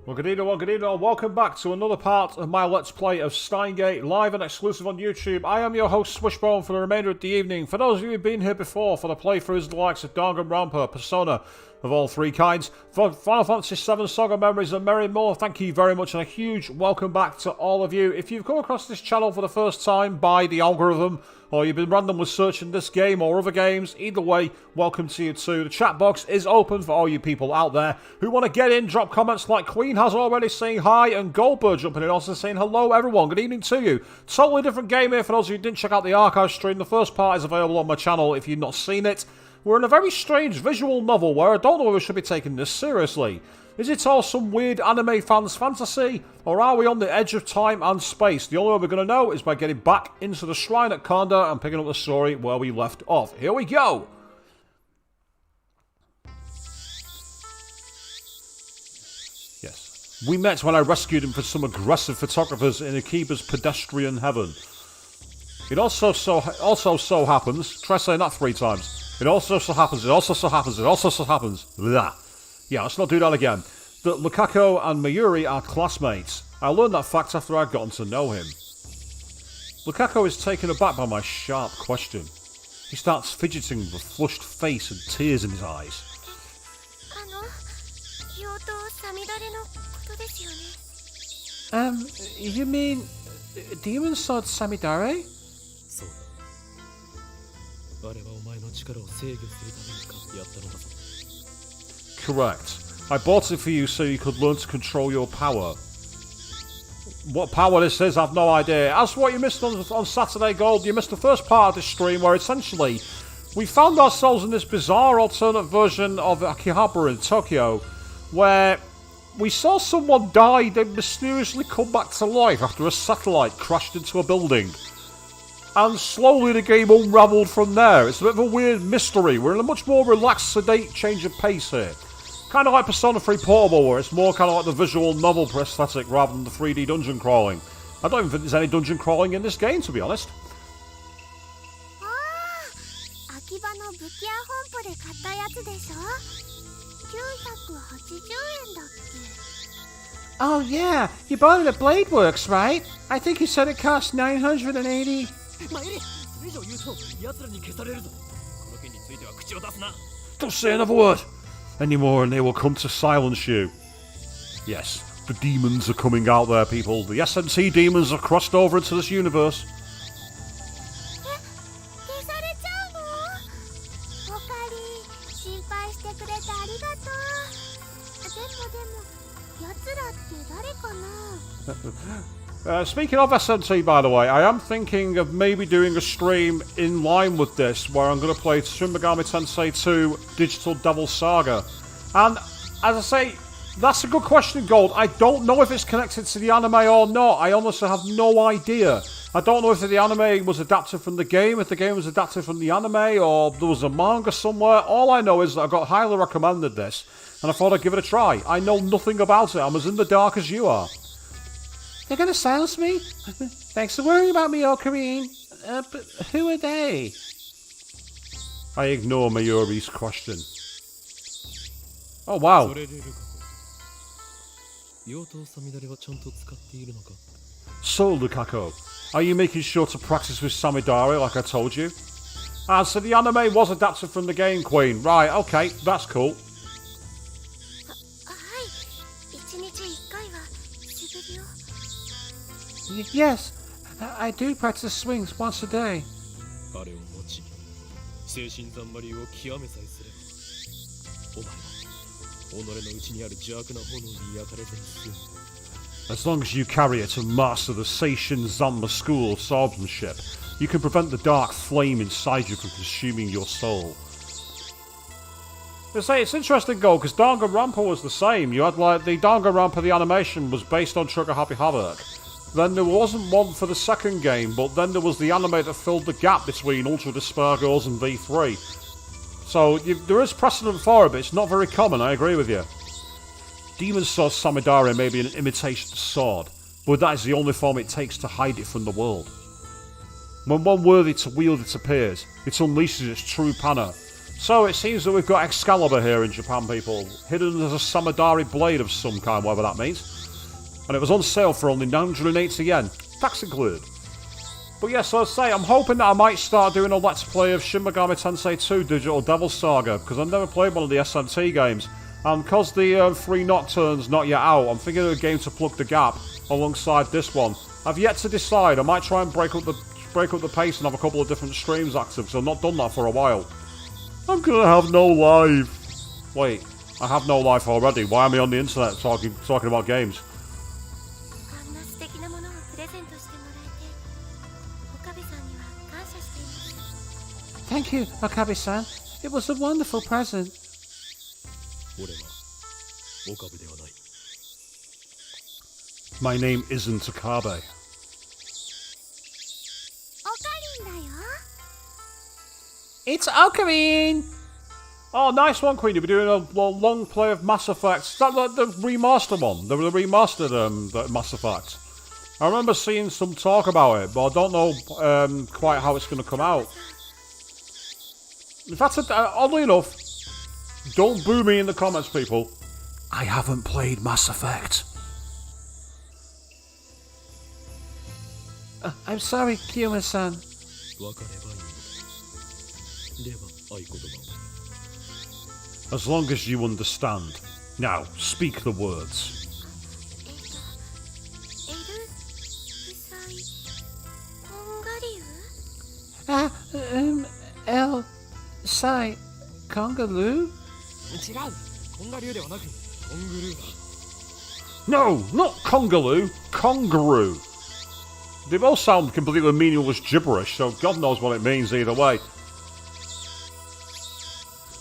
Well, good evening, welcome back to another part of my Let's Play of Steins Gate, live and exclusive on YouTube. I am your host, Swishbone, for the remainder of the evening. For those of you who've been here before for the playthroughs, the likes of Danganronpa, Persona of all three kinds, for Final Fantasy VII Saga Memories and many more, thank you very much and a huge welcome back to all of you. If you've come across this channel for the first time by the algorithm, or you've been randomly searching this game or other games, either way, welcome to you too. The chat box is open for all you people out there who want to get in, drop comments like Queen has already, saying hi, and Goldberg jumping in also saying hello everyone, good evening to you. Totally different game here for those of you who didn't check out the archive stream. The first part is available on my channel if you've not seen it. We're in a very strange visual novel where I don't know if we should be taking this seriously. Is it all some weird anime fan's fantasy? Or are we on the edge of time and space? The only way we're going to know is by getting back into the shrine at Kanda and picking up the story where we left off. Here we go! Yes. We met when I rescued him from some aggressive photographers in Akiba's pedestrian heaven. It also so happens... Try saying that 3 times. It also so happens, Blah. Yeah, let's not do that again. That Lukaku and Mayuri are classmates. I learned that fact after I'd gotten to know him. Lukaku is taken aback by my sharp question. He starts fidgeting with a flushed face and tears in his eyes. You mean Demon Sword Samidare? Correct. I bought it for you so you could learn to control your power. What power this is, I've no idea. As for what you missed on Saturday Gold, you missed the first part of this stream where essentially we found ourselves in this bizarre alternate version of Akihabara in Tokyo where we saw someone die then mysteriously come back to life after a satellite crashed into a building. And slowly the game unravelled from there. It's a bit of a weird mystery. We're in a much more relaxed, sedate change of pace here. Kind of like Persona 3 Portable, where it's more kind of like the visual novel aesthetic rather than the 3D dungeon crawling. I don't even think there's any dungeon crawling in this game, to be honest. Oh yeah, you bought it at Blade Works, right? I think you said it cost 980... Don't say another word anymore and they will come to silence you. Yes, the demons are coming out there, people. The SMT demons have crossed over into this universe. Speaking of SMT, by the way, I am thinking of maybe doing a stream in line with this, where I'm going to play Shin Megami Tensei 2 Digital Devil Saga. And, as I say, that's a good question, Gold. I don't know if it's connected to the anime or not. I honestly have no idea. I don't know if the anime was adapted from the game, if the game was adapted from the anime, or there was a manga somewhere. All I know is that I got highly recommended this, and I thought I'd give it a try. I know nothing about it. I'm as in the dark as you are. They're gonna silence me? Thanks for worrying about me, Ocarine. But who are they? I ignore Mayuri's question. Oh wow. So, Lukaku, are you making sure to practice with Samidare like I told you? Ah, so the anime was adapted from the game, Queen. Right, okay, that's cool. Yes, I do practice swings once a day. As long as you carry it to master the Seishin Zanma school of swordsmanship, you can prevent the dark flame inside you from consuming your soul. I say it's interesting, Go, because Danganronpa was the same. You had like the Danganronpa, the animation was based on Trigger Happy Havoc. Then there wasn't one for the second game, but then there was the anime that filled the gap between Ultra Despair Girls and V3. So there is precedent for it, but it's not very common, I agree with you. Demon Sword Samidare may be an imitation sword, but that is the only form it takes to hide it from the world. When one worthy to wield it appears, it unleashes its true power, So, it seems that we've got Excalibur here in Japan, people. Hidden as a Samadari blade of some kind, whatever that means. And it was on sale for only 980 yen. Tax included. But yes, so I say, I'm hoping that I might start doing a Let's Play of Shin Megami Tensei 2 Digital Devil Saga, because I've never played one of the SMT games. And because the Free Nocturne's not yet out, I'm thinking of a game to plug the gap alongside this one. I've yet to decide. I might try and break up the pace and have a couple of different streams active, because I've not done that for a while. I'm gonna have no life. Wait, I have no life already. Why am I on the internet talking about games? Thank you, Okabe-san. It was a wonderful present. My name isn't Okabe. It's Ocarine! Oh, nice one, Queen. You'll be doing a long play of Mass Effect. Is that the remastered one? The remastered the Mass Effect. I remember seeing some talk about it, but I don't know quite how it's going to come out. In fact, oddly enough, don't boo me in the comments, people. I haven't played Mass Effect. I'm sorry, Kiyoma-san. As long as you understand. Now, speak the words. Sai, Kongaloo? No, not Kongaloo. Kongaroo. They both sound completely meaningless gibberish, so God knows what it means either way.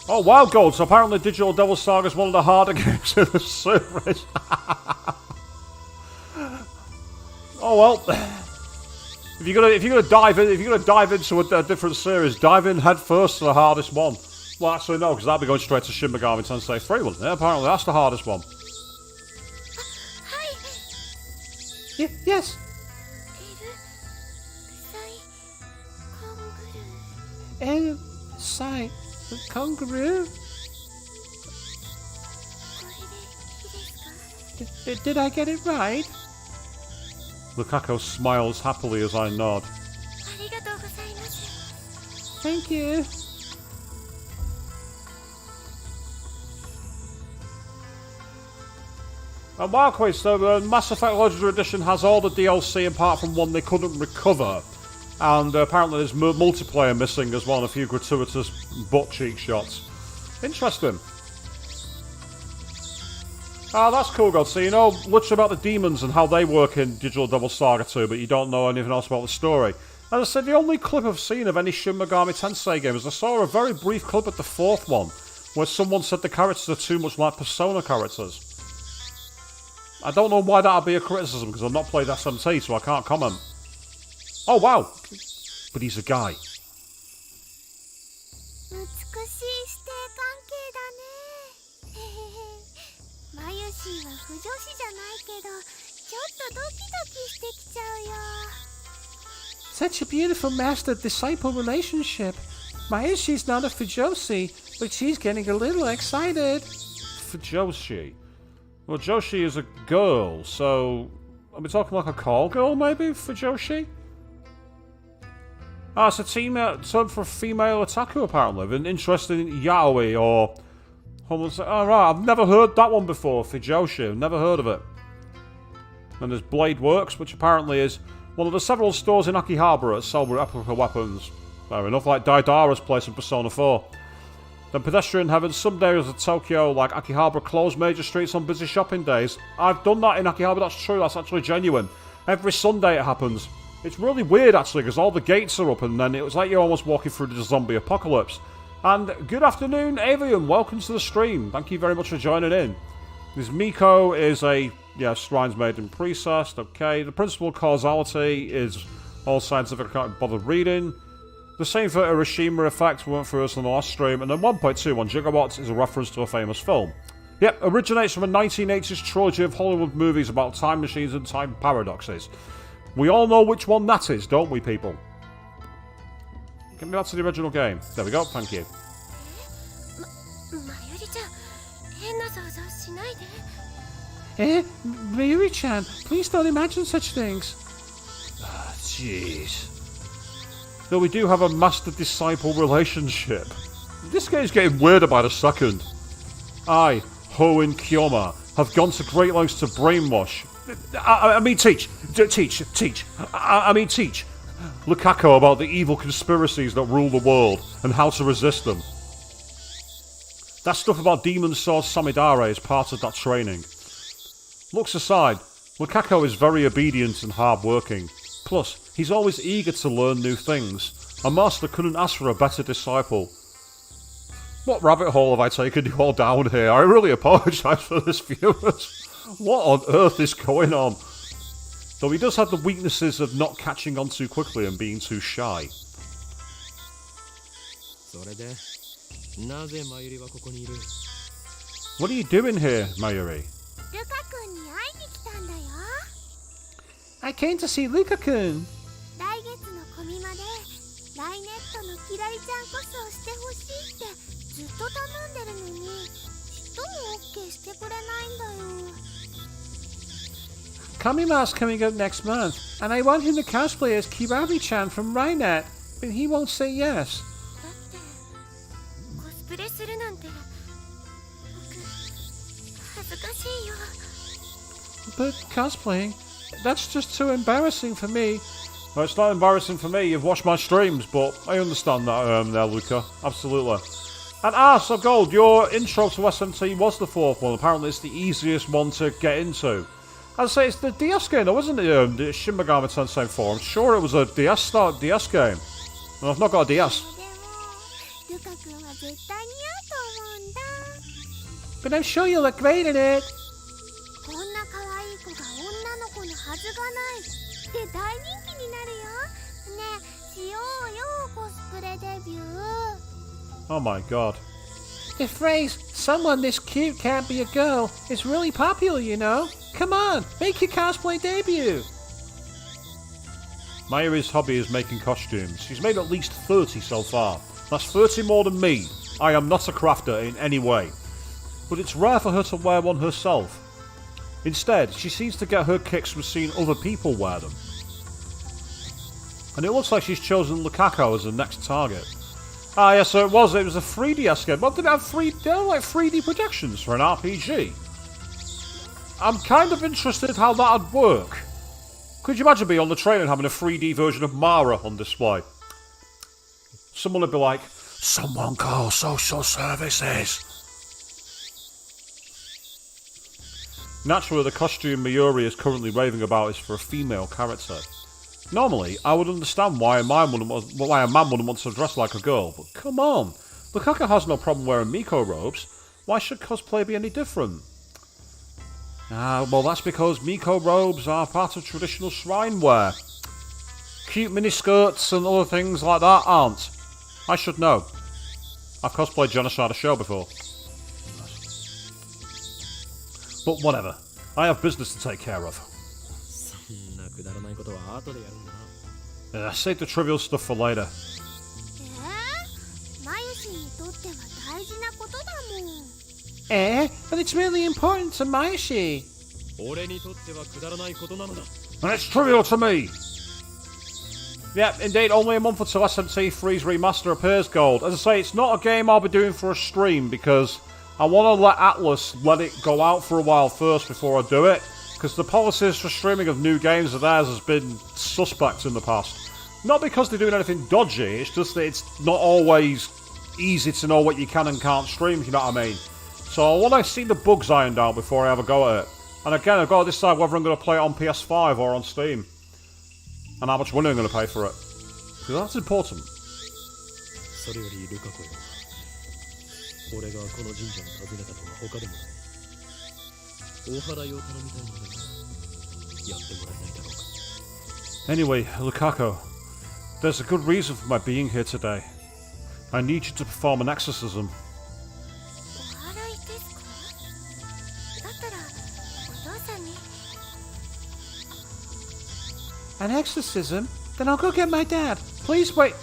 Oh, Wild Gold. So apparently Digital Devil Saga is one of the harder games in the series. Oh well. If you're gonna dive into a different series, dive in head first to the hardest one. Well, actually no, because that'd be going straight to Shin Megami Tensei 3, wouldn't it? Apparently that's the hardest one. Yes. Sai, Kongaroo? Did I get it right? Lukako smiles happily as I nod. Thank you. And Marquis, so the Mass Effect Legendary Edition has all the DLC apart from one they couldn't recover. And apparently there's multiplayer missing as well, and a few gratuitous butt cheek shots. Interesting. Ah, that's cool, God. So you know much about the demons and how they work in Digital Devil Saga 2, but you don't know anything else about the story. As I said, the only clip I've seen of any Shin Megami Tensei game is I saw a very brief clip at the fourth one, where someone said the characters are too much like Persona characters. I don't know why that'd be a criticism, because I've not played SMT, so I can't comment. Oh, wow. But he's a guy. Such a beautiful master-disciple relationship. Mayushi's not a Fujoshi, but she's getting a little excited. Fujoshi? Well, Joshi is a girl, so... Are we talking like a call girl, maybe, Fujoshi? Ah, it's a term for female otaku, apparently. Been interested in yaoi or... Oh, right, I've never heard that one before, Fujoshi. I've never heard of it. And there's Blade Works, which apparently is one of the several stores in Akihabara that sell replica weapons. Fair enough, like Daidara's place in Persona 4. Then Pedestrian Heaven, some areas of Tokyo, like Akihabara, close major streets on busy shopping days. I've done that in Akihabara, that's true, that's actually genuine. Every Sunday it happens. It's really weird, actually, because all the gates are up, and then it was like you're almost walking through the zombie apocalypse. And good afternoon, Avian, welcome to the stream. Thank you very much for joining in. This Miko is a, Shrines Maiden Priestess, okay. The principal causality is all scientific, I can't bother reading. The same for Hiroshima Effect, we went through this in the last stream. And then 1.21 gigawatts is a reference to a famous film. Yep, originates from a 1980s trilogy of Hollywood movies about time machines and time paradoxes. We all know which one that is, don't we, people? Get me back to the original game. There we go, thank you. Mayuri-chan, please don't imagine such things. Jeez. Though we do have a master-disciple relationship. This game's getting weirder by the second. I, Ho and Kyoma, have gone to great lengths to brainwash. I mean teach Lukaku about the evil conspiracies that rule the world and how to resist them. That stuff about Demon Sword Samidare is part of that training. Looks aside, Lukaku is very obedient and hard-working. Plus, he's always eager to learn new things. A master couldn't ask for a better disciple. What rabbit hole have I taken you all down here? I really apologise for this, viewers. What on earth is going on? Though he does have the weaknesses of not catching on too quickly and being too shy. What are you doing here, Mayuri? I came to see Luka-kun. Kamima's coming up next month, and I want him to cosplay as Kibari-chan from Rainet, but he won't say yes. But cosplaying, that's just too embarrassing for me. Well, it's not embarrassing for me, you've watched my streams, but I understand that there, Luca. Absolutely. And so Gold, your intro to SMT was the fourth one. Apparently it's the easiest one to get into. I'd say it's the DS game though, isn't it? The Shin Megami Tensei 4. I'm sure it was a DS game. And I've not got a DS. But I'm sure you'll look great in it. Oh my god. The phrase, someone this cute can't be a girl, is really popular, you know. Come on, make your cosplay debut. Mayuri's hobby is making costumes. She's made at least 30 so far. That's 30 more than me. I am not a crafter in any way. But it's rare for her to wear one herself. Instead, she seems to get her kicks from seeing other people wear them. And it looks like she's chosen Lukaku as the next target. Ah, yes, so it was a 3DS game. What did it have? 3D projections for an RPG? I'm kind of interested how that'd work. Could you imagine being on the train and having a 3D version of Mara on display? Someone would be like, "Someone call social services." Naturally, the costume Mayuri is currently raving about is for a female character. Normally, I would understand why a man wouldn't want to dress like a girl, but come on. Lukaku has no problem wearing Miko robes. Why should cosplay be any different? Well, that's because Miko robes are part of traditional shrine wear. Cute miniskirts and other things like that aren't. I should know. I've cosplayed Genocide a show before. But whatever. I have business to take care of. Save the trivial stuff for later. But it's really important to Mayashi. And it's trivial to me. Yep, indeed, only a month until SMT3's remaster appears, Gold. As I say, it's not a game I'll be doing for a stream because I want to let Atlas let it go out for a while first before I do it. Because the policies for streaming of new games of theirs has been suspect in the past. Not because they're doing anything dodgy, it's just that it's not always easy to know what you can and can't stream, if you know what I mean. So I want to see the bugs ironed out before I have a go at it. And again, I've got to decide whether I'm going to play it on PS5 or on Steam. And how much money I'm going to pay for it. Because that's important. Anyway, Lukaku, there's a good reason for my being here today. I need you to perform an exorcism. An exorcism? Then I'll go get my dad. Please wait.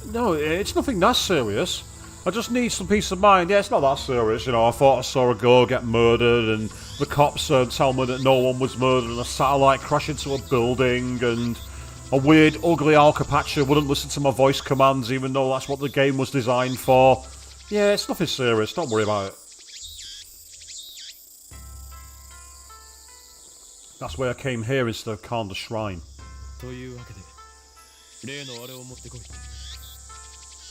No, it's nothing that serious. I just need some peace of mind. Yeah, it's not that serious, you know. I thought I saw a girl get murdered and the cops tell me that no one was murdered and a satellite crashed into a building and a weird, ugly Alcapaccia wouldn't listen to my voice commands even though that's what the game was designed for. Yeah, it's nothing serious. Don't worry about it. That's why I came here instead of Kanda Shrine.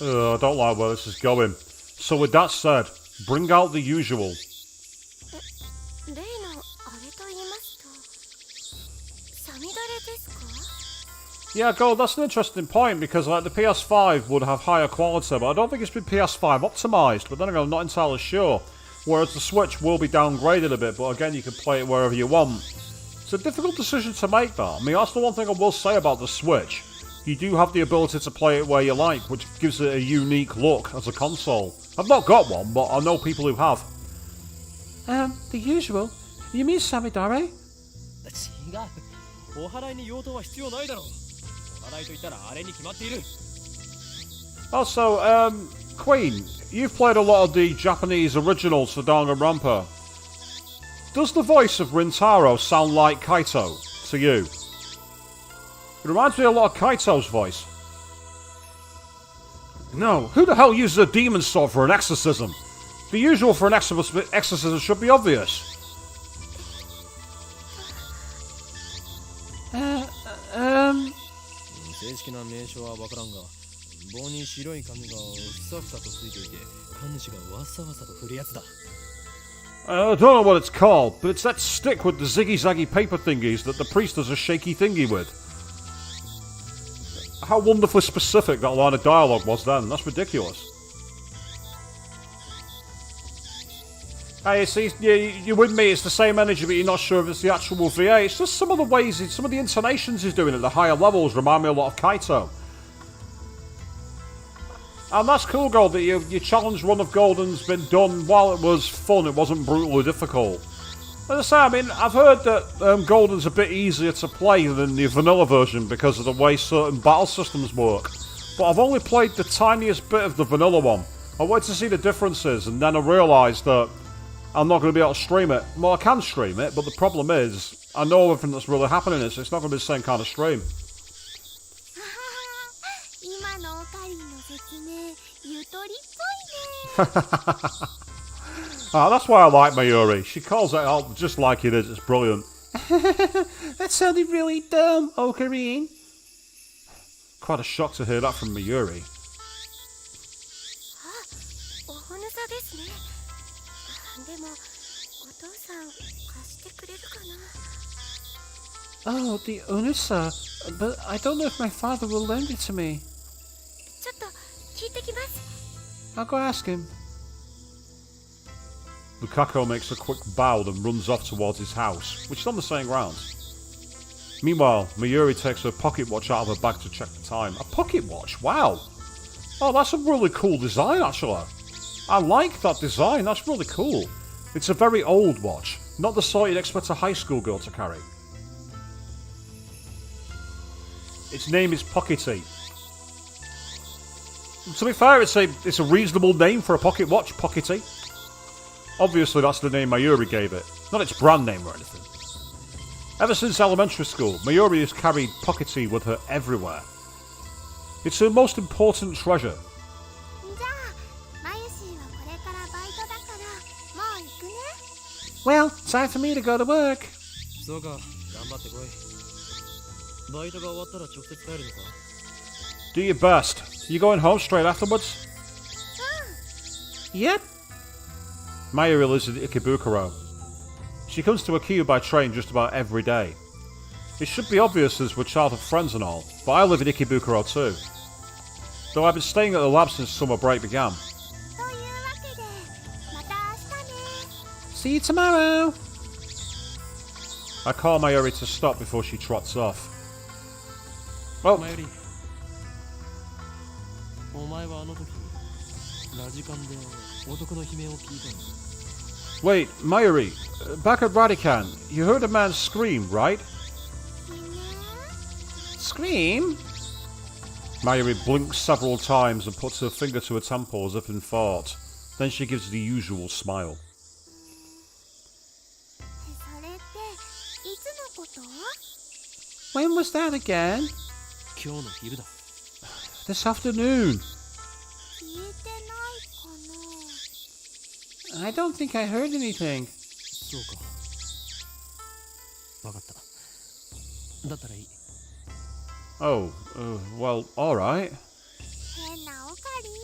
I don't like where this is going. So with that said, bring out the usual. Yeah, Gold, that's an interesting point because like the PS5 would have higher quality, but I don't think it's been PS5 optimised, but then again, I'm not entirely sure. Whereas the Switch will be downgraded a bit, but again, you can play it wherever you want. It's a difficult decision to make that. I mean, that's the one thing I will say about the Switch. You do have the ability to play it where you like, which gives it a unique look as a console. I've not got one, but I know people who have. The usual? You mean Samidare? Also, Queen, you've played a lot of the Japanese originals for Danganronpa. Does the voice of Rintaro sound like Kaito to you? It reminds me a lot of Kaito's voice. No, who the hell uses a demon sword for an exorcism? The usual for an exorcism should be obvious. I don't know what it's called, but it's that stick with the ziggy-zaggy paper thingies that the priest does a shaky thingy with. How wonderfully specific that line of dialogue was then. That's ridiculous. Hey, see, you're with me, it's the same energy, but you're not sure if it's the actual VA. It's just some of the ways, some of the intonations he's doing at the higher levels remind me a lot of Kaito. And that's cool, Gold, that your challenge run of Golden's been done while it was fun, it wasn't brutally difficult. As I say, I mean, I've heard that Golden's a bit easier to play than the vanilla version because of the way certain battle systems work. But I've only played the tiniest bit of the vanilla one. I wanted to see the differences, and then I realised that I'm not going to be able to stream it. Well, I can stream it, but the problem is, I know everything that's really happening in it, so it's not going to be the same kind of stream. That's why I like Mayuri. She calls it out just like it is. It's brilliant. That sounded really dumb, Ocarine. Quite a shock to hear that from Mayuri. Oh, the Unusa. But I don't know if my father will lend it to me. I'll go ask him. Lukako makes a quick bow and runs off towards his house, which is on the same grounds. Meanwhile, Mayuri takes her pocket watch out of her bag to check the time. A pocket watch? Wow! Oh, that's a really cool design, actually. I like that design, that's really cool. It's a very old watch, not the sort you'd expect a high school girl to carry. Its name is Pockety. To be fair, it's a reasonable name for a pocket watch, Pockety. Obviously, that's the name Mayuri gave it, not its brand name or anything. Ever since elementary school, Mayuri has carried Pockety with her everywhere. It's her most important treasure. Well, time for me to go to work. Do your best. You going home straight afterwards? Yep. Mayuri lives in Ikebukuro. She comes to Akiu by train just about every day. It should be obvious as we're childhood friends and all, but I live in Ikebukuro too. Though I've been staying at the lab since summer break began. See you tomorrow. I call Mayuri to stop before she trots off. Well, wait, Mayuri, back at Radican, you heard a man scream, right? Scream? Mayuri blinks several times and puts her finger to her temple as if in thought. Then she gives the usual smile. それっていつのこと？ When was that again? 今日の昼だ。 This afternoon. 聞いてないかな。 I don't think I heard anything. そうか。わかった。だったらいい。 Oh, well, alright. 変なオカリン。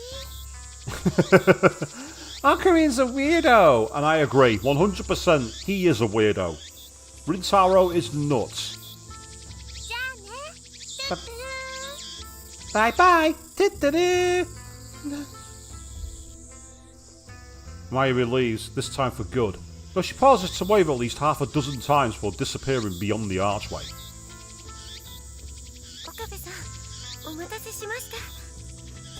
Ocarin's a weirdo. And I agree, 100% he is a weirdo. Rintaro is nuts. じゃあね。トゥットゥー。 Bye bye. Doo-doo-doo. Mayuri leaves, this time for good. Though she pauses to wave at least half a dozen times before disappearing beyond the archway. 岡部さん、お待たせしました。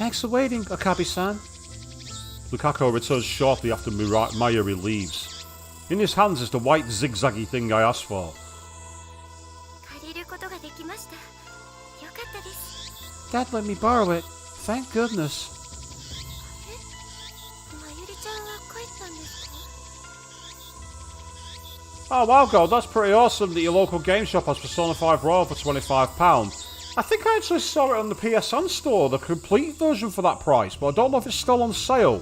Thanks for waiting, Okabe-san. Lukaku returns shortly after Mayuri leaves. In his hands is the white zigzaggy thing I asked for. 借りることができました。よかったです。 Dad let me borrow it. Thank goodness. まゆりちゃんは帰ったんですか？ Oh wow, God, that's pretty awesome that your local game shop has Persona 5 Royal for £25. I think I actually saw it on the PSN store, the complete version for that price, but I don't know if it's still on sale.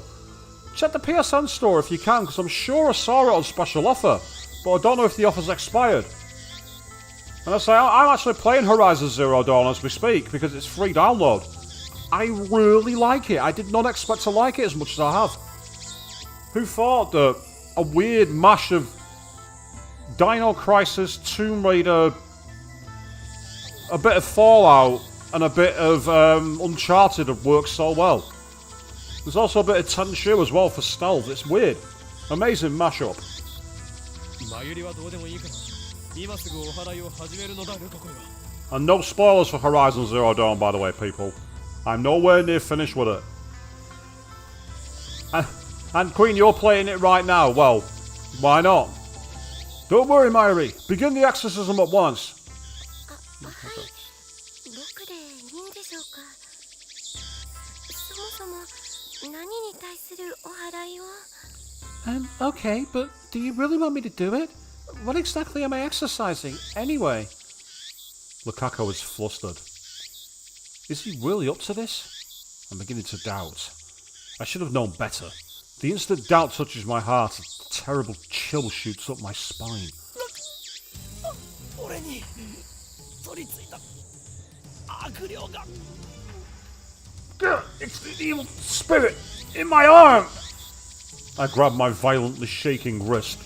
Check the PSN store if you can, because I'm sure I saw it on special offer, but I don't know if the offer's expired. And I say, I'm actually playing Horizon Zero Dawn as we speak, because it's free download. I really like it. I did not expect to like it as much as I have. Who thought that a weird mash of Dino Crisis, Tomb Raider, a bit of Fallout, and a bit of Uncharted have worked so well. There's also a bit of Tenchu as well for stealth. It's weird. Amazing mashup. まゆりはどうでもいいから今すぐお祓いを始めるのだルカ子よ。 And no spoilers for Horizon Zero Dawn, by the way, people. I'm nowhere near finished with it. And Queen, you're playing it right now. Well, why not? Don't worry, Mayuri. Begin the exorcism at once. はい。僕でいいんでしょうか。そもそも何に対するお祓いを？ Okay, but do you really want me to do it? What exactly am I exercising, anyway? Lukaku is flustered. Is he really up to this? I'm beginning to doubt. I should have known better. The instant doubt touches my heart, a terrible chill shoots up my spine. 俺に取り付いた悪霊が。 It's the evil spirit in my arm! I grab my violently shaking wrist.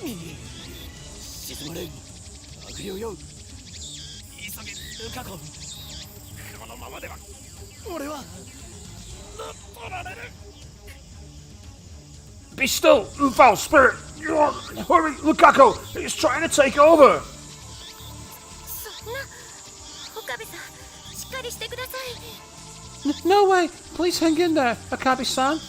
沈まれん悪霊よ。急げルカ子。このままでは俺は取られる。 Be still, you foul spirit! Hurry, Lukaku! It's trying to take over! そんな。岡部さん、しっかりしてください。 No way! Please hang in there, Akabe-san.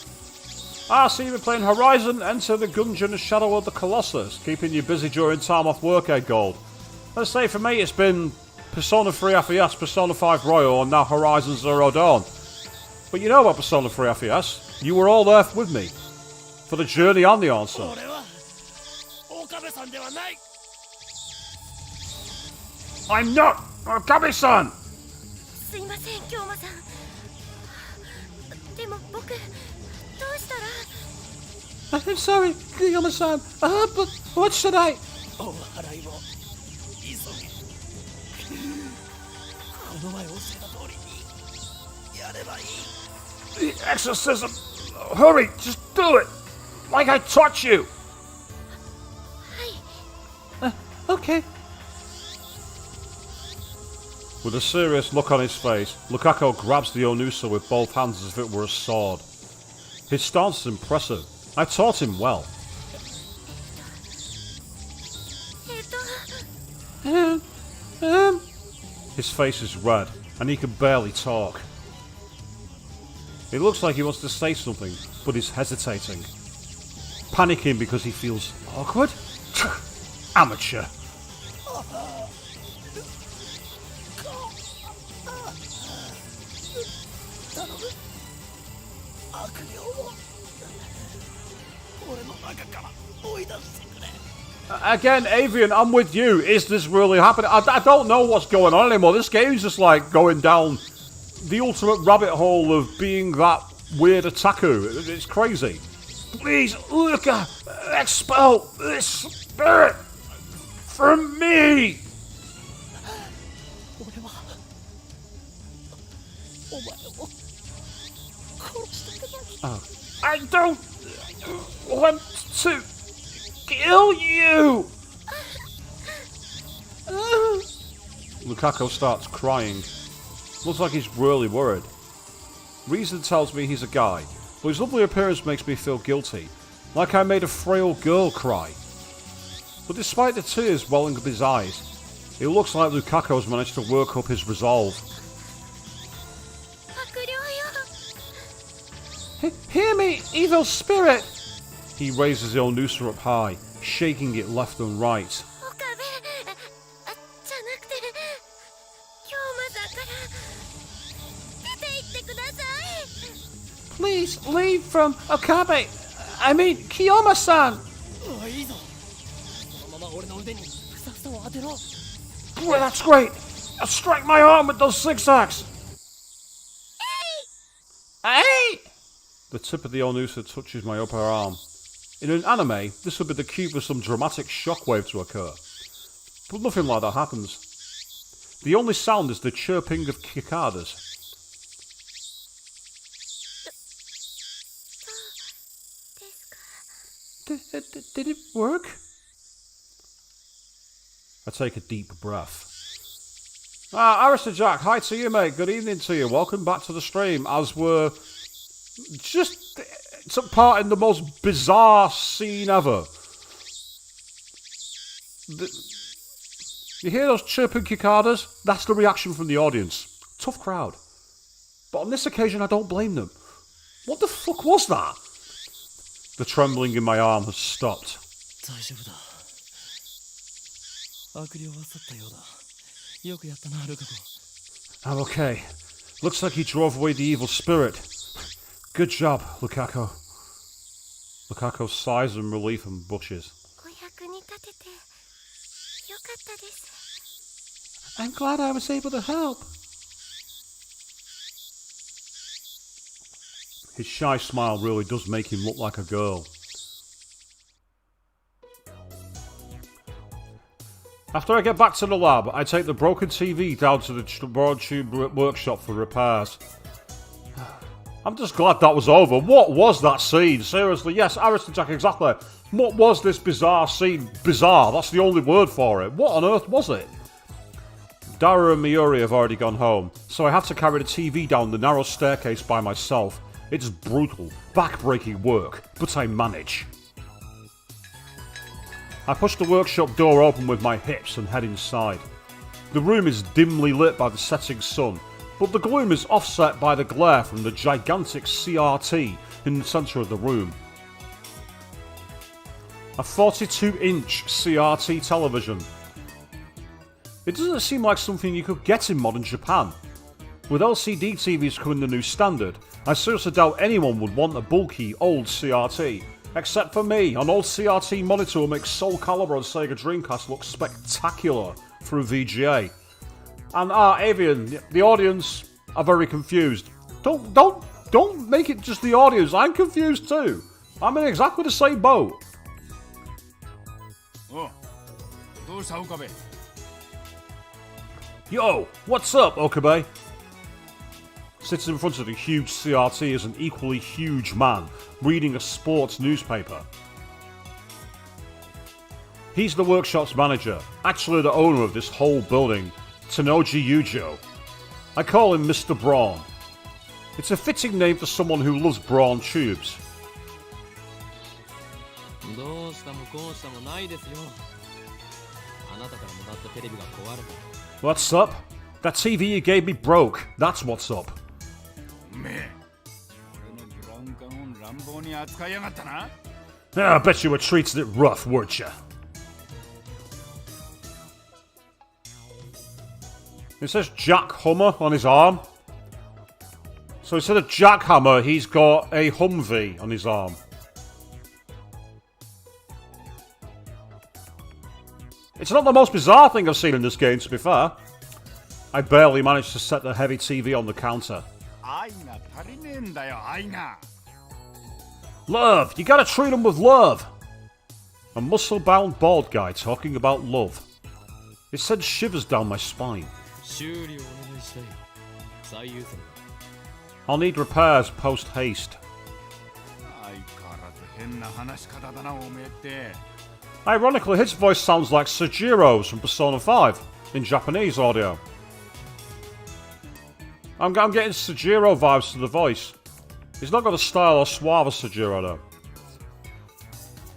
Ah, so you've been playing Horizon, Enter the Gungeon Shadow of the Colossus, keeping you busy during time off work, Gold. Let's say for me it's been Persona 3 FES, Persona 5 Royal, and now Horizon Zero Dawn. But you know about Persona 3 FES. You were all there with me. For the journey and the answer. 俺は岡部さんではない。 I'm not Okabe-san! すいません、京馬さん。でも僕、どうしたら？ I'm sorry, Kiyama-san. But what should I... お祓いを急げ。この前教えた通りにやればいい。 The exorcism! Hurry, just do it! Like I taught you! はい。 Okay. With a serious look on his face, Lukaku grabs the Onusa with both hands as if it were a sword. His stance is impressive. I taught him well. えっと。 His face is red, and he can barely talk. It looks like he wants to say something, but he's hesitating. Panicking because he feels awkward? Amateur. 悪霊を俺の中から追い出してくれ。 Again, Avian, I'm with you. Is this really happening? I don't know what's going on anymore. This game's just like going down the ultimate rabbit hole of being that weird otaku. It's crazy. Please, Luca, expel this spirit from me! 俺はお前を殺したくない。 I don't want to kill you! Lukaku starts crying. Looks like he's really worried. Reason tells me he's a guy, but his lovely appearance makes me feel guilty, like I made a frail girl cry. But despite the tears welling up his eyes, it looks like Lukaku's managed to work up his resolve. 悪霊よ。 Hear me, evil spirit! He raises the Onusa up high, shaking it left and right. 岡部、じゃなくて、京正から出て行ってください。 Please leave from Okabe. I mean, Kiyoma-san. おいいぞ。そのまま俺の腕にふさふさを当てろ。 Boy, that's great! Now strike my arm with those zigzags! Hey! The tip of the Onusa touches my upper arm. In an anime, this would be the cue for some dramatic shockwave to occur. But nothing like that happens. The only sound is the chirping of cicadas. Did it work? I take a deep breath. Arista Jack, hi to you, mate. Good evening to you. Welcome back to the stream as we're just took part in the most bizarre scene ever. You hear those chirping cicadas? That's the reaction from the audience. Tough crowd. But on this occasion, I don't blame them. What the fuck was that? The trembling in my arm has stopped. 大丈夫だ。悪霊は去ったようだ。よくやったな、ルカ子。 I'm okay. Looks like he drove away the evil spirit. Good job, Lukaku. Lukaku sighs in relief and blushes. お役に立ててよかったです。 I'm glad I was able to help. His shy smile really does make him look like a girl. After I get back to the lab, I take the broken TV down to the broad tube workshop for repairs. I'm just glad that was over. What was that scene? Seriously, yes, Aristojack, exactly. What was this bizarre scene? Bizarre, that's the only word for it. What on earth was it? Dara and Miuri have already gone home, so I have to carry the TV down the narrow staircase by myself. It's brutal, back-breaking work, but I manage. I push the workshop door open with my hips and head inside. The room is dimly lit by the setting sun, but the gloom is offset by the glare from the gigantic CRT in the centre of the room. A 42-inch CRT television. It doesn't seem like something you could get in modern Japan. With LCD TVs coming the new standard, I seriously doubt anyone would want a bulky, old CRT. Except for me, an old CRT monitor makes Soul Calibur on Sega Dreamcast look spectacular through VGA. And Avian, the audience are very confused. Don't make it just the audience. I'm confused too. I'm in exactly the same boat. Oh, どうした岡部? Yo, what's up, Okabe? Sitting in front of the huge CRT is an equally huge man, reading a sports newspaper. He's the workshop's manager, actually the owner of this whole building, Tanoji Yujo. I call him Mr. Brawn. It's a fitting name for someone who loves brawn tubes. どうしたもこうしたもないですよ。あなたからもらったテレビが壊れた。 What's up? That TV you gave me broke. That's what's up. おめえ、俺のブラウン管を乱暴に扱いやがったな。 I bet you were treating it rough, weren't you? It says Jack Hummer on his arm. So So instead of jackhammer, he's got a Humvee on his arm. It's not the most bizarre thing I've seen in this game, to be fair. I barely managed to set the heavy TV on the counter. 愛が足りねえんだよ愛が Love! You gotta treat him with love! A muscle-bound bald guy talking about love. It sends shivers down my spine. 修理をお願いしたい最優先だ I'll need repairs post-haste. 相変わらず変な話し方だなおめえって Ironically, his voice sounds like Sejiro's from Persona 5 in Japanese audio. I'm getting Sejiro vibes to the voice. He's not got the style or suave of Sejiro though.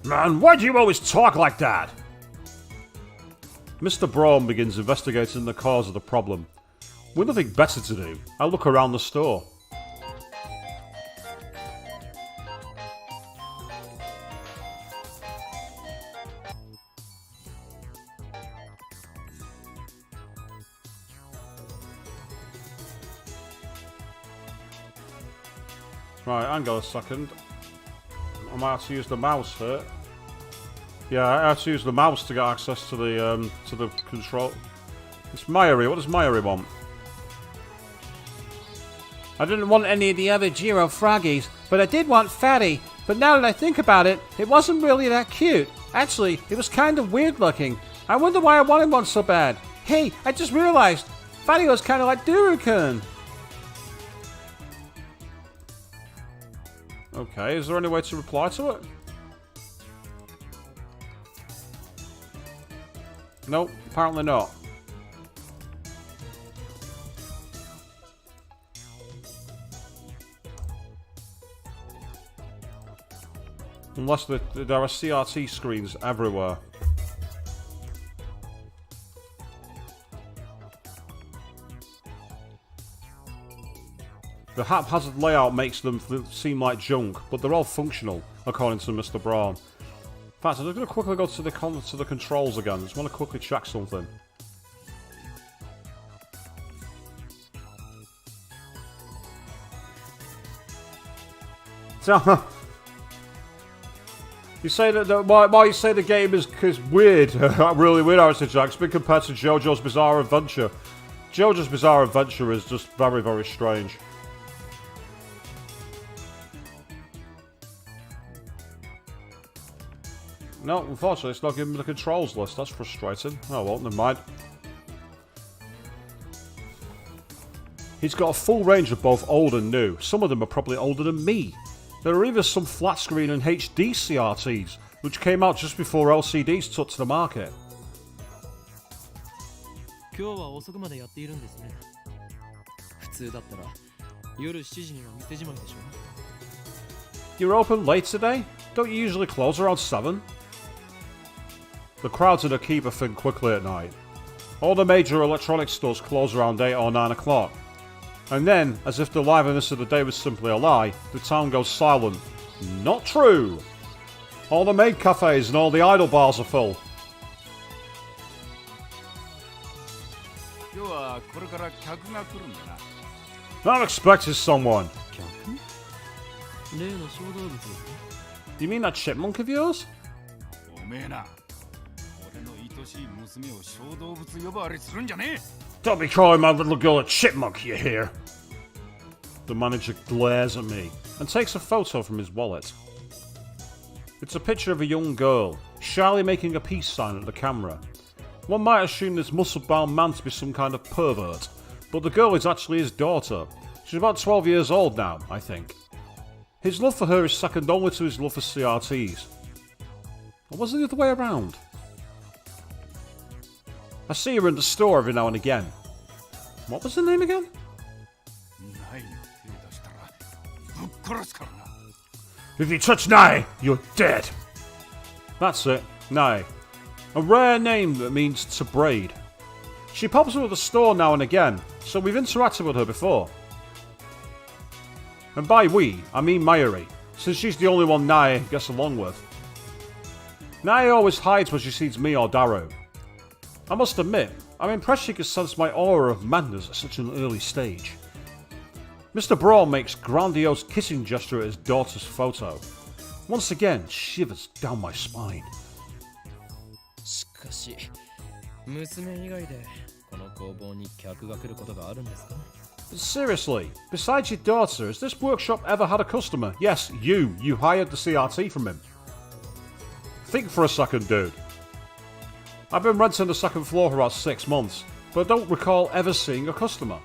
Man, why do you always talk like that? Mr. Braun begins investigating the cause of the problem. With nothing better to do, I look around the store. Right, hang on a second. I might have to use the mouse here. Yeah, I have to use the mouse to get access to the control. It's Mayuri. What does Mayuri want? I didn't want any of the other Jiro Froggies, but I did want Fatty. But now that I think about it, it wasn't really that cute. Actually, it was kind of weird looking. I wonder why I wanted one so bad. Hey, I just realized, Fatty was kind of like Duru-kun. Okay, is there any way to reply to it? Nope, apparently not. Unless there are CRT screens everywhere. The haphazard layout makes them seem like junk, but they're all functional, according to Mr. Braun. In fact, I'm just going to quickly go to the controls again. I just want to quickly check something. So, you say that why you say the game is weird, really weird, Aristide Jack. It's been compared to JoJo's Bizarre Adventure. JoJo's Bizarre Adventure is just very, very strange. No, unfortunately, it's not giving me the controls list. That's frustrating. Oh well, never mind. He's got a full range of both old and new. Some of them are probably older than me. There are even some flat screen and HD CRTs, which came out just before LCDs took to the market. 今日は遅くまでやっているんですね普通だったら夜7時には店じまいでしょ You're open late today? Don't you usually close around 7? The crowds in Akiba thin quickly at night. All the major electronics stores close around 8 or 9 o'clock. And then, as if the liveliness of the day was simply a lie, the town goes silent. Not true! All the maid cafes and all the idol bars are full. 今日はこれから客が来るんだな I'm expecting someone. 客例の小動物ですか You mean that chipmunk of yours? おめえな俺の愛しい娘を小動物呼ばわりするんじゃねえ Don't be calling my little girl a chipmunk, you hear? The manager glares at me and takes a photo from his wallet. It's a picture of a young girl, shyly making a peace sign at the camera. One might assume this muscle-bound man to be some kind of pervert, but the girl is actually his daughter. She's about 12 years old now, I think. His love for her is second only to his love for CRTs. Or was it the other way around? I see her in the store every now and again. What was the name again? ないに手出したらぶっ殺すからな If you touch Nai, you're dead. That's it, Nai. A rare name that means to braid. She pops up at the store now and again, so we've interacted with her before. And by we, I mean Mayuri, since she's the only one Nai gets along with. Nai always hides when she sees me or Daru. I must admit, I'm impressed she could sense my aura of madness at such an early stage. Mr. Braun makes grandiose kissing gesture at his daughter's photo. Once again, shivers down my spine. しかし娘以外でこの工房に客が来ることがあるんですか Seriously, besides your daughter, has this workshop ever had a customer? Yes, you. You hired the CRT from him. Think for a second, dude. I've been renting the second floor for about 6 months, but I don't recall ever seeing a customer.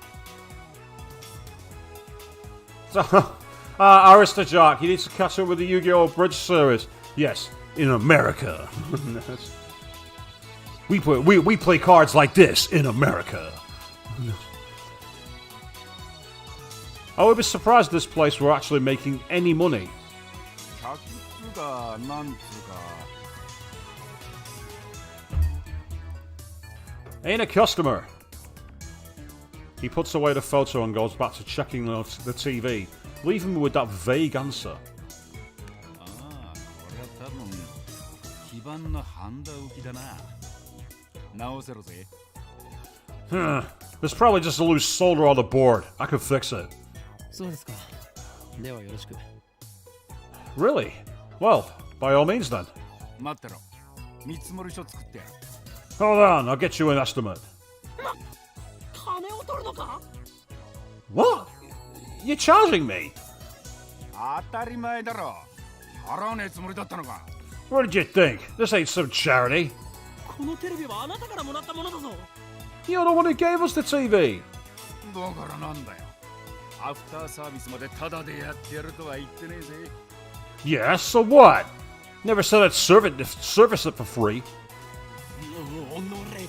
Arista Jack, you need to catch up with the Yu-Gi-Oh! Bridge series. Yes, in America. we play cards like this in America. I would be surprised if this place were actually making any money. 客がなんつうか Ain't a customer. He puts away the photo and goes back to checking the TV, leaving me with that vague answer. ああ、これは多分基盤のハンダ浮きだな。直せろぜ。There's probably just a loose solder on the board. I can fix it. そうですか。ではよろしく。 Really? Well, by all means then. 待ってろ。見積もり書作ってやる。 Hold on, I'll get you an estimate. 金を取るのか What? You're charging me? 当たり前だろ。払わねえつもりだったのか。 What did you think? This ain't some charity. このテレビはあなたからもらったものだぞ。 You're the one who gave us the TV. だからなんだよ。アフターサービスまでタダでやってやるとは言ってねえぜ。 Yes, so what? Never said I'd service it for free. おのれ。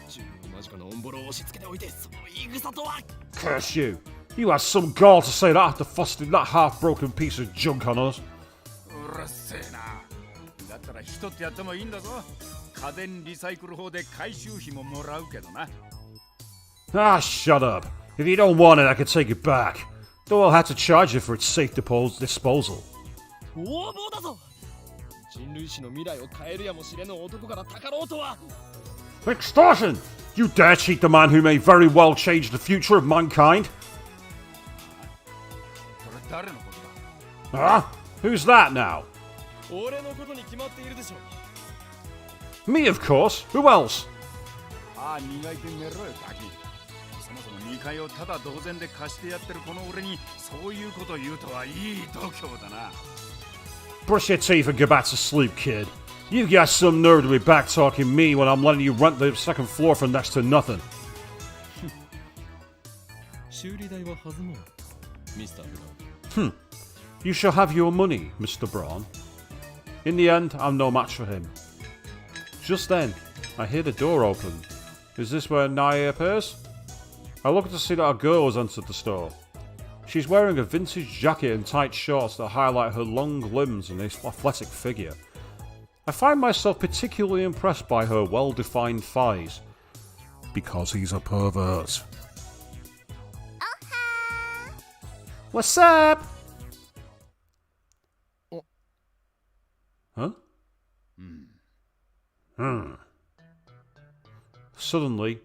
中間近のオンボロを押し付けておいて、その言い草とは。 Curse you. You had some gall to say that after foisting that half-broken piece of junk on us. うるせえな。だったら一つやってもいいんだぞ。家電リサイクル法で回収費ももらうけどな。 Ah, shut up. If you don't want it, I can take it back. Though I'll have to charge you for its safe disposal. 横暴だぞ。人類史の未来を変えるやもしれぬ男からたかろうとは。 Extortion! You dare cheat the man who may very well change the future of mankind? それ誰のことだ Huh? Who's that now? 俺のことに決まっているでしょ。 Me, of course. Who else? ああ、磨いて寝ろよ、ガキ。そもそも2階をただ同然で貸してやってるこの俺にそういうこと言うとはいい度胸だな。 Brush your teeth and go back to sleep, kid. You've got some nerve to be back-talking me when I'm letting you rent the second floor for next to nothing. 修理代は弾もう、ミスターブラウン。You shall have your money, Mr. Braun. In the end, I'm no match for him. Just then, I hear the door open. Is this where Naya appears? I look to see that a girl has entered the store. She's wearing a vintage jacket and tight shorts that highlight her long limbs and athletic figure. I find myself particularly impressed by her well-defined thighs. Because he's a pervert. What's up? Huh? Suddenly,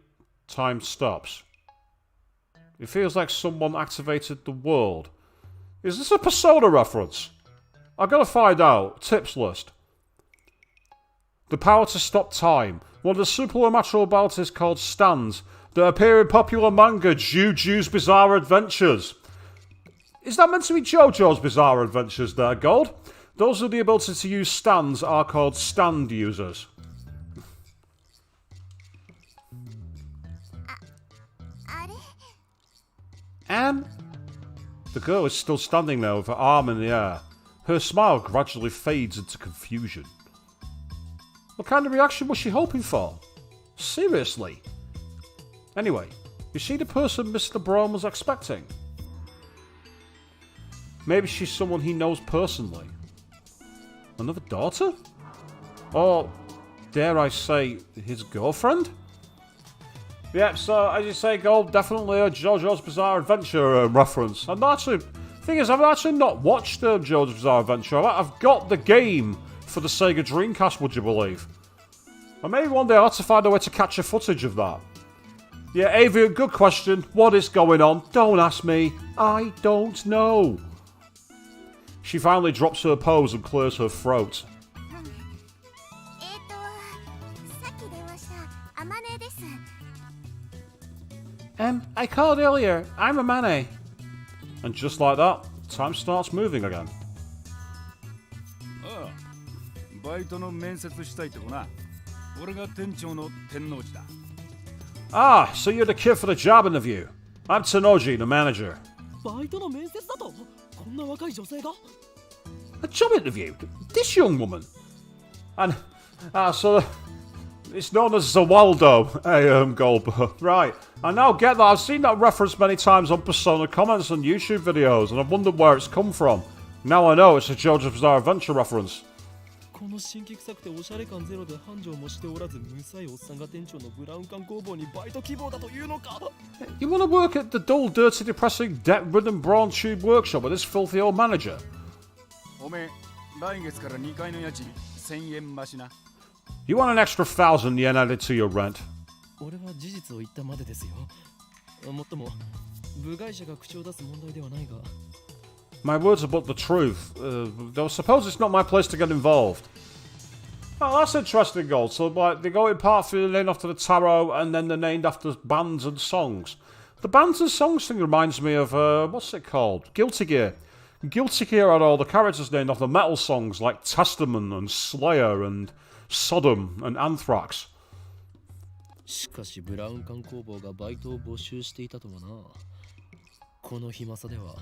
time stops. It feels like someone activated the world. Is this a Persona reference? I've got to find out. Tips list. The power to stop time. One of the supernatural abilities called Steins that appear in popular manga JoJo's Bizarre Adventures. Is that meant to be JoJo's Bizarre Adventures there, Gold? Those with the ability to use stands are called stand users. The girl is still standing there with her arm in the air. Her smile gradually fades into confusion. What kind of reaction was she hoping for? Seriously? Anyway, is she the person Mr. Braun was expecting? Maybe she's someone he knows personally. Another daughter? Or, dare I say, his girlfriend? Yep, so as you say, Gold, definitely a JoJo's Bizarre Adventure reference. And actually, thing is, I've actually not watched JoJo's Bizarre Adventure. I've got the game for the Sega Dreamcast, would you believe? And maybe one day I'll have to find a way to capture footage of that. Yeah, Avian, good question. What is going on? Don't ask me. I don't know. She finally drops her pose and clears her throat. さっき電話したあまねです。 I called earlier. I'm Amane. And just like that, time starts moving again. ああ、バイトの面接したいって子な。俺が店長の天王寺だ。Ah, so you're the kid for the job interview. I'm Tenoji, the manager. バイトの面接だとこんな若い女性が A job interview? This young woman? And, so it's known as Zawaldo, Goldberg. Right, I now get that. I've seen that reference many times on Persona comments and YouTube videos, and I've wondered where it's come from. Now I know it's a JoJo's Bizarre Adventure reference. この新規臭くておしゃれ感ゼロで繁盛もしておらず無才おっさんが店長のブラウン管工房にバイト希望だというのか You want to work at the dull, dirty, depressing, debt-ridden brawn tube workshop with this filthy old manager? おめえ、来月から2階の家賃1000円増しな。You want an extra 1,000 yen added to your rent? 俺は事実を言ったまでですよ。もっとも部外者が口を出す問題ではないが My words are but the truth. Though suppose it's not my place to get involved. Oh, that's interesting, Gold. So, like, they go in part through the name after the tarot, and then they're named after bands and songs. The bands and songs thing reminds me of, what's it called? Guilty Gear. Guilty Gear had all the characters named after metal songs like Testament and Slayer and Sodom and Anthrax. しかしブラウン管工房がバイトを募集していたとはな。この暇さでは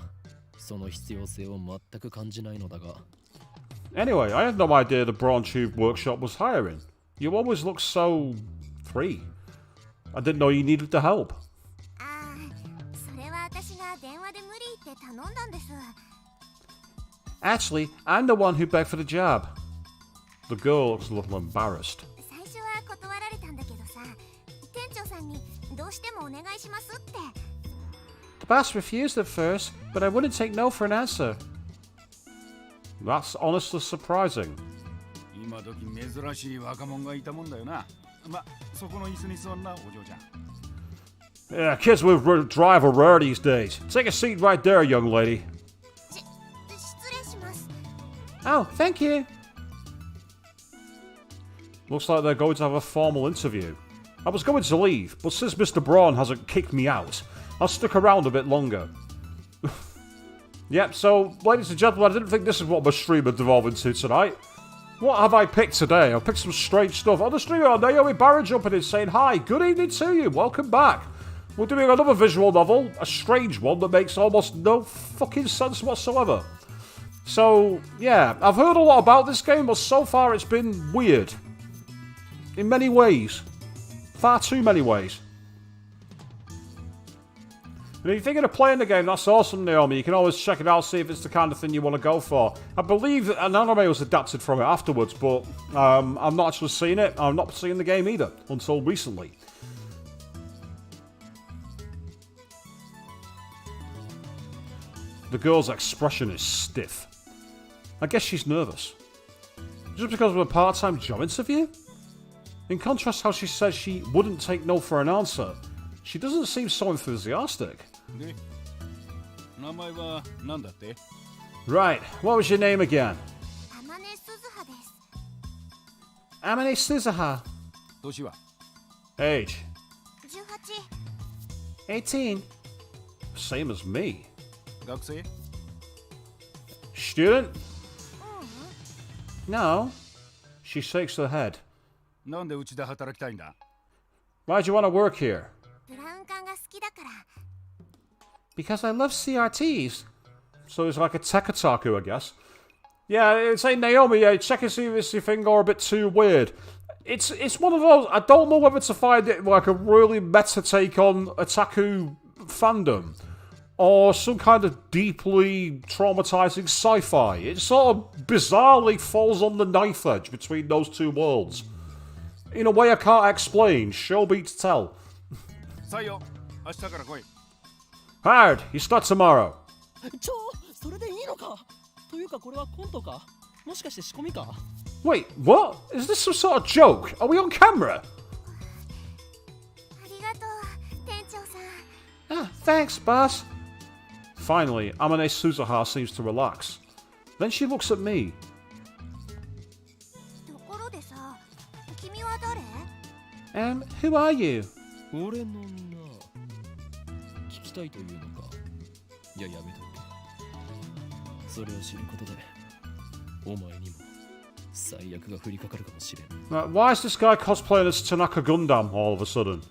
その必要性を全く感じないのだが。Anyway, I had no idea the Brawn Tube Workshop was hiring. You always look so free. I didn't know you needed the help. ああ、それは私が電話で無理って頼んだんです。 Actually, I'm the one who begged for the job. The girl looks a little embarrassed. 最初は断られたんだけどさ、店長さんにどうしてもお願いしますって。 The boss refused at first, but I wouldn't take no for an answer. That's honestly surprising. 今時珍しい若者がいたもんだよな。ま、そこの椅子に座んな、お嬢ちゃん。Yeah, kids with drive are rare these days. Take a seat right there, young lady. 失礼します。 Oh, thank you. Looks like they're going to have a formal interview. I was going to leave, but since Mr. Braun hasn't kicked me out, I'll stick around a bit longer. Yep, so, ladies and gentlemen, I didn't think this is what my stream would devolve into tonight. What have I picked today? I've picked some strange stuff. On the stream, Naomi Barron jumping in saying, hi, good evening to you, welcome back. We're doing another visual novel, a strange one that makes almost no fucking sense whatsoever. So, yeah, I've heard a lot about this game, but so far it's been weird. In many ways. Far too many ways. And if you're thinking of playing the game, that's awesome, Naomi. You can always check it out, see if it's the kind of thing you want to go for. I believe that an anime was adapted from it afterwards, but I've not actually seen it. I've not seen the game either, until recently. The girl's expression is stiff. I guess she's nervous. Just because of a part-time job interview? In contrast how she says she wouldn't take no for an answer, she doesn't seem so enthusiastic. で、名前は何だって？ Right, what was your name again? あまねすずはです。 Amane Suzuha, 年は？ Age? 18。 18. Same as me. 学生？ Student? No. She shakes her head. なんでうちで働きたいんだ？ Why do you want to work here? ブラウン管が好きだから。 Because I love CRTs. So it's like a tech otaku, I guess. Yeah, it's like Naomi, check and see if it's your thing or a bit too weird. It's one of those, I don't know whether to find it like a really meta take on otaku fandom or some kind of deeply traumatizing sci-fi. It sort of bizarrely falls on the knife edge between those two worlds. In a way I can't explain, show beats tell. 採用、明日から来い。 Hard, you start tomorrow. それでいいのかというかこれはコントかもしかして仕込みか Wait, what? Is this some sort of joke? Are we on camera? ありがとう。Ah, thanks, boss. Finally, Amane Suzuha seems to relax. Then she looks at me. ところでさ、君は誰？ Who are you? 俺の名聞きたいというのか。いや、やめとけ。それを知ることでお前にも最悪が降りかかるかもしれん。 Why is this guy cosplaying as Tanaka Gundam all of a sudden?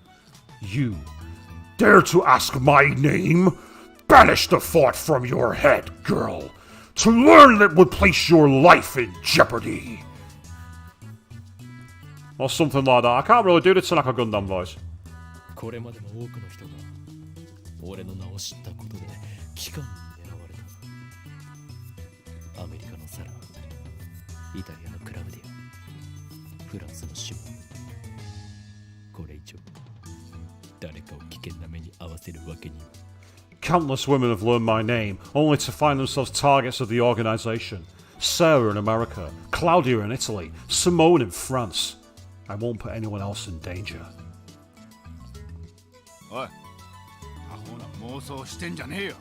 You dare to ask my name? Banish the thought from your head, girl. To learn that would place your life in jeopardy. Or something like that. I can't really do the Tanaka Gundam voice. これまでも多くの人が俺の名を知ったことで機関に狙われた。アメリカのサラ、イタリアのクラウディア、フランスのシモン。これ以上誰かを危険な目に遭わせるわけには。 Countless women have learned my name, only to find themselves targets of the organization. Sarah in America, Claudia in Italy, Simone in France. I won't put anyone else in danger. おい、アホな妄想してんじゃねえよ。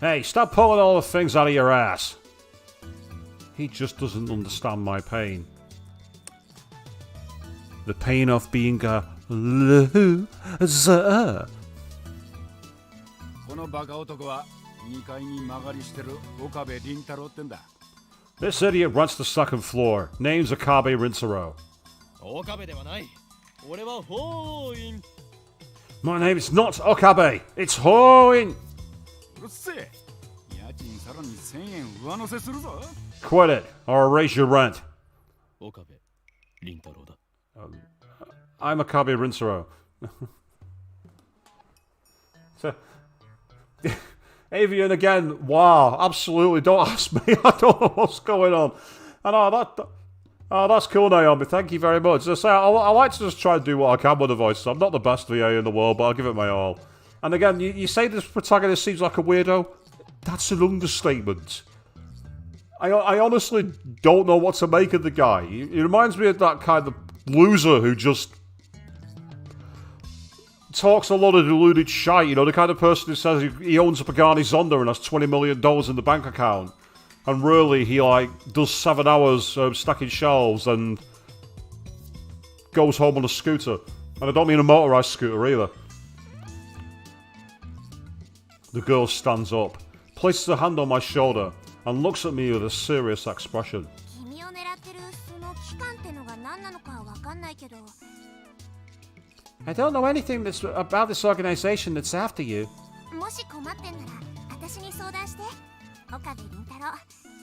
Hey, stop pulling all the things out of your ass. He just doesn't understand my pain. The pain of being a loser. このバカ男は2階に曲がりしてる岡部倫太郎ってんだ。 This idiot rents the second floor. Name's Akabe Rintaro. 岡部ではない。俺はホーイン。 My name is not Okabe. It's Hoin. うるせえ。家賃さらに1000円上乗せするぞ。 Quit it, or I'll raise your rent. 岡部倫太郎だ。I'm Akabe Rintaro. So, Avian again. Wow, absolutely. Don't ask me. I don't know what's going on. I know that. Oh, that's cool, Naomi. Thank you very much. As I say, I like to just try and do what I can with the voice. I'm not the best VA in the world, but I'll give it my all. And again, you say this protagonist seems like a weirdo. That's an understatement. I honestly don't know what to make of the guy. He reminds me of that kind of loser who just talks a lot of deluded shite. You know, the kind of person who says he owns a Pagani Zonda and has $20 million in the bank account. And really, he does 7 hours stacking shelves and goes home on a scooter. And I don't mean a motorised scooter either. The girl stands up, places a hand on my shoulder, and looks at me with a serious expression. 君を狙ってるその機関ってのが何なのかわかんないけど。 I don't know anything about this organization that's after you. もし困ってんなら私に相談して。岡部倫太郎、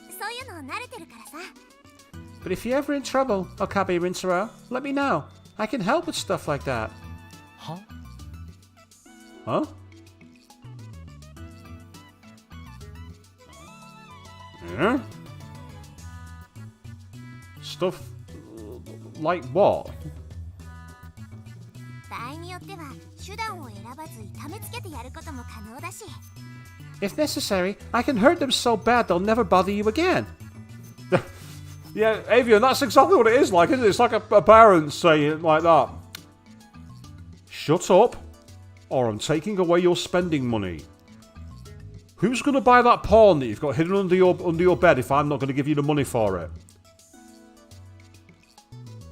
そういうの慣れてるからさ。 But if you're ever in trouble, Okabe Rintaro, let me know. I can help with stuff like that. は Huh? Yeah? Stuff like what? 場合によっては手段を選ばず痛めつけてやることも可能だし。 If necessary, I can hurt them so bad they'll never bother you again. Yeah, Avian, that's exactly what it is like, isn't it? It's like a parent saying it like that. Shut up, or I'm taking away your spending money. Who's going to buy that porn that you've got hidden under your bed if I'm not going to give you the money for it?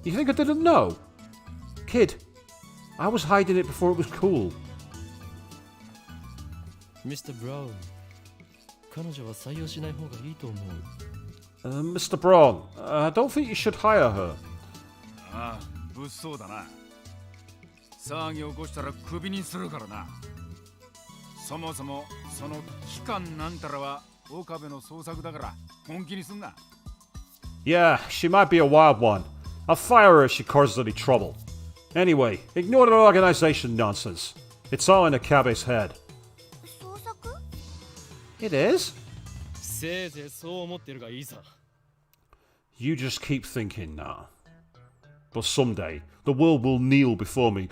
You think I didn't know? Kid, I was hiding it before it was cool. Mr. Brown、彼女は採用しない方がいいと思う。Mr. Braun, I don't think you should hire her. ああ、物騒だな。騒ぎ起こしたらクビにするからな。そもそもその機関なんたらは岡部の創作だから本気にすんな。Yeah, she might be a wild one. I'll fire her if she causes any trouble. Anyway, ignore the organization nonsense. It's all in Akabe's head. 創作？ It is? せいぜいそう思ってるがいいさ。You just keep thinking now. But someday, the world will kneel before me.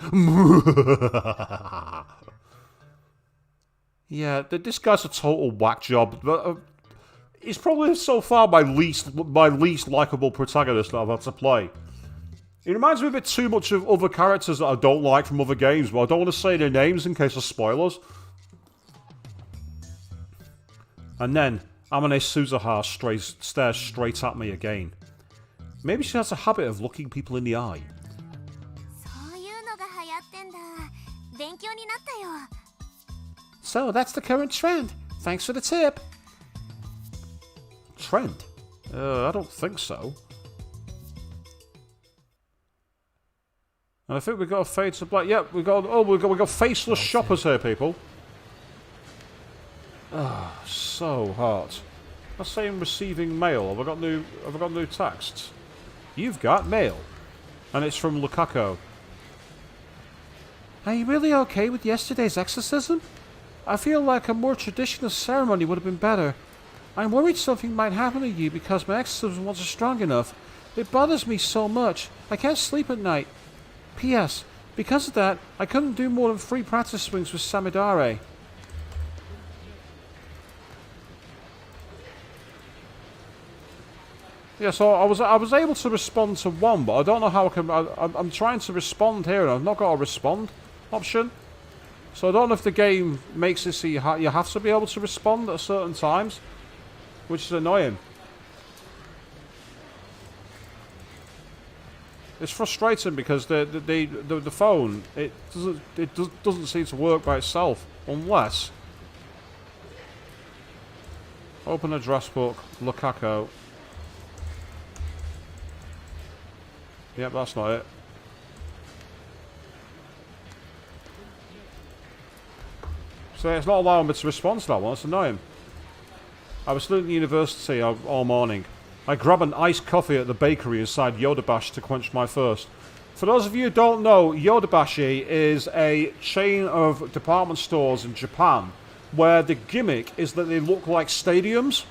Yeah, this guy's a total whack job. He's probably so far my least likable protagonist that I've had to play. He reminds me a bit too much of other characters that I don't like from other games, but I don't want to say their names in case of spoilers. And then, Amane Suzuha stares straight at me again. Maybe she has a habit of looking people in the eye. そういうのが流行ってんだ。勉強になったよ。 So that's the current trend. Thanks for the tip. Trend? I don't think so. And I think we got a fade to black. Yep, we got faceless shoppers here, people. Ah, so hot. That's saying receiving mail. Have I got new texts? You've got mail, and it's from Lukaku. Are you really okay with yesterday's exorcism? I feel like a more traditional ceremony would have been better. I'm worried something might happen to you because my exorcism wasn't strong enough. It bothers me so much. I can't sleep at night. P.S. Because of that, I couldn't do more than 3 practice swings with Samidare. Yeah, so I was able to respond to one, but I don't know how I can. I'm trying to respond here, and I've not got a respond option. So I don't know if the game makes it so you have to be able to respond at certain times, which is annoying. It's frustrating because the phone doesn't seem to work by itself unless open address book Lukaku. Yep, that's not it. So it's not allowing me to respond to that one. It's annoying. I was studying at university all morning. I grab an iced coffee at the bakery inside Yodobashi to quench my thirst. For those of you who don't know, Yodobashi is a chain of department stores in Japan where the gimmick is that they look like stadiums.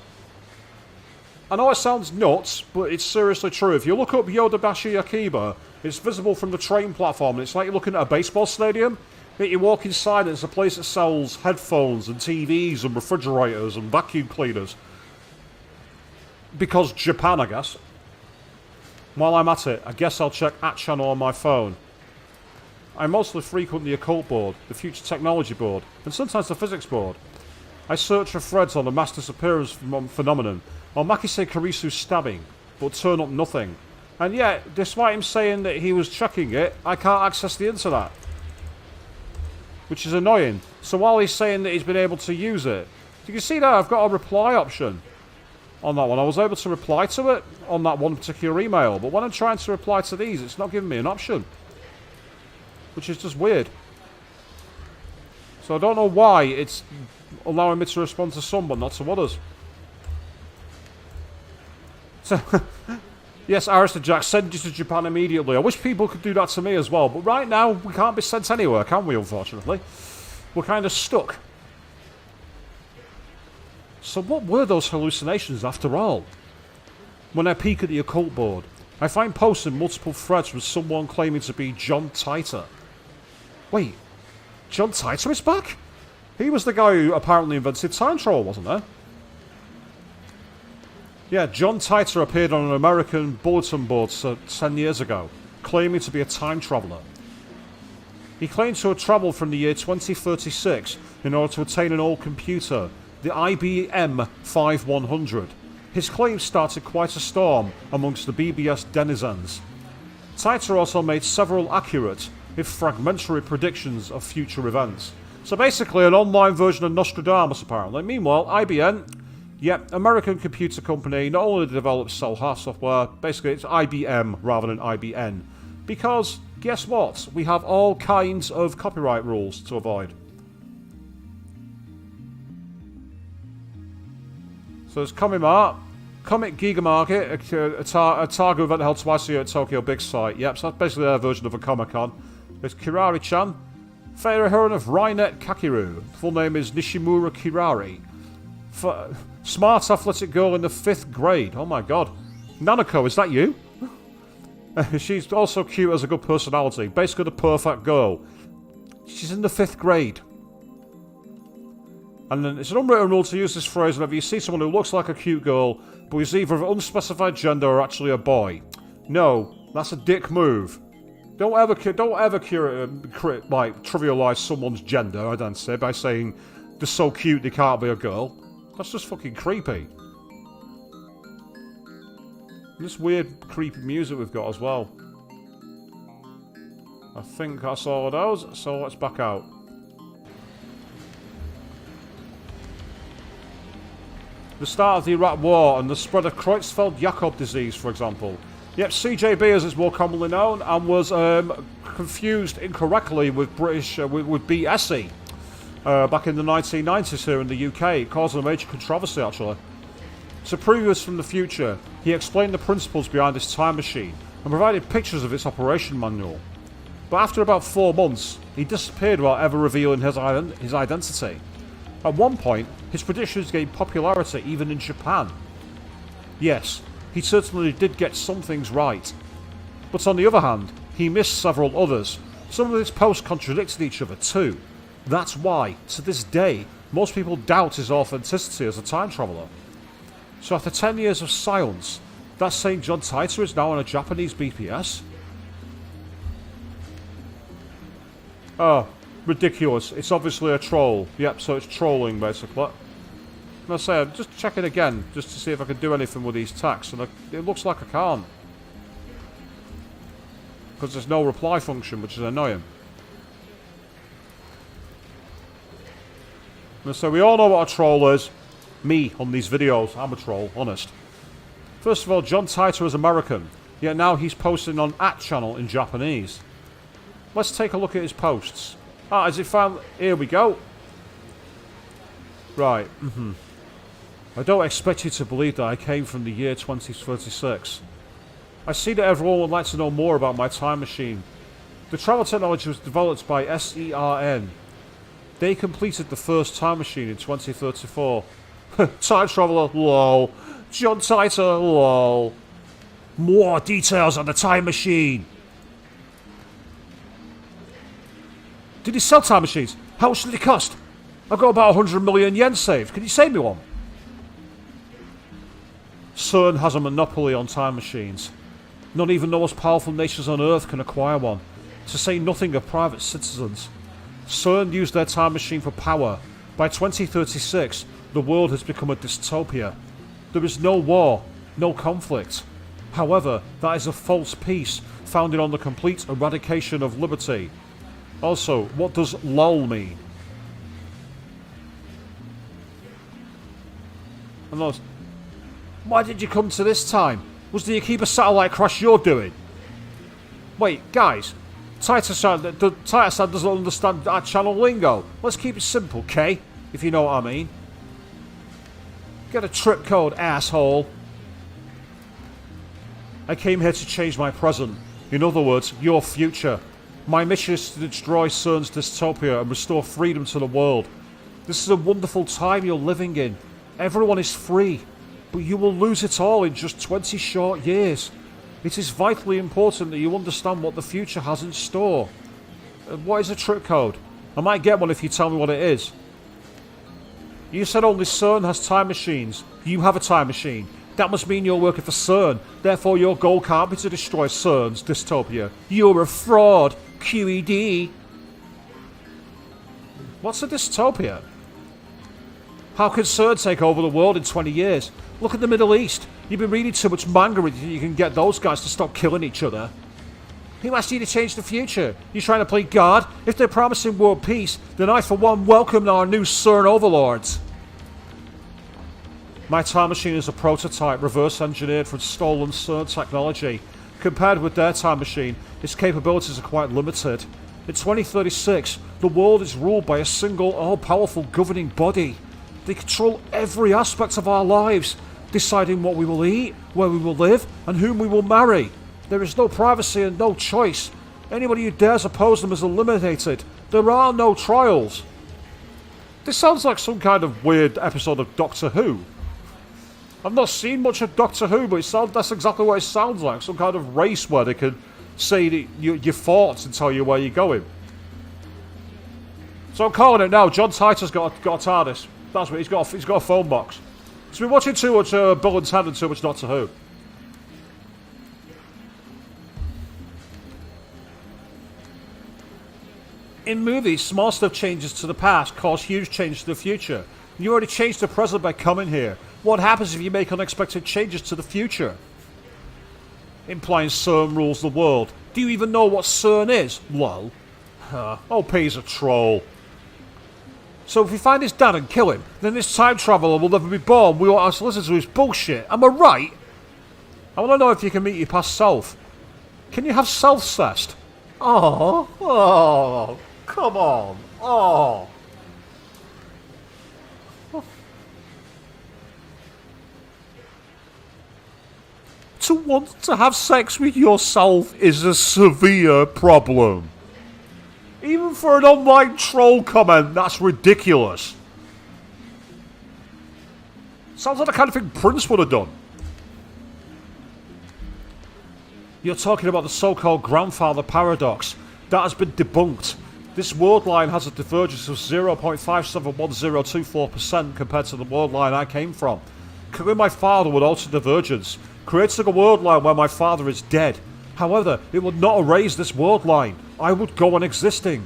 I know it sounds nuts, but it's seriously true. If you look up Yodobashi Akiba, it's visible from the train platform, and it's like you're looking at a baseball stadium. Yet you walk inside and it's a place that sells headphones and TVs and refrigerators and vacuum cleaners. Because Japan, I guess. While I'm at it, I guess I'll check @channel on my phone. I mostly frequent the occult board, the future technology board, and sometimes the physics board. I search for threads on the mass disappearance phenomenon, or Makise Karisu's stabbing, but turn up nothing. And yet, despite him saying that he was checking it, I can't access the internet. Which is annoying. So while he's saying that he's been able to use it, you can see that I've got a reply option on that one. I was able to reply to it on that one particular email, but when I'm trying to reply to these, it's not giving me an option. Which is just weird. So I don't know why it's allowing me to respond to some, but not to others. So, yes, Arista Jack, send you to Japan immediately. I wish people could do that to me as well, but right now, we can't be sent anywhere, can we, unfortunately? We're kind of stuck. So what were those hallucinations after all? When I peek at the occult board, I find posts in multiple threads with someone claiming to be John Titor. Wait, John Titor is back? He was the guy who apparently invented time travel, wasn't there? Yeah, John Titor appeared on an American bulletin board 10 years ago, claiming to be a time traveller. He claimed to have travelled from the year 2036 in order to attain an old computer, the IBM 5100. His claims started quite a storm amongst the BBS denizens. Titor also made several accurate, if fragmentary, predictions of future events. So basically an online version of Nostradamus, apparently. Meanwhile, IBM, yep, American computer company, not only develops sell hard software, basically it's IBM rather than IBN. Because, guess what? We have all kinds of copyright rules to avoid. So there's Comic Giga Market, a Targo event held twice a year at Tokyo Big Sight. Yep, so that's basically their version of a Comic-Con. There's Kirari-chan, favorite heroine of Rainet Kakiru. Full name is Nishimura Kirari. Smart athletic girl in the 5th grade. Oh my god. Nanako, is that you? She's also cute, as a good personality. Basically the perfect girl. She's in the 5th grade. And then it's an unwritten rule to use this phrase whenever you see someone who looks like a cute girl, but is either of unspecified gender or actually a boy. No, That's a dick move. Don't ever trivialize someone's gender identity by saying they're so cute they can't be a girl. That's just fucking creepy. And this weird, creepy music we've got as well. I think that's all of those, so let's back out. The start of the Iraq War and the spread of Creutzfeldt-Jakob disease, for example. Yep, CJB as it's more commonly known, and was confused incorrectly with with BSE back in the 1990s here in the UK, causing a major controversy actually. So previous from the future, he explained the principles behind his time machine and provided pictures of its operation manual. But after about 4 months, he disappeared without ever revealing his identity. At one point, his predictions gained popularity even in Japan. Yes, he certainly did get some things right. But on the other hand, he missed several others. Some of his posts contradicted each other too. That's why, to this day, most people doubt his authenticity as a time traveller. So after 10 years of silence, that same John Titor is now on a Japanese BPS? Oh, ridiculous. It's obviously a troll. Yep, so it's trolling basically. And I say, I'm just checking again, just to see if I can do anything with these tags, and it looks like I can't. Because there's no reply function, which is annoying. And so we all know what a troll is. Me, on these videos, I'm a troll, honest. First of all, John Titor is American, yet now he's posting on @channel in Japanese. Let's take a look at his posts. Ah, is it found? Here we go. Right, I don't expect you to believe that I came from the year 2036. I see that everyone would like to know more about my time machine. The travel technology was developed by SERN. They completed the first time machine in 2034. Time traveller, lol. John Titor, lol. More details on the time machine. Did he sell time machines? How much did it cost? I've got about 100 million yen saved. Can you save me one? CERN has a monopoly on time machines. Not even the most powerful nations on Earth can acquire one, to say nothing of private citizens. CERN used their time machine for power. By 2036, the world has become a dystopia. There is no war, no conflict. However, that is a false peace, founded on the complete eradication of liberty. Also, what does LOL mean? And those, why did you come to this time? Was the Akiba satellite crash you're doing? Wait, guys. Titor-san doesn't understand our channel lingo. Let's keep it simple, K? If you know what I mean. Get a trip code, asshole. I came here to change my present. In other words, your future. My mission is to destroy CERN's dystopia and restore freedom to the world. This is a wonderful time you're living in. Everyone is free. But you will lose it all in just 20 short years. It is vitally important that you understand what the future has in store. What is a trip code? I might get one if you tell me what it is. You said only CERN has time machines. You have a time machine. That must mean you're working for CERN. Therefore your goal can't be to destroy CERN's dystopia. You're a fraud. QED. What's a dystopia? How can CERN take over the world in 20 years? Look at the Middle East. You've been reading too much manga and you can get those guys to stop killing each other. Who asked you to change the future? You trying to play God? If they're promising world peace, then I for one welcome our new CERN overlords. My time machine is a prototype reverse engineered from stolen CERN technology. Compared with their time machine, its capabilities are quite limited. In 2036, the world is ruled by a single all-powerful governing body. They control every aspect of our lives, deciding what we will eat, where we will live, and whom we will marry. There is no privacy and no choice. Anybody who dares oppose them is eliminated. There are no trials. This sounds like some kind of weird episode of Doctor Who. I've not seen much of Doctor Who, but that's exactly what it sounds like. Some kind of race where they can say your thoughts and tell you where you're going. So I'm calling it now. John Titor's got a TARDIS. That's what he's got a phone box. He's been watching too much Bill and Ted and too much Doctor Who. In movies, small stuff changes to the past cause huge change to the future. You already changed the present by coming here. What happens if you make unexpected changes to the future? Implying CERN rules the world. Do you even know what CERN is? Lol. OP's a troll. So if we find his dad and kill him, then this time traveller will never be born. We won't have to listen to his bullshit. Am I right? I want to know if you can meet your past self. Can you have self-cest? Oh, come on. Oh. To want to have sex with yourself is a severe problem. Even for an online troll comment, that's ridiculous. Sounds like the kind of thing Prince would have done. You're talking about the so-called grandfather paradox. That has been debunked. This world line has a divergence of 0.571024% compared to the world line I came from. Killing my father would alter divergence, creating a world line where my father is dead. However, it would not erase this world line. I would go on existing.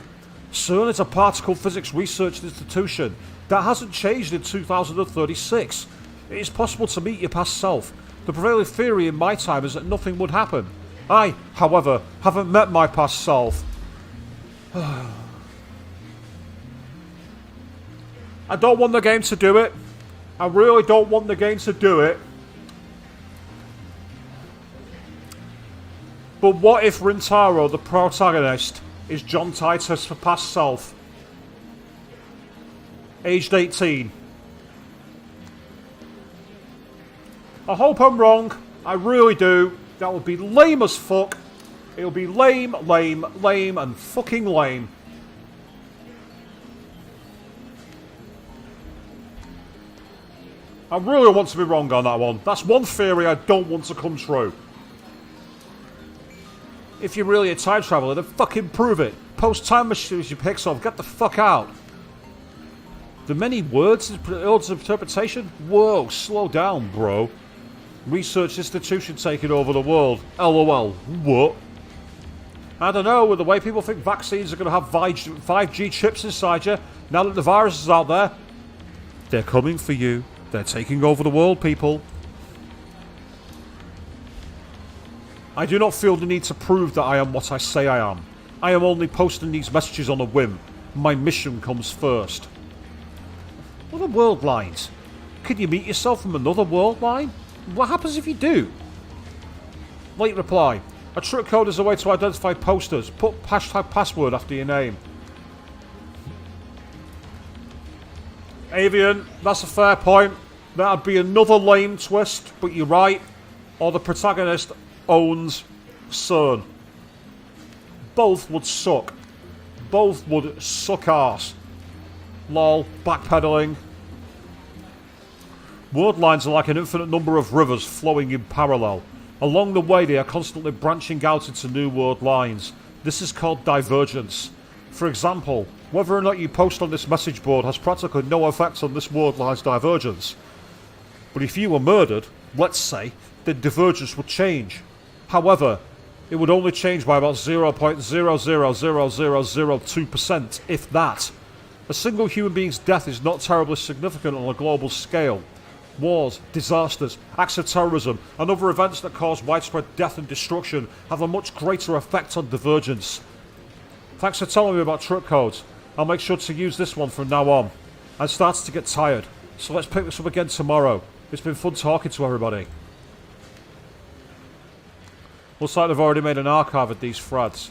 CERN is a particle physics research institution that hasn't changed in 2036. It is possible to meet your past self. The prevailing theory in my time is that nothing would happen. I, however, haven't met my past self. I don't want the game to do it. I really don't want the game to do it. But what if Rintaro, the protagonist, is John Titus for past self? Aged 18. I hope I'm wrong. I really do. That would be lame as fuck. It'll be lame, lame, lame, and fucking lame. I really want to be wrong on that one. That's one theory I don't want to come true. If you're really a time traveller, then fucking prove it. Post time machines you pick off. Get the fuck out. The many words of interpretation? Whoa, slow down, bro. Research institution taking over the world. LOL. What? I don't know, with the way people think vaccines are going to have 5G chips inside you, now that the virus is out there, they're coming for you. They're taking over the world, people. I do not feel the need to prove that I am what I say I am. I am only posting these messages on a whim. My mission comes first. What are world lines? Could you meet yourself from another world line? What happens if you do? Late reply. A trick code is a way to identify posters. Put hashtag password after your name. Avian, that's a fair point. That'd be another lame twist, but you're right. Or the protagonist owns CERN. Both would suck. Both would suck arse. Lol, backpedaling. World lines are like an infinite number of rivers flowing in parallel. Along the way they are constantly branching out into new world lines. This is called divergence. For example, whether or not you post on this message board has practically no effect on this world line's divergence. But if you were murdered, let's say, then divergence would change. However, it would only change by about 0.000002%, if that. A single human being's death is not terribly significant on a global scale. Wars, disasters, acts of terrorism, and other events that cause widespread death and destruction have a much greater effect on divergence. Thanks for telling me about trip codes. I'll make sure to use this one from now on. I'm starting to get tired, so let's pick this up again tomorrow. It's been fun talking to everybody. Looks like they've already made an archive of these threads.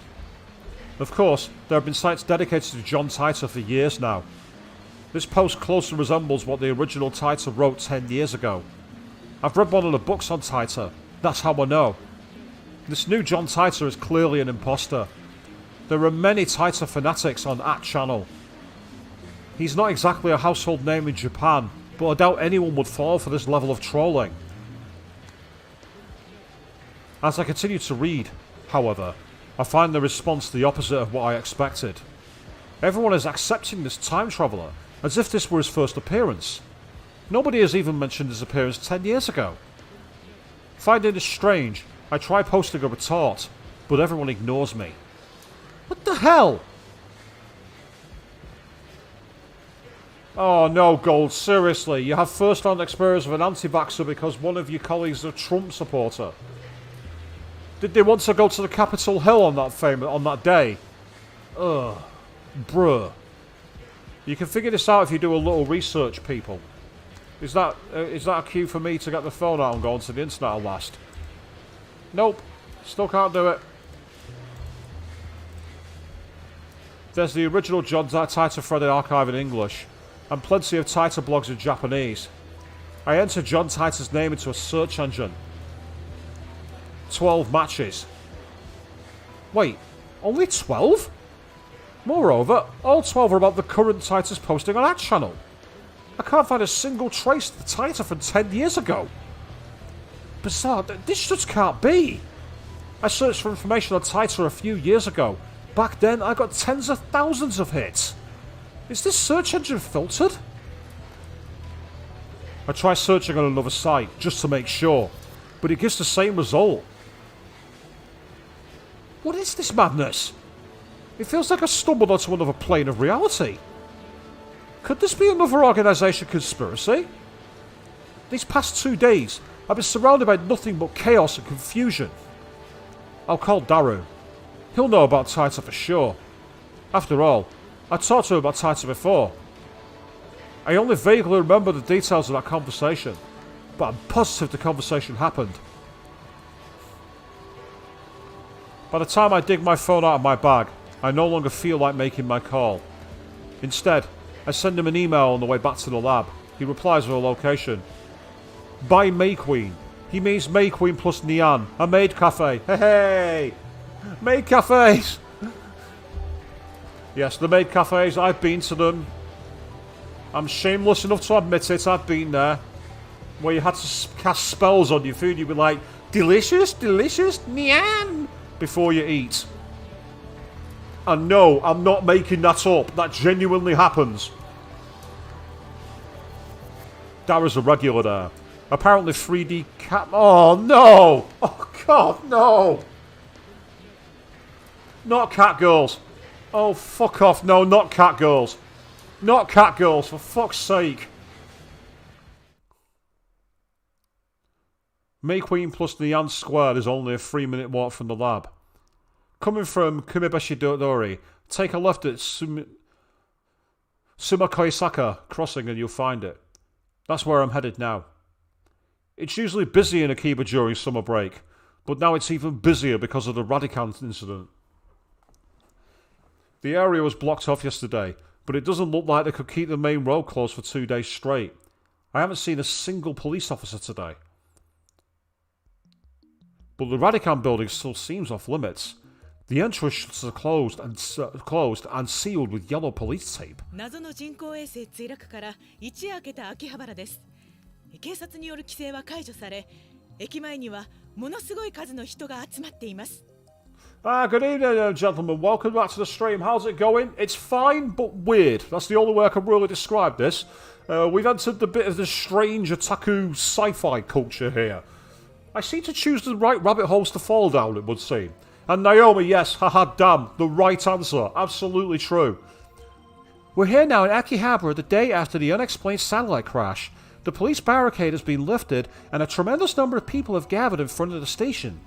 Of course, there have been sites dedicated to John Titor for years now. This post closely resembles what the original Titor wrote 10 years ago. I've read one of the books on Titor. That's how I know. This new John Titor is clearly an imposter. There are many Titor fanatics on @channel. He's not exactly a household name in Japan, but I doubt anyone would fall for this level of trolling. As I continue to read, however, I find the response the opposite of what I expected. Everyone is accepting this time traveller as if this were his first appearance. Nobody has even mentioned his appearance 10 years ago. Finding this strange, I try posting a retort, but everyone ignores me. What the hell? Oh no, Gold, seriously. You have first-hand experience of an anti-vaxxer because one of your colleagues is a Trump supporter. Did they want to go to the Capitol Hill on that day? Ugh. Bruh. You can figure this out if you do a little research, people. Is that a cue for me to get the phone out and go onto the internet at last? Nope. Still can't do it. There's the original John Titor thread archive in English, and plenty of Titor blogs in Japanese. I entered John Titor's name into a search engine. 12 matches. Wait, only 12? Moreover, all 12 are about the current Titor's posting on our channel. I can't find a single trace of the Titor from 10 years ago. Bizarre, this just can't be. I searched for information on Titor a few years ago. Back then, I got tens of thousands of hits. Is this search engine filtered? I try searching on another site, just to make sure, but it gives the same result. What is this madness? It feels like I stumbled onto another plane of reality. Could this be another organisation conspiracy? These past 2 days, I've been surrounded by nothing but chaos and confusion. I'll call Daru. He'll know about Titor for sure. After all, I talked to him about Titor before. I only vaguely remember the details of that conversation, but I'm positive the conversation happened. By the time I dig my phone out of my bag, I no longer feel like making my call. Instead, I send him an email on the way back to the lab. He replies with a location. By May Queen. He means May Queen plus Nyan, a maid cafe. Hey, hey! Maid cafes! Yes, the maid cafes, I've been to them. I'm shameless enough to admit it, I've been there. Where you had to cast spells on your food, you'd be like, delicious, delicious, Nyan! Before you eat. And no, I'm not making that up. That genuinely happens. Dara's a regular there. Apparently 3D cat... Oh, no! Oh, God, no! Not cat girls. Oh, fuck off. No, not cat girls. Not cat girls, for fuck's sake. May Queen plus Nyan Squared is only a 3-minute walk from the lab. Coming from Kumibashi Dori, take a left at Sumakoisaka crossing and you'll find it. That's where I'm headed now. It's usually busy in Akiba during summer break, but now it's even busier because of the Radicant incident. The area was blocked off yesterday, but it doesn't look like they could keep the main road closed for 2 days straight. I haven't seen a single police officer today. But the Radicant building still seems off limits. The entrance are closed and sealed with yellow police tape. 謎の人工衛星墜落から一夜明けた秋葉原です。警察による規制は解除され、駅前にはものすごい数の人が集まっています。Good evening, gentlemen. Welcome back to the stream. How's it going? It's fine, but weird. That's the only way I can really describe this. We've entered the bit of the strange otaku sci-fi culture here. I seem to choose the right rabbit holes to fall down, it would seem. And Naomi, yes, haha, damn, the right answer. Absolutely true. We're here now in Akihabara the day after the unexplained satellite crash. The police barricade has been lifted and a tremendous number of people have gathered in front of the station.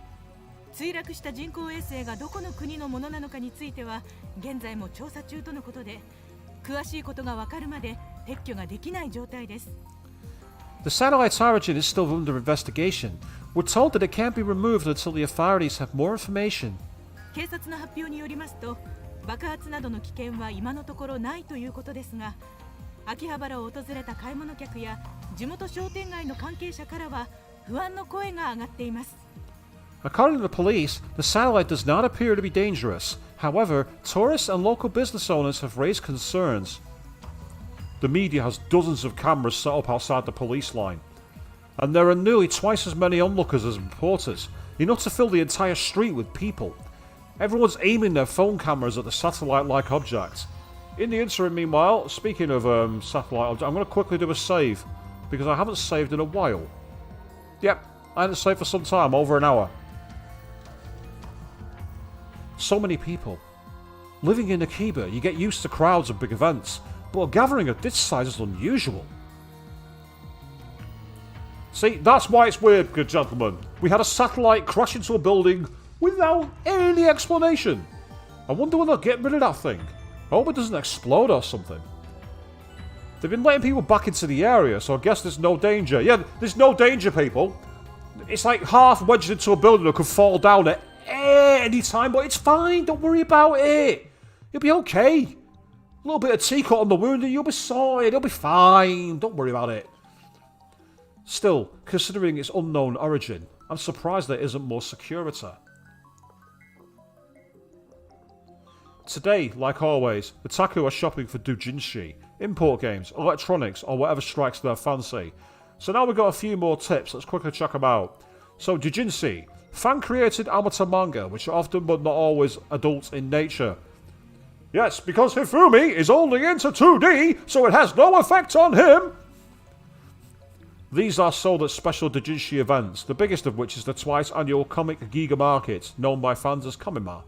墜落した人工衛星がどこの国のものなのかについては現在も調査中とのことで、詳しいことがわかるまで撤去ができない状態です。The satellite's origin is still under investigation. We're told that it can't be removed until the authorities have more information. 警察の発表によりますと、爆発などの危険は今のところないということですが、秋葉原を訪れた買い物客や地元商店街の関係者からは不安の声が上がっています。According to the police, the satellite does not appear to be dangerous. However, tourists and local business owners have raised concerns. The media has dozens of cameras set up outside the police line. And there are nearly twice as many onlookers as reporters, enough to fill the entire street with people. Everyone's aiming their phone cameras at the satellite-like object. In the interim, meanwhile, speaking of satellite object, I'm going to quickly do a save, because I haven't saved in a while. Yep, I haven't saved for some time, over an hour. So many people. Living in Akiba, you get used to crowds and big events, but a gathering of this size is unusual. See, that's why it's weird, good gentlemen. We had a satellite crash into a building without any explanation. I wonder when they'll get rid of that thing. I hope it doesn't explode or something. They've been letting people back into the area, so I guess there's no danger. Yeah, there's no danger, people. It's like half wedged into a building that could fall down at any time, but it's fine. Don't worry about it. You'll be okay. A little bit of tea cut on the wound and you'll be sorted. It'll be fine. Don't worry about it. Still, considering its unknown origin, I'm surprised there isn't more security. Today, like always, the Taku are shopping for doujinshi, import games, electronics, or whatever strikes their fancy. So now we've got a few more tips, let's quickly check them out. So, doujinshi, fan-created amateur manga, which are often but not always adult in nature. Yes, because Hifumi is only into 2D, so it has no effect on him! These are sold at special doujinshi events, the biggest of which is the twice annual Comic Giga Market, known by fans as Komima.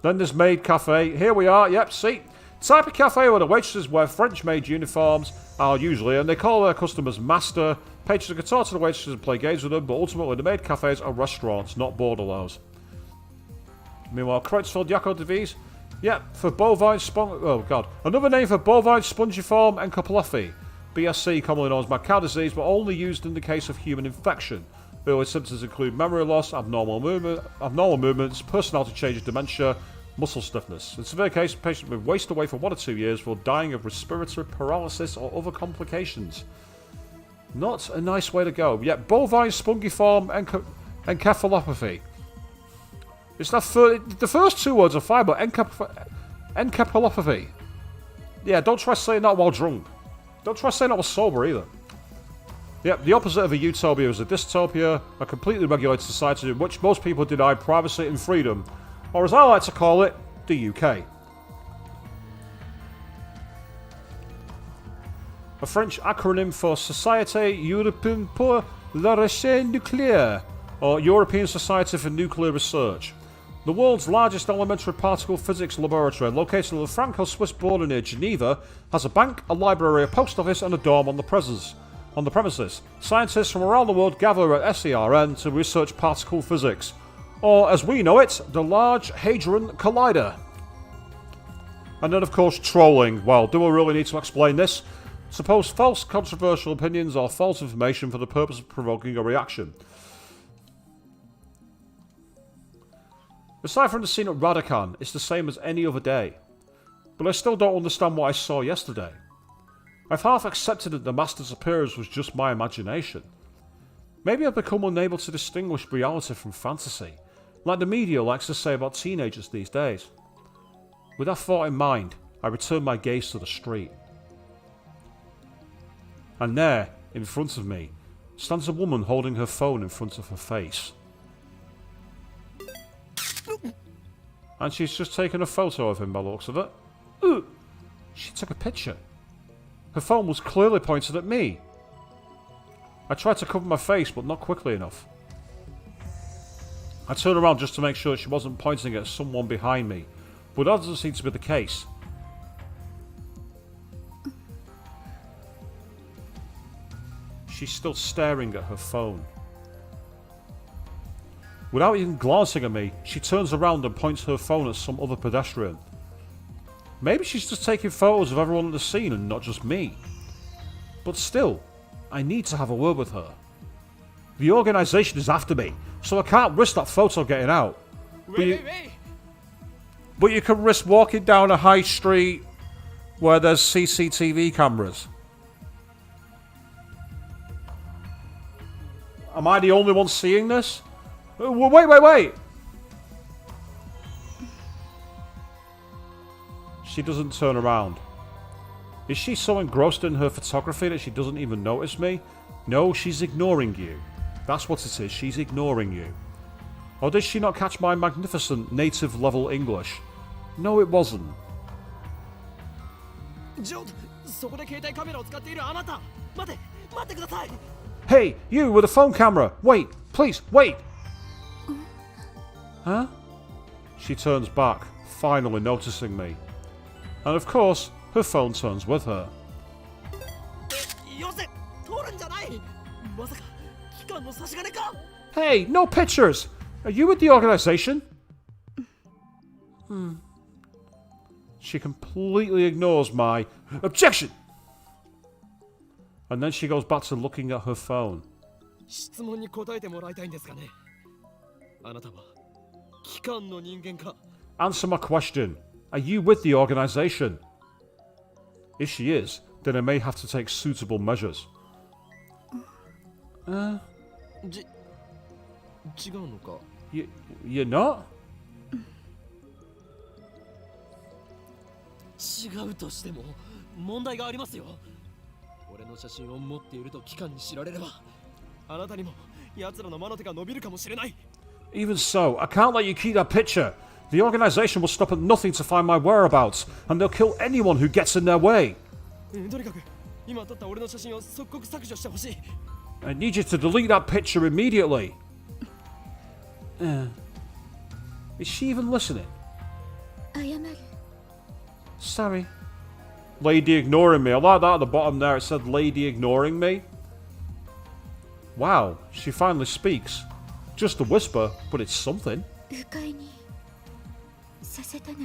Then there's Maid Cafe. Here we are, yep, see? Type of cafe where the waitresses wear French-made uniforms, are usually, and they call their customers master. Patrons can talk to the waitresses and play games with them, but ultimately the maid cafes are restaurants, not bordellos. Meanwhile, Kreutzfeld Yakko Devies. Yep, for bovine another name for bovine spongiform encephalopathy. BSC, commonly known as mad cow disease, but only used in the case of human infection. Early symptoms include memory loss, abnormal movements, personality changes, dementia, muscle stiffness. In severe cases, patients may waste away for 1 or 2 years before dying of respiratory paralysis or other complications. Not a nice way to go. Yet bovine spongiform encephalopathy. It's that the first 2 words are fine, but encephalopathy. Yeah, don't try saying that while drunk. Don't try saying that while sober either. Yep, the opposite of a utopia is a dystopia, a completely regulated society in which most people deny privacy and freedom, or as I like to call it, the UK. A French acronym for Société Européenne pour la Recherche Nucléaire, or European Society for Nuclear Research. The world's largest elementary particle physics laboratory, located on the Franco-Swiss border near Geneva, has a bank, a library, a post office and a dorm on the premises. Scientists from around the world gather at SERN to research particle physics, or as we know it, the Large Hadron Collider. And then of course trolling. Well, do I really need to explain this? Suppose false controversial opinions or false information for the purpose of provoking a reaction. Aside from the scene at Radakan, it's the same as any other day. But I still don't understand what I saw yesterday. I've half accepted that the Master's appearance was just my imagination. Maybe I've become unable to distinguish reality from fantasy, like the media likes to say about teenagers these days. With that thought in mind, I return my gaze to the street. And there, in front of me, stands a woman holding her phone in front of her face. And she's just taken a photo of him by the looks of it. Ooh! She took a picture. Her phone was clearly pointed at me. I tried to cover my face, but not quickly enough. I turned around just to make sure she wasn't pointing at someone behind me, but that doesn't seem to be the case. She's still staring at her phone. Without even glancing at me, she turns around and points her phone at some other pedestrian. Maybe she's just taking photos of everyone at the scene and not just me. But still, I need to have a word with her. The organisation is after me, so I can't risk that photo getting out. But you can risk walking down a high street where there's CCTV cameras. Am I the only one seeing this? Wait! She doesn't turn around. Is she so engrossed in her photography that she doesn't even notice me? No, she's ignoring you. That's what it is, she's ignoring you. Or did she not catch my magnificent native level English? No, it wasn't. Hey, you with a phone camera! Wait, please, wait! Huh? She turns back, finally noticing me. And of course, Her phone turns with her. よせ通るんじゃない。まさか機関の差し金か。 Hey, no pictures! Are you with the organization? She completely ignores my objection! And then she goes back to looking at her phone. 質問に答えてもらいたいんですがね。あなたは機関の人間か。 Answer my question. Are you with the organization? If she is, then I may have to take suitable measures. 違うのか。 You're not? 違うとしても問題がありますよ。俺の写真を持っていると機関に知られれば、あなたにも奴らの魔の手が伸びるかもしれない。 Even so, I can't let you keep that picture. The organization will stop at nothing to find my whereabouts, and they'll kill anyone who gets in their way. とにかく今撮った俺の写真を即刻削除してほしい。 I need you to delete that picture immediately. Is she even listening? 謝る。 Sorry. Lady ignoring me. I like that at the bottom there. It said lady ignoring me. Wow, she finally speaks. Just a whisper, but it's something. 不快にさせたなら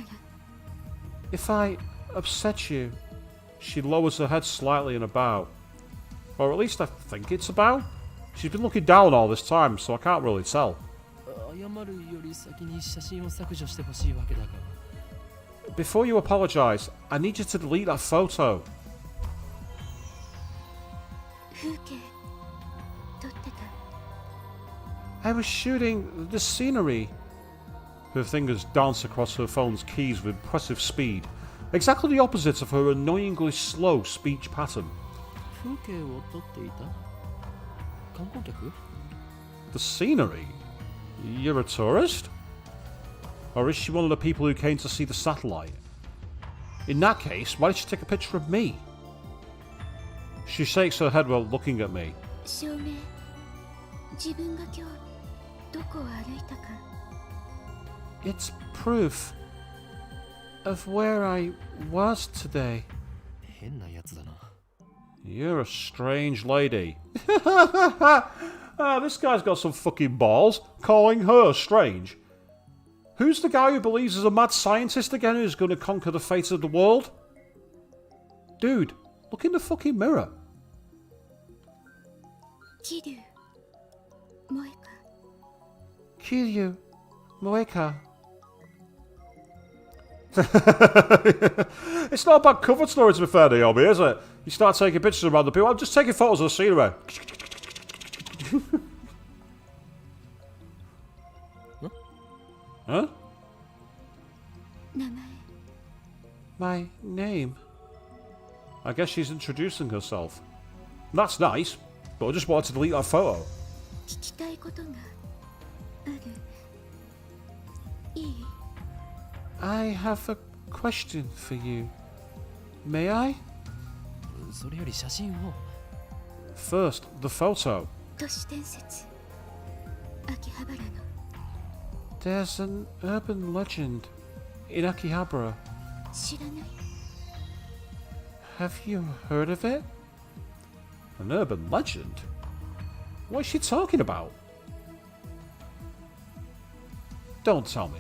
If I upset you... She lowers her head slightly in a bow. Or at least I think it's a bow. She's been looking down all this time, so I can't really tell. 謝るより先に写真を削除してほしいわけだが。 Before you apologise, I need you to delete that photo. 風景撮ってた。 I was shooting the scenery. Her fingers dance across her phone's keys with impressive speed, exactly the opposite of her annoyingly slow speech pattern. 風景を撮っていた？観光客？ The scenery? You're a tourist? Or is she one of the people who came to see the satellite? In that case, why did she take a picture of me? She shakes her head while looking at me. 証明。自分が今日どこを歩いたか。 It's proof of where I was today. 変なやつだな。 You're a strange lady. This guy's got some fucking balls, calling her strange. Who's the guy who believes he's a mad scientist again who's going to conquer the fate of the world? Dude, look in the fucking mirror. 桐生萌か。 Kiryu Moeka. It's not a bad cover story to be fair to Yobi, is it? You start taking pictures of other people. I'm just taking photos of the scenery. Huh? 名前。 My name. I guess she's introducing herself. That's nice, but I just wanted to delete that photo. 聞きたいことがある。いい？ I have a question for you. May I? それより写真を。 First, the photo. 都市伝説。秋葉原の。 There's an urban legend in Akihabara. 知らない。 Have you heard of it? An urban legend? What is she talking about? Don't tell me.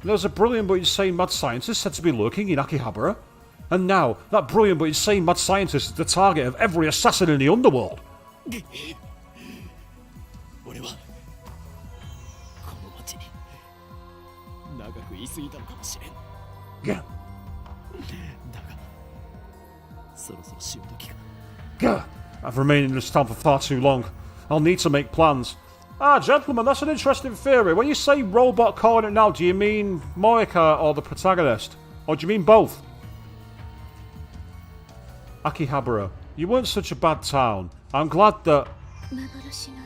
There's a brilliant but insane mad scientist said to be lurking in Akihabara. And now, that brilliant but insane mad scientist is the target of every assassin in the underworld. 俺はこの町に長く居すぎたのかもしれん。 Gah, だがそろそろ潮時か。 gah. I've remained in this town for far too long. I'll need to make plans. Ah, gentlemen, that's an interesting theory. When you say robot calling it now, do you mean Moeka or the protagonist? Or do you mean both? Akihabara, you weren't such a bad town. I'm glad that... 幻の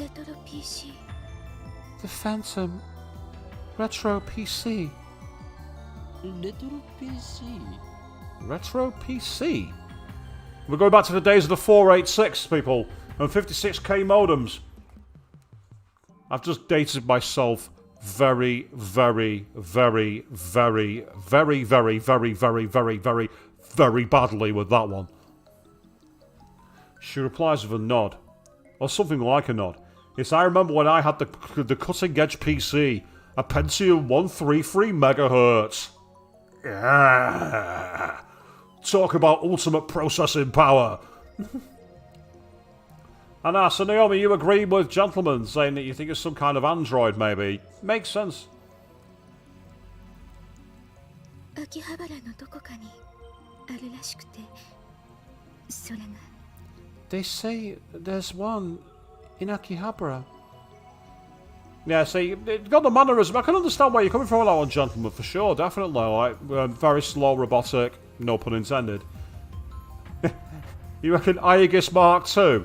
レトロ PC。 The Phantom... Retro PC. レトロ PC。 Retro PC? We're going back to the days of the 486, people, and 56k modems. I've just dated myself very, very, very, very, very, very, very, very, very, very, very badly with that one. She replies with a nod. Or something like a nod. Yes, I remember when I had the cutting edge PC. A Pentium 133 megahertz. Yeah. Talk about ultimate processing power. And so Naomi, you agree with gentlemen saying that you think it's some kind of android, maybe? Makes sense. 秋葉原のどこかにあるらしくて、それが They say there's one in Akihabara. Yeah, see, it got the mannerism. I can understand where you're coming from with that one, gentlemen, for sure, definitely. Like, very slow, robotic, no pun intended. You reckon Aegis Mark II?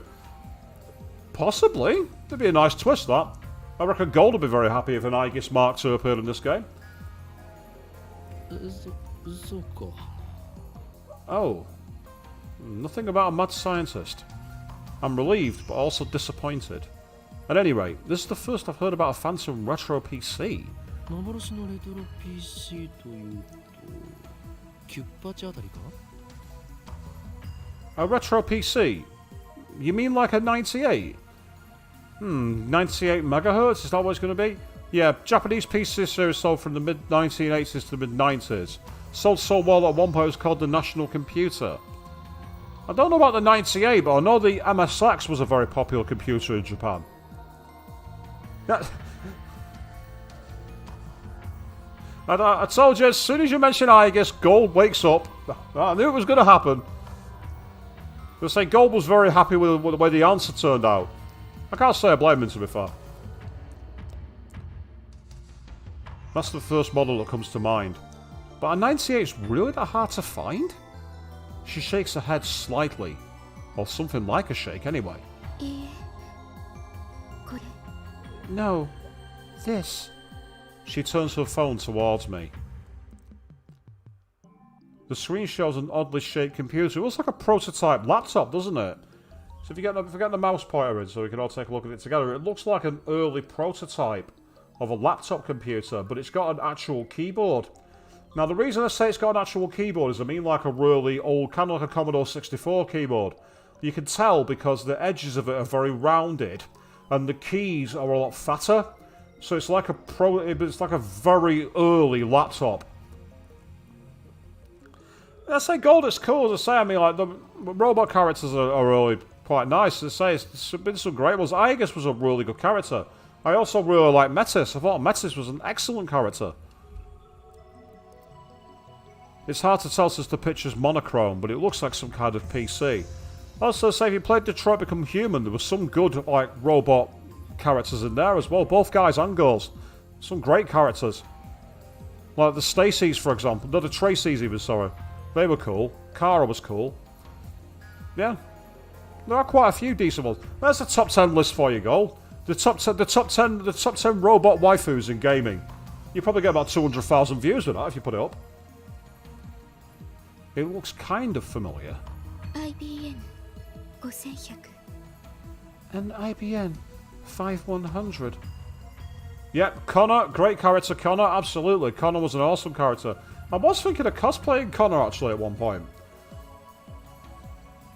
Possibly. That'd be a nice twist, that. I reckon Gold would be very happy if an Aegis Mark II appeared in this game. Oh. Nothing about a mad scientist. I'm relieved, but also disappointed. At any rate, this is the first I've heard about a Phantom Retro PC. 幻のレトロ PC というとキュッパチあたりか A retro PC? You mean like a 98? 98 megahertz? Is that what it's going to be? Yeah, Japanese PC series sold from the mid-1980s to the mid-90s. Sold so well that at one point it was called the National Computer. I don't know about the 98, but I know the MSX was a very popular computer in Japan. I told you, as soon as you mention Aegis, Gold wakes up. I knew it was going to happen. They say Gold was very happy with the way the answer turned out. I can't say I blame him, to be fair. That's the first model that comes to mind. But a 98 is really that hard to find? She shakes her head slightly. Or something like a shake, anyway. えー、これ No, this. She turns her phone towards me. The screen shows an oddly shaped computer. It looks like a prototype laptop, doesn't it? So if you get the mouse pointer in so we can all take a look at it together, it looks like an early prototype of a laptop computer, but it's got an actual keyboard. Now the reason I say it's got an actual keyboard is I mean like a really old, kind of like a Commodore 64 keyboard. You can tell because the edges of it are very rounded and the keys are a lot fatter. So it's like a very early laptop. I say Gold, it's cool. As I say, I mean, like the robot characters are really quite nice. As I say, it's been some great ones. Aegis was a really good character. I also really like Metis. I thought Metis was an excellent character. It's hard to tell since the picture's monochrome, but it looks like some kind of PC. Also, say if you played Detroit Become Human, there was some good like robot characters in there as well. Both guys and girls. Some great characters. Like the Stacys, for example. No, the Tracys even, sorry. They were cool. Kara was cool. Yeah. There are quite a few decent ones. There's a top 10 list for you, Gold. The top 10 robot waifus in gaming. You probably get about 200,000 views with that if you put it up. It looks kind of familiar. IBN 5100 An IBN 5100. Yep, Connor, great character, Connor, absolutely. Connor was an awesome character. I was thinking of cosplaying Connor actually at one point.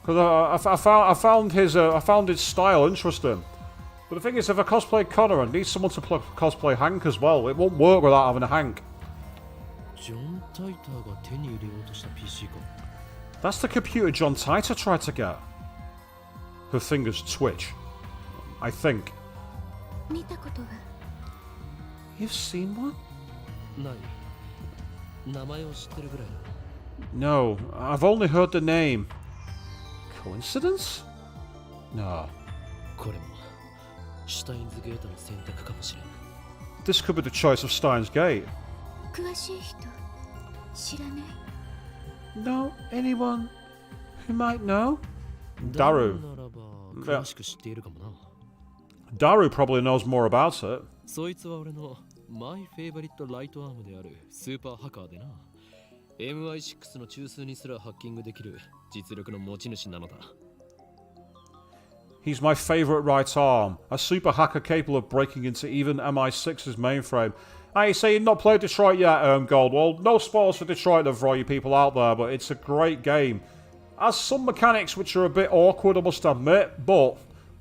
Because I found his style interesting. But the thing is, if I cosplay Connor, I need someone to cosplay Hank as well. It won't work without having a Hank. John Titor が手に入れようとした PC か That's the computer John Titor tried to get. Her fingers twitch. I think. 見たことは You've seen one? ない名前を知ってるぐらい No, I've only heard the name. Coincidence? No. これもシュタインズゲートの選択かもしれん This could be the choice of Steins Gate. 詳しい人知らない Know anyone who might know? Daru. ならば詳しく知っているかもな Daru probably knows more about it. そいつは俺のマイフェイバリットライトアームであるスーパーハッカーでな MI6 の中枢にすらハッキングできる実力の持ち主なのだ He's my favourite right arm. A super hacker capable of breaking into even MI6's mainframe. I say you've not played Detroit yet, Gold. Well, no spoilers for Detroit for all you people out there, but it's a great game. Has some mechanics which are a bit awkward, I must admit, but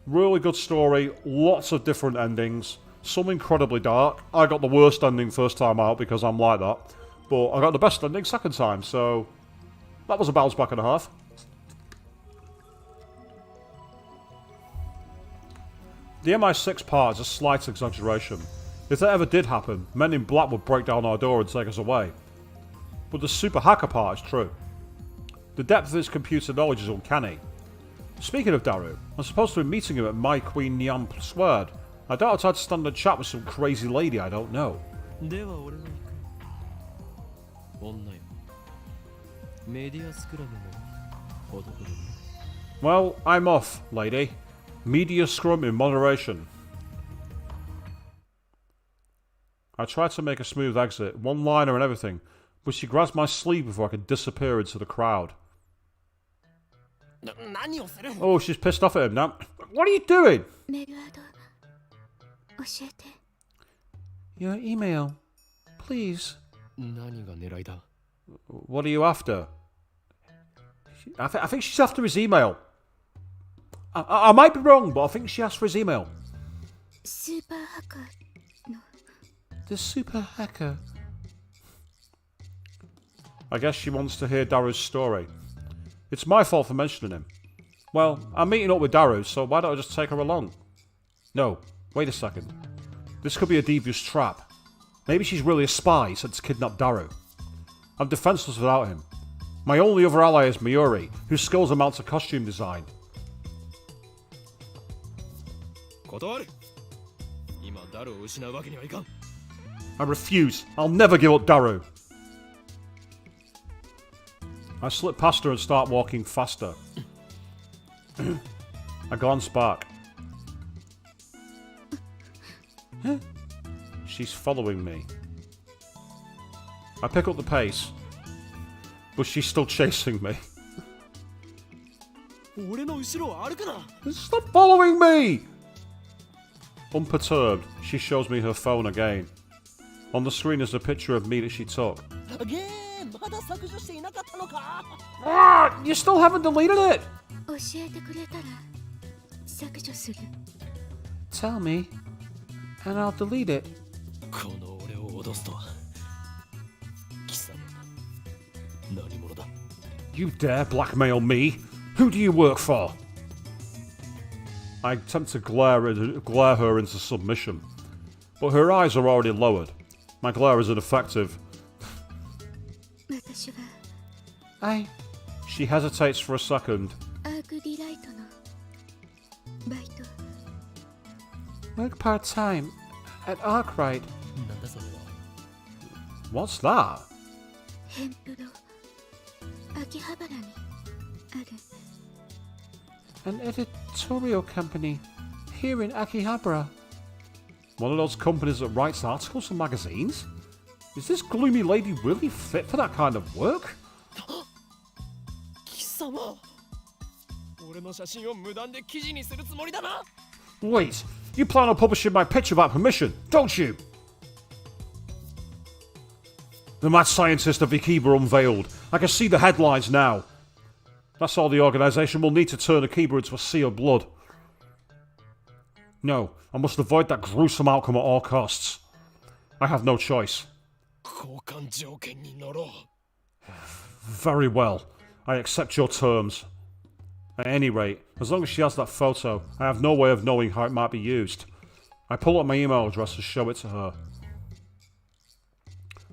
really good story, lots of different endings, some incredibly dark. I got the worst ending first time out because I'm like that, but I got the best ending second time, so that was a bounce back and a half. The MI6 part is a slight exaggeration. If that ever did happen, Men in Black would break down our door and take us away. But the super hacker part is true. The depth of his computer knowledge is uncanny. Speaking of Daru, I'm supposed to be meeting him at My Queen Niam Squared. I doubt I'd stand and chat with some crazy lady I don't know. では俺の行く。女よ。メディアスクラムもほどほどに。Well, I'm off, lady. Media scrum in moderation. I tried to make a smooth exit, one-liner and everything, but she grabs my sleeve before I could disappear into the crowd. Oh, she's pissed off at him now. What are you doing? メールアド教えて。 Your email, please. 何が狙いだ？ What are you after? I think she's after his email. I might be wrong, but I think she asked for his email. スーパーハッカーの The super hacker. I guess she wants to hear Daru's story. It's my fault for mentioning him. Well, I'm meeting up with Daru, so why don't I just take her along? No, wait a second. This could be a devious trap. Maybe she's really a spy sent to kidnap Daru. I'm defenseless without him. My only other ally is Mayuri, whose skills amount to costume design. 断る。今ダルを失うわけにはいかん。 I refuse. I'll never give up Daru. I slip past her and start walking faster. I glance back. She's following me. I pick up the pace, but she's still chasing me. 俺の後ろを歩くな。 Stop following me! Unperturbed, she shows me her phone again. On the screen is a picture of me that she took. ゲーまだ削除していなかったのか。 Ah, you still haven't deleted it! 教えてくれたら削除する。 Tell me, and I'll delete it. この俺を脅すとは。貴様何者だ？ You dare blackmail me? Who do you work for? I attempt to glare her into submission, but her eyes are already lowered. My glare is ineffective. 私は She hesitates for a second. アークリライトのバイト。 Work part-time at Arkwright. なんだそれは。 What's that? ヘンプロ秋葉原にある。 An editorial company here in Akihabara. One of those companies that writes articles for magazines? Is this gloomy lady really fit for that kind of work? 貴様俺の写真を無断で記事にするつもりだな。 Wait, you plan on publishing my picture without permission, don't you? The mad scientist of Akiba unveiled. I can see the headlines now. That's all the organisation will need to turn Akiba into a sea of blood. No, I must avoid that gruesome outcome at all costs. I have no choice. 交換条件に乗ろう。 Very well. I accept your terms. At any rate, as long as she has that photo, I have no way of knowing how it might be used. I pull up my email address to show it to her.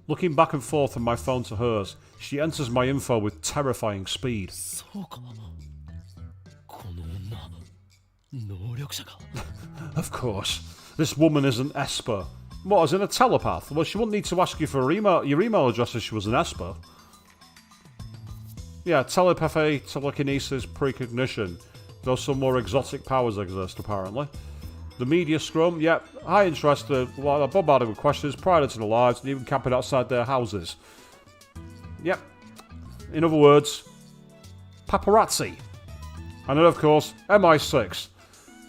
Looking back and forth from my phone to hers, she enters my info with terrifying speed. そうか。この女、能力者か。 Of course. This woman is an Esper. What, as in a telepath? Well, she wouldn't need to ask you for your email address if she was an Esper. Yeah, telepathy, telekinesis, precognition. Though some more exotic powers exist, apparently. The media scrum, yep, high interest, bombarded with questions, prior to their lives, and even camping outside their houses. Yep. In other words, paparazzi. And then, of course, MI6.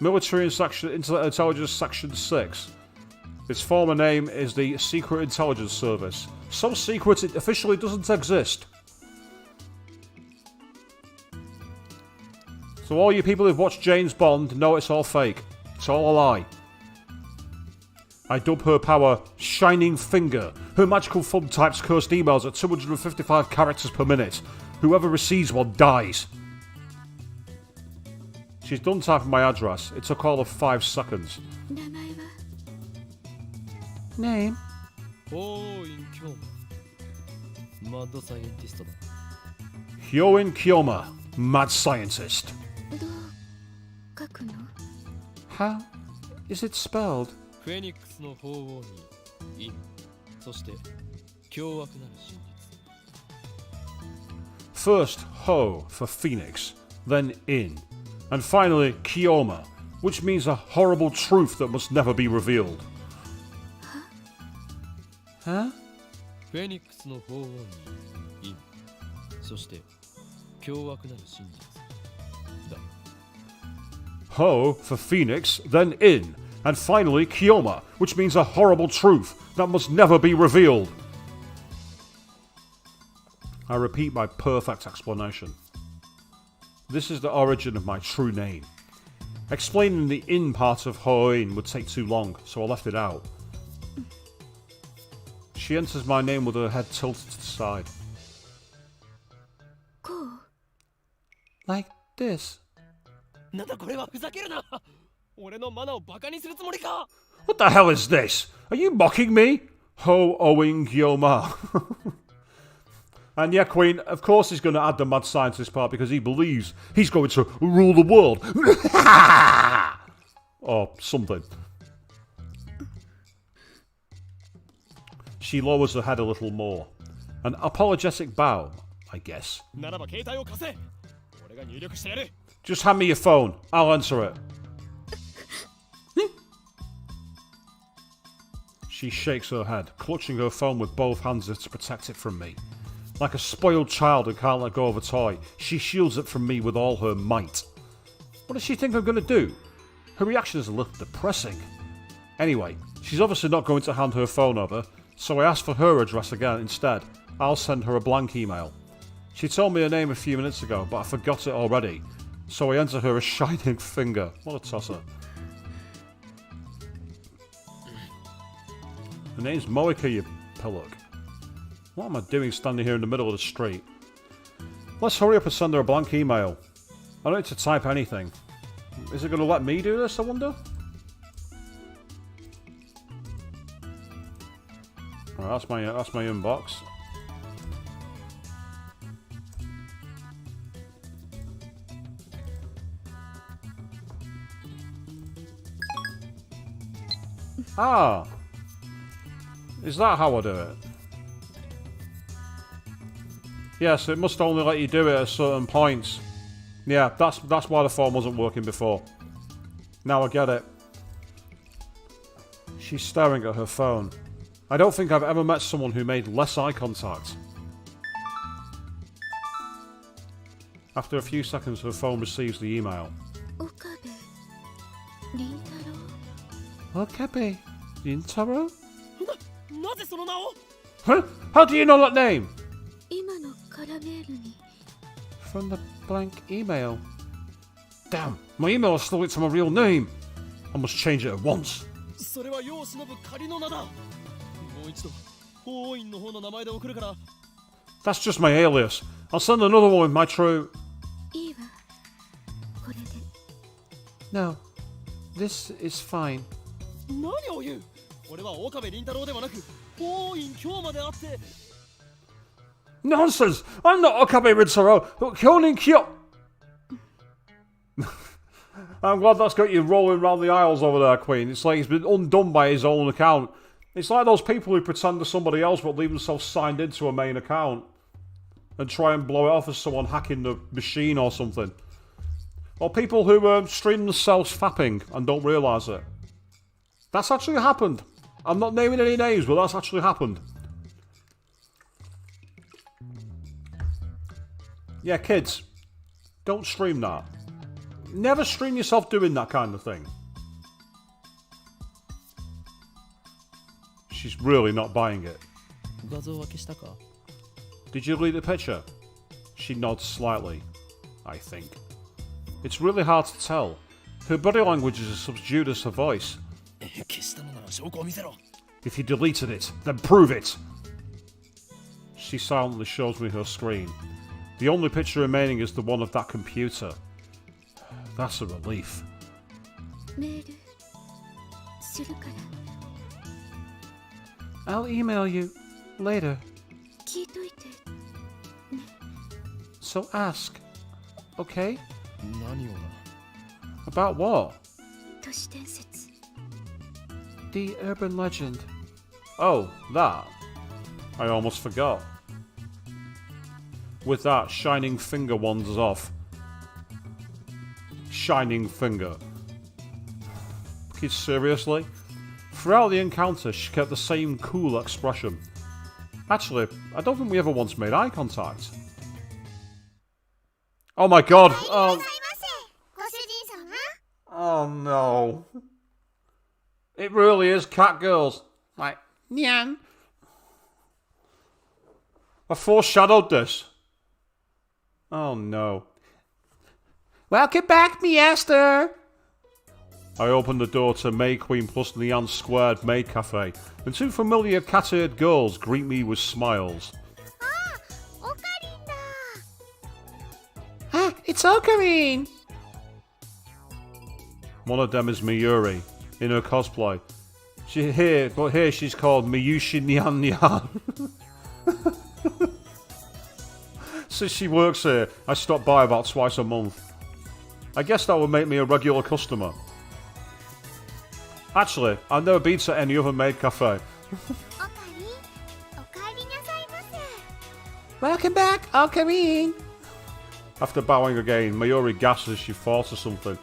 Military and Intelligence Section 6. Its former name is the Secret Intelligence Service. So secret it officially doesn't exist. So all you people who've watched James Bond know it's all fake. It's all a lie. I dub her power Shining Finger. Her magical thumb types cursed emails at 255 characters per minute. Whoever receives one dies. She's done typing my address. It took all of 5 seconds. 名前は Name? おーい今日もマッドサイエンティストだ Hyoin Kyoma, Mad Scientist. どう書くの How is it spelled? フェニックスの鳳凰に陰そして凶悪なる真実 First, Ho for Phoenix, then In, and finally Kyoma, which means a horrible truth that must never be revealed. Huh? フェニックスの鳳凰に陰そして凶悪なる真実だ Ho for Phoenix, then In, and finally Kyoma, which means a horrible truth that must never be revealed. I repeat my perfect explanation. This is the origin of my true name. Explaining the in part of Hoin would take too long, so I left it out. She enters my name with her head tilted to the side. こう Like this. なんだこれはふざけるな俺のマナをバカにするつもりか What the hell is this? Are you mocking me? Ho Oing Gyoma. And yeah, Queen, of course he's going to add the mad scientist part because he believes he's going to rule the world. Or something. She lowers her head a little more. An apologetic bow, I guess. ならば携帯を貸せ俺が入力してやる Just hand me your phone. I'll answer it. She shakes her head, clutching her phone with both hands as to protect it from me. Like a spoiled child who can't let go of a toy, she shields it from me with all her might. What does she think I'm going to do? Her reaction is a little depressing. Anyway, she's obviously not going to hand her phone over, so I ask for her address again instead. I'll send her a blank email. She told me her name a few minutes ago, but I forgot it already, so I enter her a shining finger. What a tosser. Her name's Moika, you pillock. What am I doing standing here in the middle of the street? Let's hurry up and send her a blank email. I don't need to type anything. Is it going to let me do this, I wonder? Alright, that's my inbox. Ah! Is that how I do it? Yes, it must only let you do it at certain points. Yeah, that's why the form wasn't working before. Now I get it. She's staring at her phone. I don't think I've ever met someone who made less eye contact. After a few seconds, her phone receives the email. 岡部倫太郎 Okabe. Rintaro? なぜその名を Huh? How do you know that name? 今のカラメールに From the blank email. Damn, my email has still it to my real name. I must change it at once. それは世を忍ぶ仮の名だもう一度法院の方の名前で送るから That's just my alias. I'll send another one with my true... いいわこれで No. This is fine. 何を言う俺は岡部倫太郎ではなく法院京まであって Nonsense! I'm not Okabe Ritsuro, but Kyonin Kyo... I'm glad that's got you rolling around the aisles over there, Queen. It's like he's been undone by his own account. It's like those people who pretend they're somebody else but leave themselves signed into a main account and try and blow it off as someone hacking the machine or something. Or people who stream themselves fapping and don't realise it. That's actually happened. I'm not naming any names, but that's actually happened. Yeah, kids, don't stream that. Never stream yourself doing that kind of thing. She's really not buying it. 画像は消したか？ Did you delete the picture? She nods slightly, I think. It's really hard to tell. Her body language is as subdued as her voice. 消したのなら証拠を見せろ。 If you deleted it, then prove it! She silently shows me her screen. The only picture remaining is the one of that computer. That's a relief. メールするから I'll email you later. 聞いといて So ask. Okay? 何をな。 About what? 都市伝説 The urban legend. Oh, that. I almost forgot. With that, Shining Finger wanders off. Shining Finger. Kid, seriously? Throughout the encounter, she kept the same cool expression. Actually, I don't think we ever once made eye contact. Oh my god! Oh, ご主人様 oh no. It really is cat girls. Like, Nyan. I foreshadowed this. Oh no. Welcome back, Miester. I open the door to May Queen plus Neon Squared Maid Cafe, and two familiar cat-eared girls greet me with smiles. オカリンだ Ah, it's Ocarine. One of them is Miyuri, in her cosplay. But here she's called Miyushi Nyan Nyan. Since she works here, I stop by about twice a month. I guess that would make me a regular customer. Actually, I've never been to any other maid cafe. オカリンおかえりなさいませ Welcome back, Ocarine. After bowing again, Mayuri gasps as she falls or something.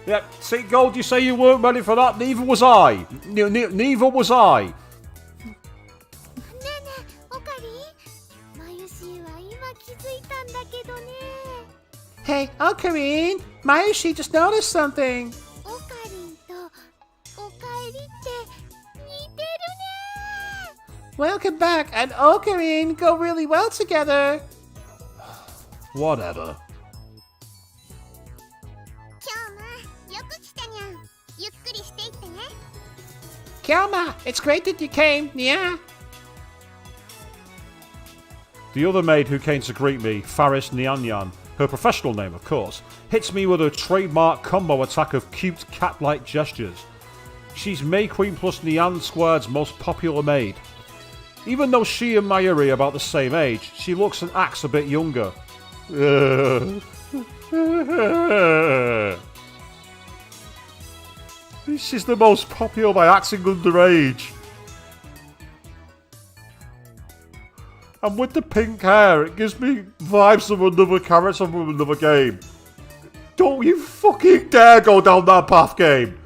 Yeah, see, Gold, you say you weren't ready for that? Neither was I. Neither was I. ねえねえオカリンマユシーは今気づいたんだけどね Hey, Ocarine. Mayushi just noticed something. オカリンとおかえりって似てるね Welcome back and Ocarine go really well together. Whatever. 今日もよく来たにゃんゆっくりしていってね Kyoma, it's great that you came, yeah. The other maid who came to greet me, Faris Nyanyan, her professional name of course, hits me with a trademark combo attack of cute cat-like gestures. She's May Queen plus Nyan Squared's most popular maid. Even though she and Mayuri are about the same age, she looks and acts a bit younger. She's the most popular by acting underage. And with the pink hair, it gives me vibes of another character from another game. Don't you fucking dare go down that path, game.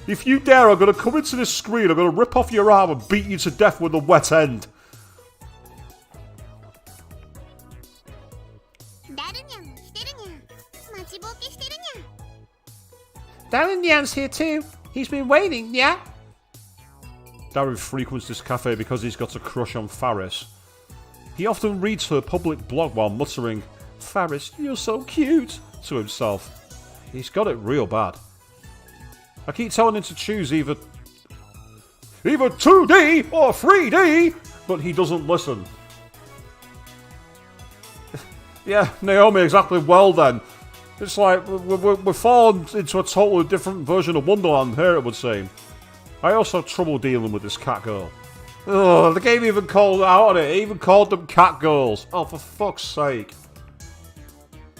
If you dare, I'm going to come into this screen, I'm going to rip off your arm and beat you to death with a wet end. ダルニャンも来てるにゃん待ちぼうけしてるにゃん Darren Yan's here too. He's been waiting, yeah? Darren frequents this cafe because he's got a crush on Faris. He often reads her public blog while muttering, "Faris, you're so cute," to himself. He's got it real bad. I keep telling him to choose either 2D or 3D, but he doesn't listen. Yeah, Naomi, exactly. Well then. It's like we're falling into a totally different version of Wonderland here, it would seem. I also have trouble dealing with this cat girl. Ugh, the game even called out on it. It even called them cat girls. Oh, for fuck's sake.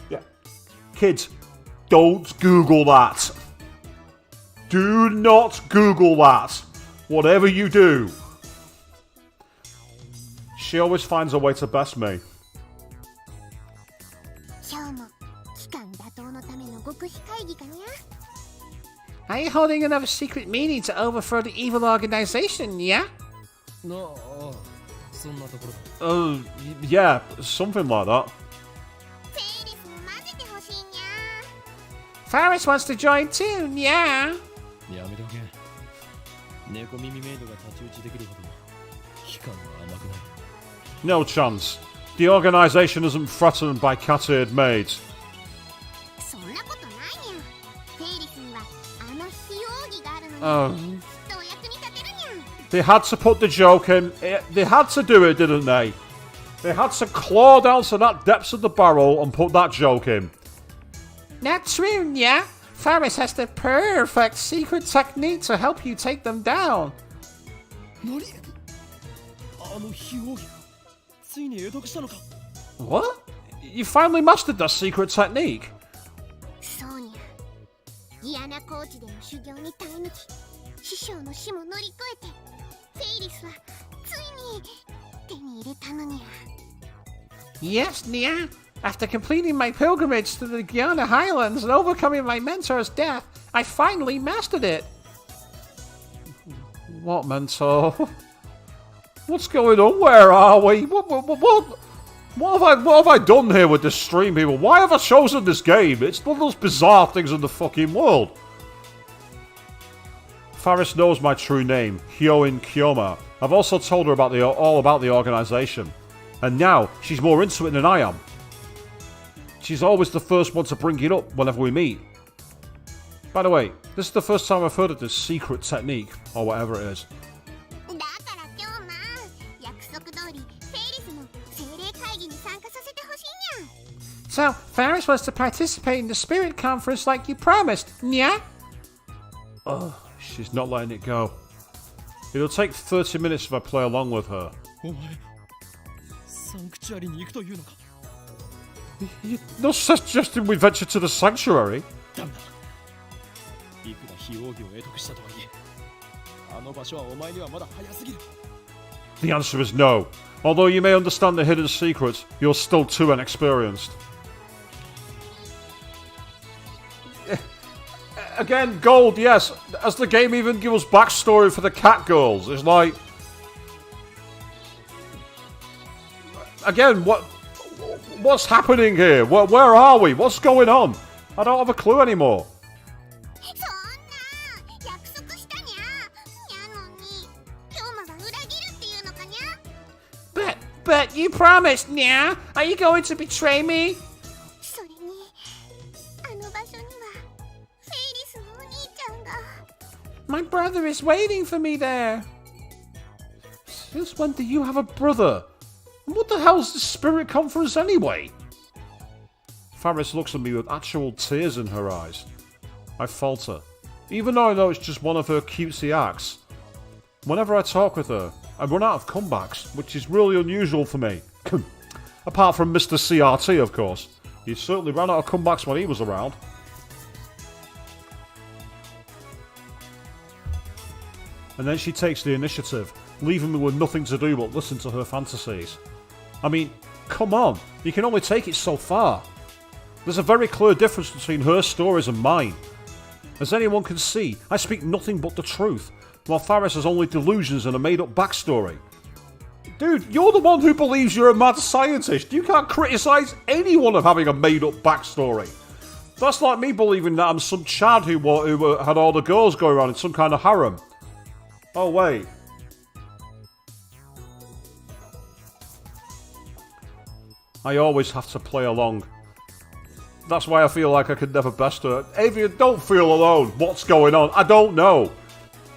Yeah. Kids, don't Google that. Do not Google that. Whatever you do. She always finds a way to best me. 今日も期間打倒のための極秘会議かにゃ Are you holding another secret meeting to overthrow the evil organization, yeah? なあ、そんなところだ。 Yeah, something like that. セイリスも混ぜてほしいにゃ Faris wants to join too, yeah. やめとけ。猫耳メイドが太刀打ちできるほど期間は甘くない。 No chance. The organization isn't threatened by cat-eared maids. そんなことないにゃ。フェイリスにはあの非容疑があるのに、 Oh. きっとお役に立てるにゃ。 They had to put the joke in. They had to do it, didn't they? They had to claw down to that depths of the barrel and put that joke in. Not true, yeah. Faris has the perfect secret technique to help you take them down. 何？あの非王儀ついに得得したのか？ What? You finally mastered that secret technique? そうにゃ。嫌なコーチでの修行に耐え抜き、師匠の死も乗り越えて、フェイリスはついに手に入れたのにゃ。 Yes, Nia. After completing my pilgrimage to the Guyana Highlands and overcoming my mentor's death, I finally mastered it. What mentor? What's going on? Where are we? What have I done here with this stream, people? Why have I chosen this game? It's one of those bizarre things in the fucking world. Faris knows my true name, Hyoin Kyoma. I've also told her all about the organization. And now, she's more into it than I am. She's always the first one to bring it up whenever we meet. By the way, this is the first time I've heard of this secret technique, or whatever it is. だから今日約束通りフェイリスの精霊会議に参加させてほしいにゃ。 So, Faris wants to participate in the spirit conference like you promised, Nia? Oh, she's not letting it go. It'll take 30 minutes if I play along with her. お前サンクチュアリに行くというのか？ You're not suggesting we venture to the sanctuary? ダメだ。いくら非王儀を得得したとはいえ、あの場所はお前にはまだ早すぎる。 The answer is no. Although you may understand the hidden secrets, you're still too inexperienced. Again, gold, yes. As the game even gives us backstory for the cat girls, it's like... Again, what's happening here? Where are we? What's going on? I don't have a clue anymore. そんな約束したにゃ。にゃのに京馬が裏切るっていうのかにゃ。 But you promised, Nia. Are you going to betray me? それにあの場所にはフェイリスのお兄ちゃんが。 My brother is waiting for me there. Since when do you have a brother? And what the hell's the spirit conference anyway? Faris looks at me with actual tears in her eyes. I falter, even though I know it's just one of her cutesy acts. Whenever I talk with her, I run out of comebacks, which is really unusual for me. Apart from Mr. CRT, of course. He certainly ran out of comebacks when he was around. And then she takes the initiative, leaving me with nothing to do but listen to her fantasies. I mean, come on, you can only take it so far. There's a very clear difference between her stories and mine. As anyone can see, I speak nothing but the truth, while Faris has only delusions and a made-up backstory. Dude, you're the one who believes you're a mad scientist. You can't criticise anyone of having a made-up backstory. That's like me believing that I'm some Chad who had all the girls going around in some kind of harem. Oh, wait. I always have to play along. That's why I feel like I could never best her. Avian, don't feel alone. What's going on? I don't know.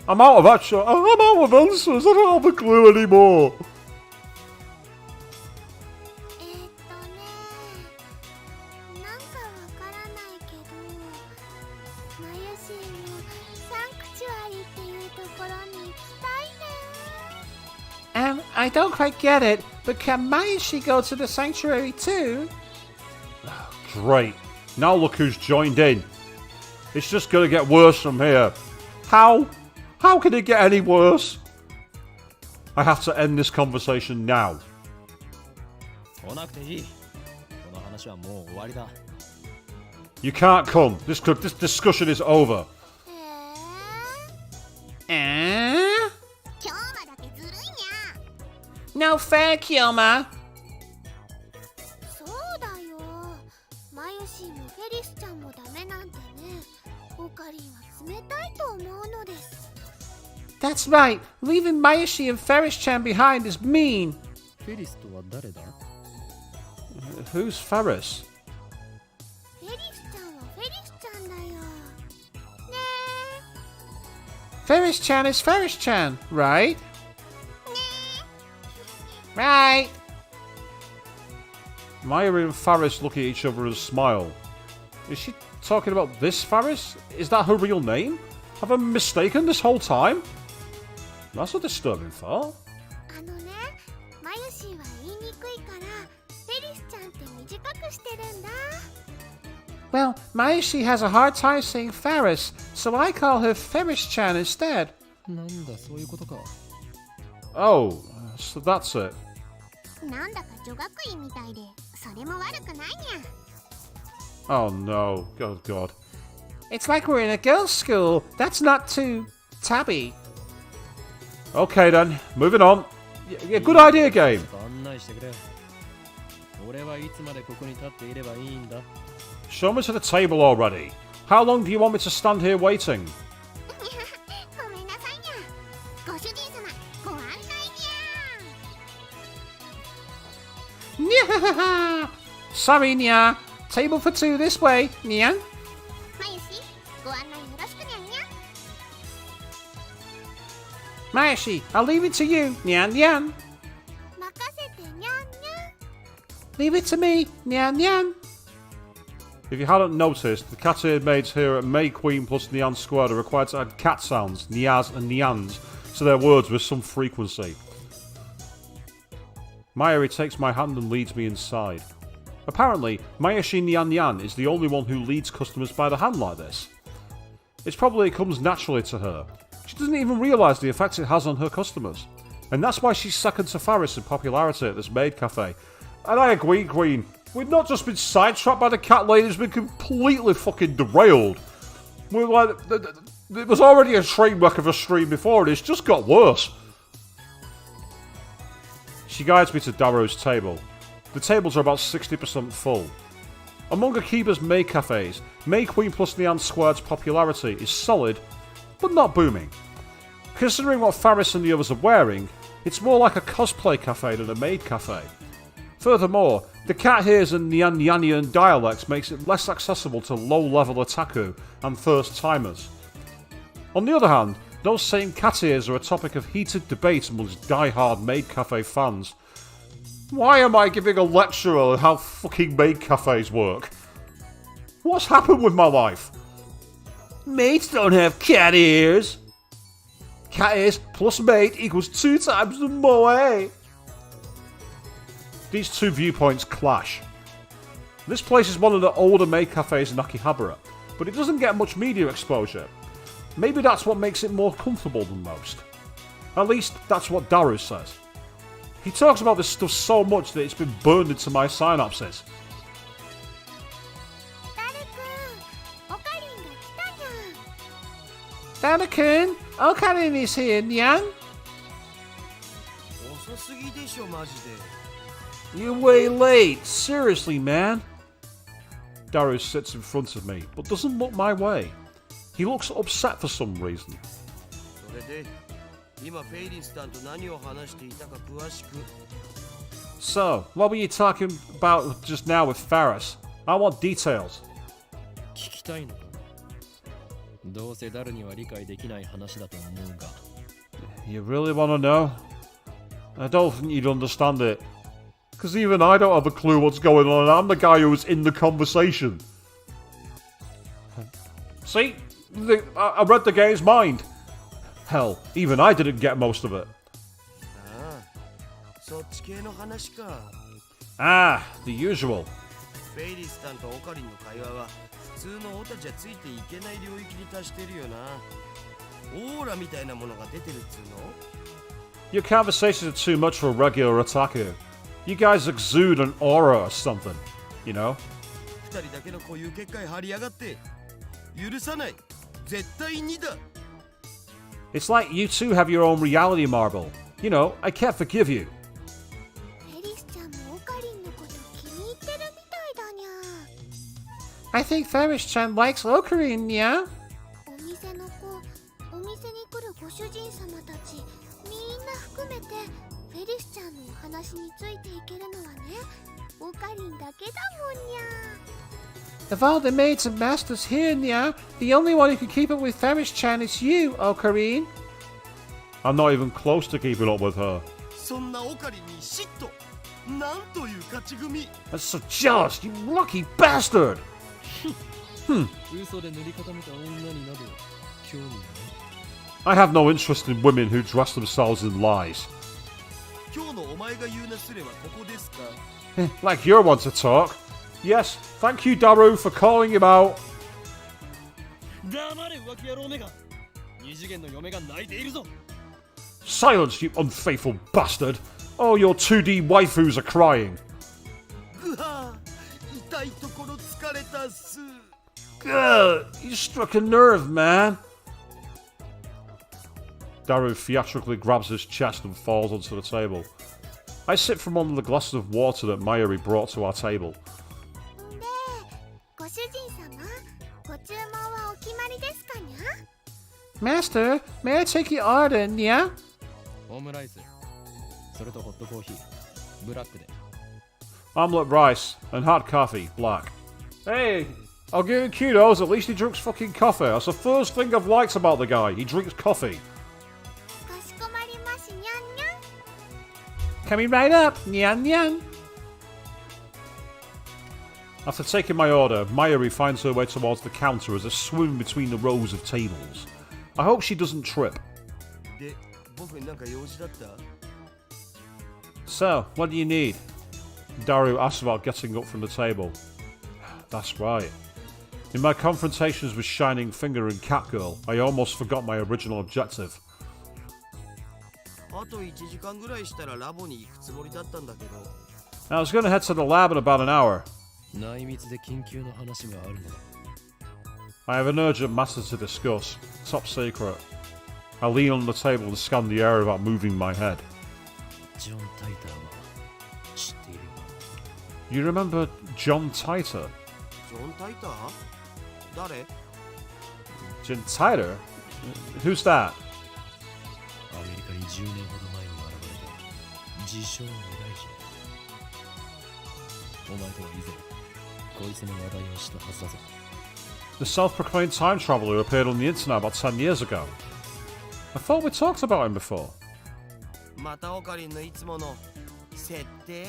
I'm out of answers. I don't have a clue anymore. なんかわからないけど、マユシーもサンクチュアリっていうところに行きたいね。 I don't quite get it, but can Mayashi go to the sanctuary too? Great. Now look who's joined in. It's just gonna get worse from here. How? How can it get any worse? I have to end this conversation now. 来なくていい。この話はもう終わりだ。You can't come. This discussion is over. 京馬だけずるいにゃ。 No fair, Kyoma. そうだよ。マユシーもフェリスちゃんもダメなんてね。オカリンは冷たいと思うのです。 That's right. Leaving Mayashi and Ferris-chan behind is mean. フェリスとは誰だ？ Who's Ferris? フェリスちゃんはフェリスちゃんだよ。ね Ferris-chan is Ferris-chan, right? え。 Right. Maya and Faris look at each other and smile. Is she talking about this Faris? Is that her real name? Have I been mistaken this whole time? That's a disturbing thought. あのね、マユシーは言いにくいからフェリスちゃんって短くしてるんだ。 Well, Mayashi has a hard time saying Ferris, so I call her Ferris-chan instead. なんだそういうことか。 Oh, so that's it. なんだか女学院みたいで、それも悪くないにゃ。 Oh no. Oh god. It's like we're in a girls' school. That's not too tabby. Okay then, moving on. Yeah, good idea, game. 案内してくれ。俺はいつまでここに立っていればいいんだ。 Show me to the table already. How long do you want me to stand here waiting? ごめんなさいにゃ。ご主人様、ご案内にゃ。 Nyahaha! Sorry, Nya. Table for two this way, Nyan. マユシ、ご案内よろしくにゃんにゃ。 Mayashi, I'll leave it to you, Nyan Nyan. 任せてにゃんにゃん。 Leave it to me, Nyan Nyan. If you hadn't noticed, the cat-eared maids here at May Queen plus Nyan Squared are required to add cat sounds, Nyaz and Nyans, to their words with some frequency. Mayuri takes my hand and leads me inside. Apparently, Mayashi Nyan Nyan is the only one who leads customers by the hand like this. It's probably it comes naturally to her. She doesn't even realise the effect it has on her customers. And that's why she's second to Faris in popularity at this maid cafe. And I agree, Queen. We've not just been sidetracked by the cat lady, it's been completely fucking derailed. We're like, it was already a train wreck of a stream before, and it's just got worse. She guides me to Daro's table. The tables are about 60% full. Among Akiba's maid cafes, May Queen plus Nyan Squared's popularity is solid, but not booming. Considering what Faris and the others are wearing, it's more like a cosplay cafe than a maid cafe. Furthermore, the cat hears in Nyan Yanyan dialects makes it less accessible to low-level otaku and first-timers. On the other hand, those same cat ears are a topic of heated debate amongst die-hard maid cafe fans. Why am I giving a lecture on how fucking maid cafes work? What's happened with my life? Maids don't have cat ears. Cat ears plus maid equals 2 times the moe. These two viewpoints clash. This place is one of the older maid cafes in Akihabara, but it doesn't get much media exposure. Maybe that's what makes it more comfortable than most. At least, that's what Daru says. He talks about this stuff so much that it's been burned into my synapses. ダルくん、オカリンが来たにゃん。 Dana-kun, Okarin is here, Nyan. 遅すぎでしょマジで。 You're way late, seriously, man. Daru sits in front of me, but doesn't look my way. He looks upset for some reason. それで今フェイリスさんと何を話していたか詳しく。 So, what were you talking about just now with Faris? I want details. 聞きたいのか？どうせダルには理解できない話だと思うが。 You really want to know? I don't think you'd understand it. Because even I don't have a clue what's going on, and I'm the guy who was in the conversation. See? I read the guy's mind. Hell, even I didn't get most of it. ああ、そっち系の話か。 Ah, the usual. フェイリスさんとオカリンの会話は普通のオタじゃついていけない領域に達してるよな。オーラみたいなものが出てるっつうの？ Your conversations are too much for a regular otaku. You guys exude an aura or something, you know? 二人だけの固有結界張りやがって許さない。絶対にだ。 It's like you two have your own reality marble. You know, I can't forgive you. フェリスちゃんもオカリンのこと気に入ってるみたいだにゃ。I think Ferris-chan likes Ocarine, yeah? お店の子、お店に来るご主人様たちみんな含めてフェリスちゃんのお話についていけるのはね、オカリンだけだもんにゃ。 Of all the maids and masters here, yeah, the only one who can keep up with Ferris-chan is you, Ocarine. I'm not even close to keeping up with her. そんなオカリンに嫉妬。なんという勝ち組。 That's so jealous, you lucky bastard! 嘘で塗り固めた女になど興味ない。 I have no interest in women who dress themselves in lies. 今日のお前が言うなすればここですか。 Like you're one to talk. Yes, thank you, Daru, for calling him out. 黙れ浮気野郎めが。二次元の嫁が泣いているぞ。 Silence, you unfaithful bastard! All your 2D waifus are crying. ぐはー、痛いところ疲れたっす。 Ugh, you struck a nerve, man. Daru theatrically grabs his chest and falls onto the table. I sip from one of the glasses of water that Mayuri brought to our table. で、ご主人様、ご注文はお決まりですかにゃ？ Master, may I take your order, yeah? オムライス。それとホットコーヒー。ブラックで。 Omelette rice and hot coffee, black. Hey, I'll give him kudos, at least he drinks fucking coffee. That's the first thing I've liked about the guy. He drinks coffee. かしこまりますにゃんにゃん。 Coming right up, nyan nyan. After taking my order, Mayuri finds her way towards the counter as I swim between the rows of tables. I hope she doesn't trip. で、僕になんか用事だった？ So, what do you need? Daru asks about getting up from the table. That's right. In my confrontations with Shining Finger and Catgirl, I almost forgot my original objective. あと1時間ぐらいしたらラボに行くつもりだったんだけど。 I was going to head to the lab in about an hour. 内密で緊急の話があるのだ。 I have an urgent matter to discuss. Top secret. I lean on the table and scan the area without moving my head. ジョン・タイターは知っているよ。 You remember John Titor? ジョン・タイター？誰？ John Titor? Who's that? アメリカに10年ほど前に現れた自称未来人。お前とは以前こいつの話題をしたはずだぞ。 The self-proclaimed time traveler who appeared on the internet about 10 years ago. I thought we talked about him before. またオカリンのいつもの設定？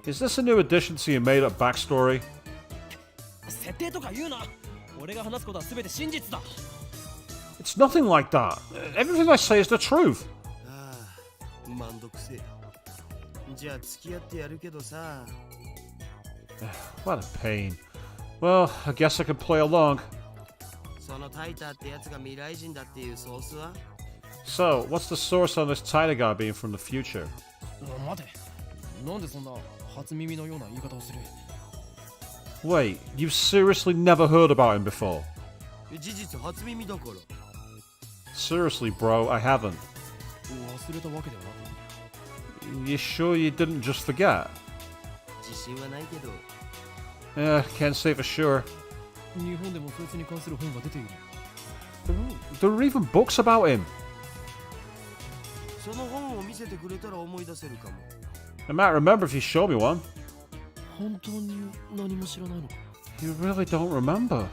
Is this a new addition to your made-up backstory? 設定とか言うな。俺が話すことは全て真実だ。 It's nothing like that. Everything I say is the truth. ああ、めんどくせえ。じゃあ付き合ってやるけどさ。 What a pain. Well, I guess I can play along. そのタイターってやつが未来人だっていうソースは？ So, what's the source on this Titor guy being from the future? 待て。なんでそんな初耳のような言い方をする？ Wait, you've seriously never heard about him before? 事実初耳だから。 Seriously, bro, I haven't. 忘れたわけではなく。 You sure you didn't just forget? 自信はないけど。 Can't say for sure. 日本でもそいつに関する本が出ている。 There are even books about him. その本を見せてくれたら思い出せるかも。 I might remember if you show me one. 本当に何も知らないのか？ You really don't remember.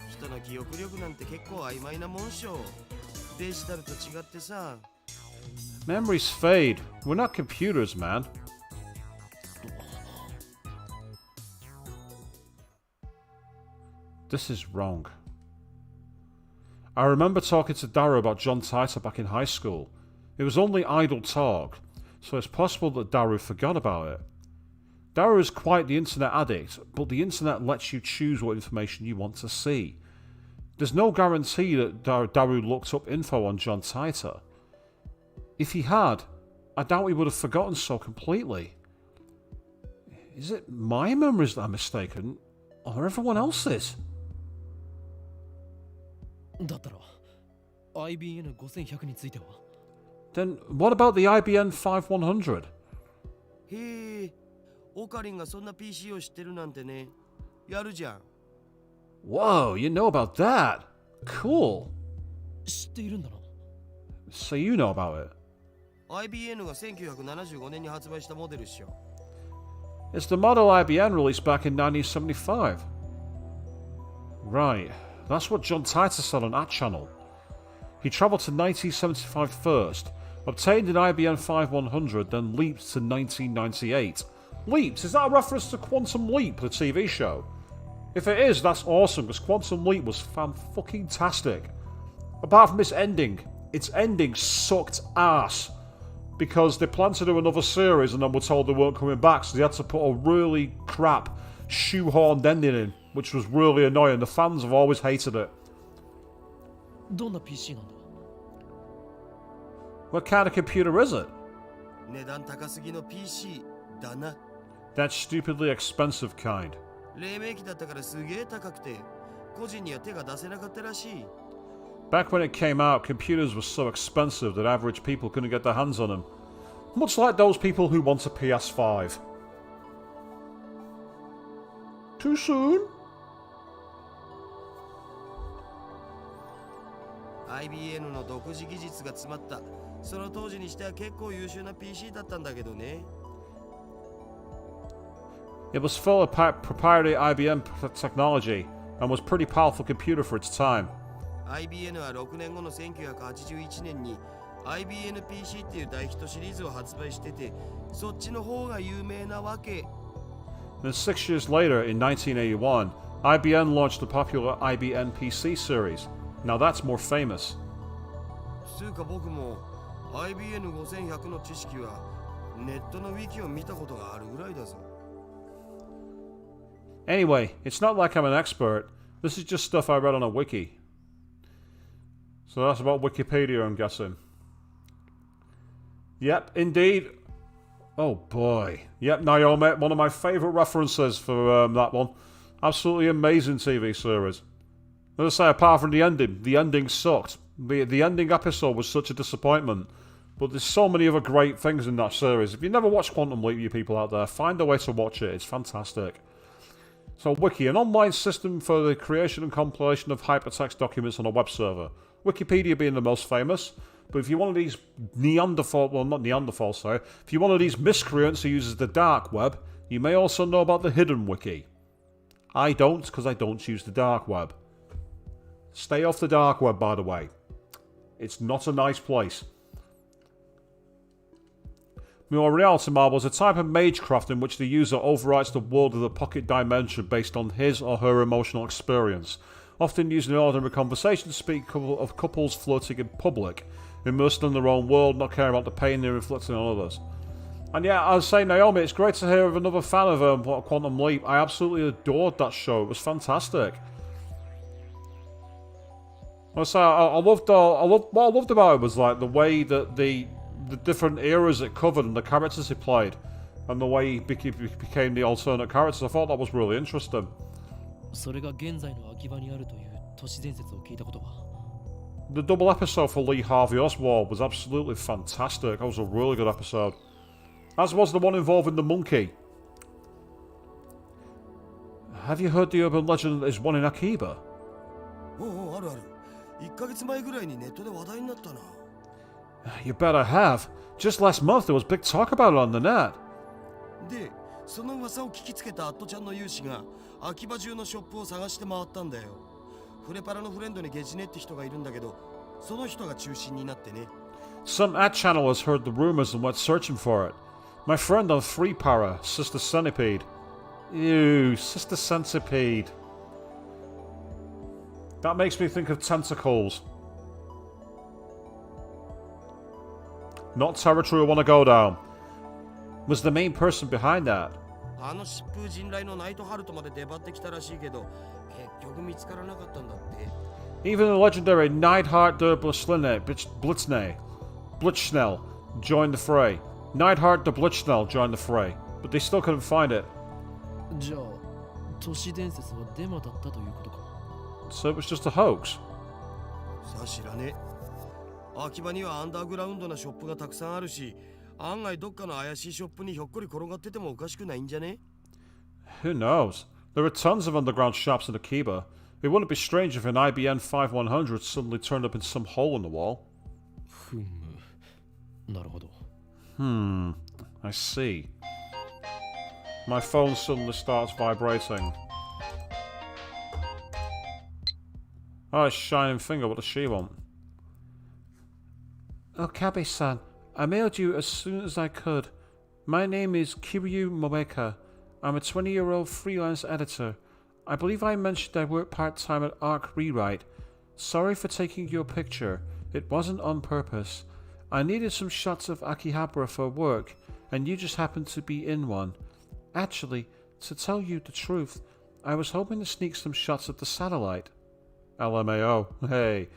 人の記憶力なんて結構曖昧なもんしょ。デジタルと違ってさ。 Memories fade. We're not computers, man. This is wrong. I remember talking to Daru about John Titor back in high school. It was only idle talk, so it's possible that Daru forgot about it. Daru is quite the internet addict, but the internet lets you choose what information you want to see. There's no guarantee that Daru looked up info on John Titor. If he had, I doubt he would have forgotten so completely. Is it my memories that are mistaken, or everyone else's? だったら IBN5100 については？ Then what about the IBN 5100? へえ、オカリンがそんな PC を知ってるなんてね。やるじゃん。Whoa, you know about that? Cool. 知っているんだな。 So you know about it. IBN が1975年に発売したモデルっしょ。 It's the model IBM released back in 1975. Right, that's what John Titus said on that channel. He travelled to 1975 first, obtained an IBM 5100, then leaped to 1998. Leaps? Is that a reference to Quantum Leap, the TV show? If it is, that's awesome, because Quantum Leap was fan-fucking-tastic. Apart from its ending sucked ass. Because they planned to do another series and then were told they weren't coming back, so they had to put a really crap shoehorned ending in, which was really annoying. The fans have always hated it. どんな PC なんだ？ What kind of computer is it? 値段高すぎの PC だな。 That stupidly expensive kind. 黎明期だったからすげえ高くて、個人には手が出せなかったらしい。 Back when it came out, computers were so expensive that average people couldn't get their hands on them. Much like those people who want a PS5. Too soon? IBN の独自技術が詰まった、その当時にしては結構優秀な PC だったんだけどね。 It was full of proprietary IBM technology and was a pretty powerful computer for its time. IBN は6年後の1981年に IBN-PC っていう大ヒットシリーズを発売してて、そっちの方が有名なわけ。 Then 6 years later, in 1981, IBM launched the popular IBM PC series. Now that's more famous. つうか僕も IBN5100 の知識はネットのウィキを見たことがあるぐらいだぞ。 Anyway, it's not like I'm an expert. This is just stuff I read on a wiki. So that's about Wikipedia, I'm guessing. Yep, indeed. Oh boy. Yep, Naomi, one of my favourite references for that one. Absolutely amazing TV series. As I say, apart from the ending sucked. The ending episode was such a disappointment. But there's so many other great things in that series. If you never watched Quantum Leap, you people out there, find a way to watch it. It's fantastic. So Wiki, an online system for the creation and compilation of hypertext documents on a web server. Wikipedia being the most famous, but if you're one of these if you're one of these miscreants who uses the dark web, you may also know about the hidden wiki. I don't, because I don't use the dark web. Stay off the dark web, by the way. It's not a nice place. Reality Marble is a type of magecraft in which the user overwrites the world of the pocket dimension based on his or her emotional experience, often used in ordinary conversation to speak of couples flirting in public, immersed in their own world, not caring about the pain they're inflicting on others. And yeah, I was saying, Naomi, it's great to hear of another fan of Quantum Leap. I absolutely adored that show. It was fantastic. What I loved about it was like the way that the different eras it covered and the characters it played, and the way he became the alternate characters. I thought that was really interesting. それが現在の秋葉にあるという都市伝説を聞いたことは。 The double episode for Lee Harvey Oswald was absolutely fantastic. That was a really good episode. As was the one involving the monkey. Have you heard the urban legend that there's one in Akiba? おうおう、あるある。1ヶ月前ぐらいにネットで話題になったな。 You better have. Just last month there was big talk about it on the net. で、その噂を聞きつけたアットちゃんの有志が秋葉中のショップを探して回ったんだよ。フレパラのフレンドにゲジネって人がいるんだけど、その人が中心になってね。Some ad channel has heard the rumors and went searching for it. My friend on Free Para, Sister Centipede. Ew, Sister Centipede. That makes me think of tentacles. Not territory I want to go down. Was the main person behind that? あの疾風陣雷のナイトハルトまで出張ってきたらしいけど、結局見つからなかったんだって。Even the legendary Neidhart der Blitzschnell joined the fray. Neidhart der Blitzschnell joined the fray, but they still couldn't find it. じゃあ、都市伝説はデマだったということか。So it was just a hoax. さあ知らねえ。秋葉にはアンダーグラウンドなショップがたくさんあるし、案外どっかの怪しいショップにひょっこり転がっててもおかしくないんじゃね？ Who knows? There are tons of underground shops in Akiba. It wouldn't be strange if an IBM 5100 suddenly turned up in some hole in the wall. ふむ。なるほど。I see. My phone suddenly starts vibrating. Oh, it's Shining Finger. What does she want? Okabe-san, I mailed you as soon as I could. My name is Kiryu Moeka. I'm a 20-year-old freelance editor. I believe I mentioned I work part-time at Arc Rewrite. Sorry for taking your picture. It wasn't on purpose. I needed some shots of Akihabara for work, and you just happened to be in one. Actually, to tell you the truth, I was hoping to sneak some shots of the satellite. LMAO. Hey.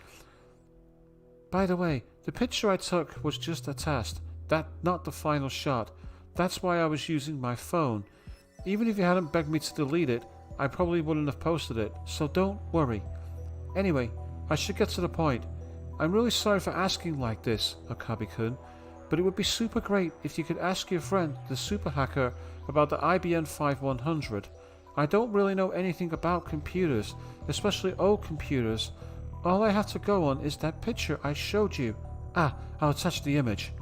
By the way, the picture I took was just a test. Not the final shot. That's why I was using my phone. Even if you hadn't begged me to delete it, I probably wouldn't have posted it, so don't worry. Anyway, I should get to the point. I'm really sorry for asking like this, Okabe-kun, but it would be super great if you could ask your friend, the super hacker, about the IBM 5100. I don't really know anything about computers, especially old computers. All I have to go on is that picture I showed you. I'll attach the image.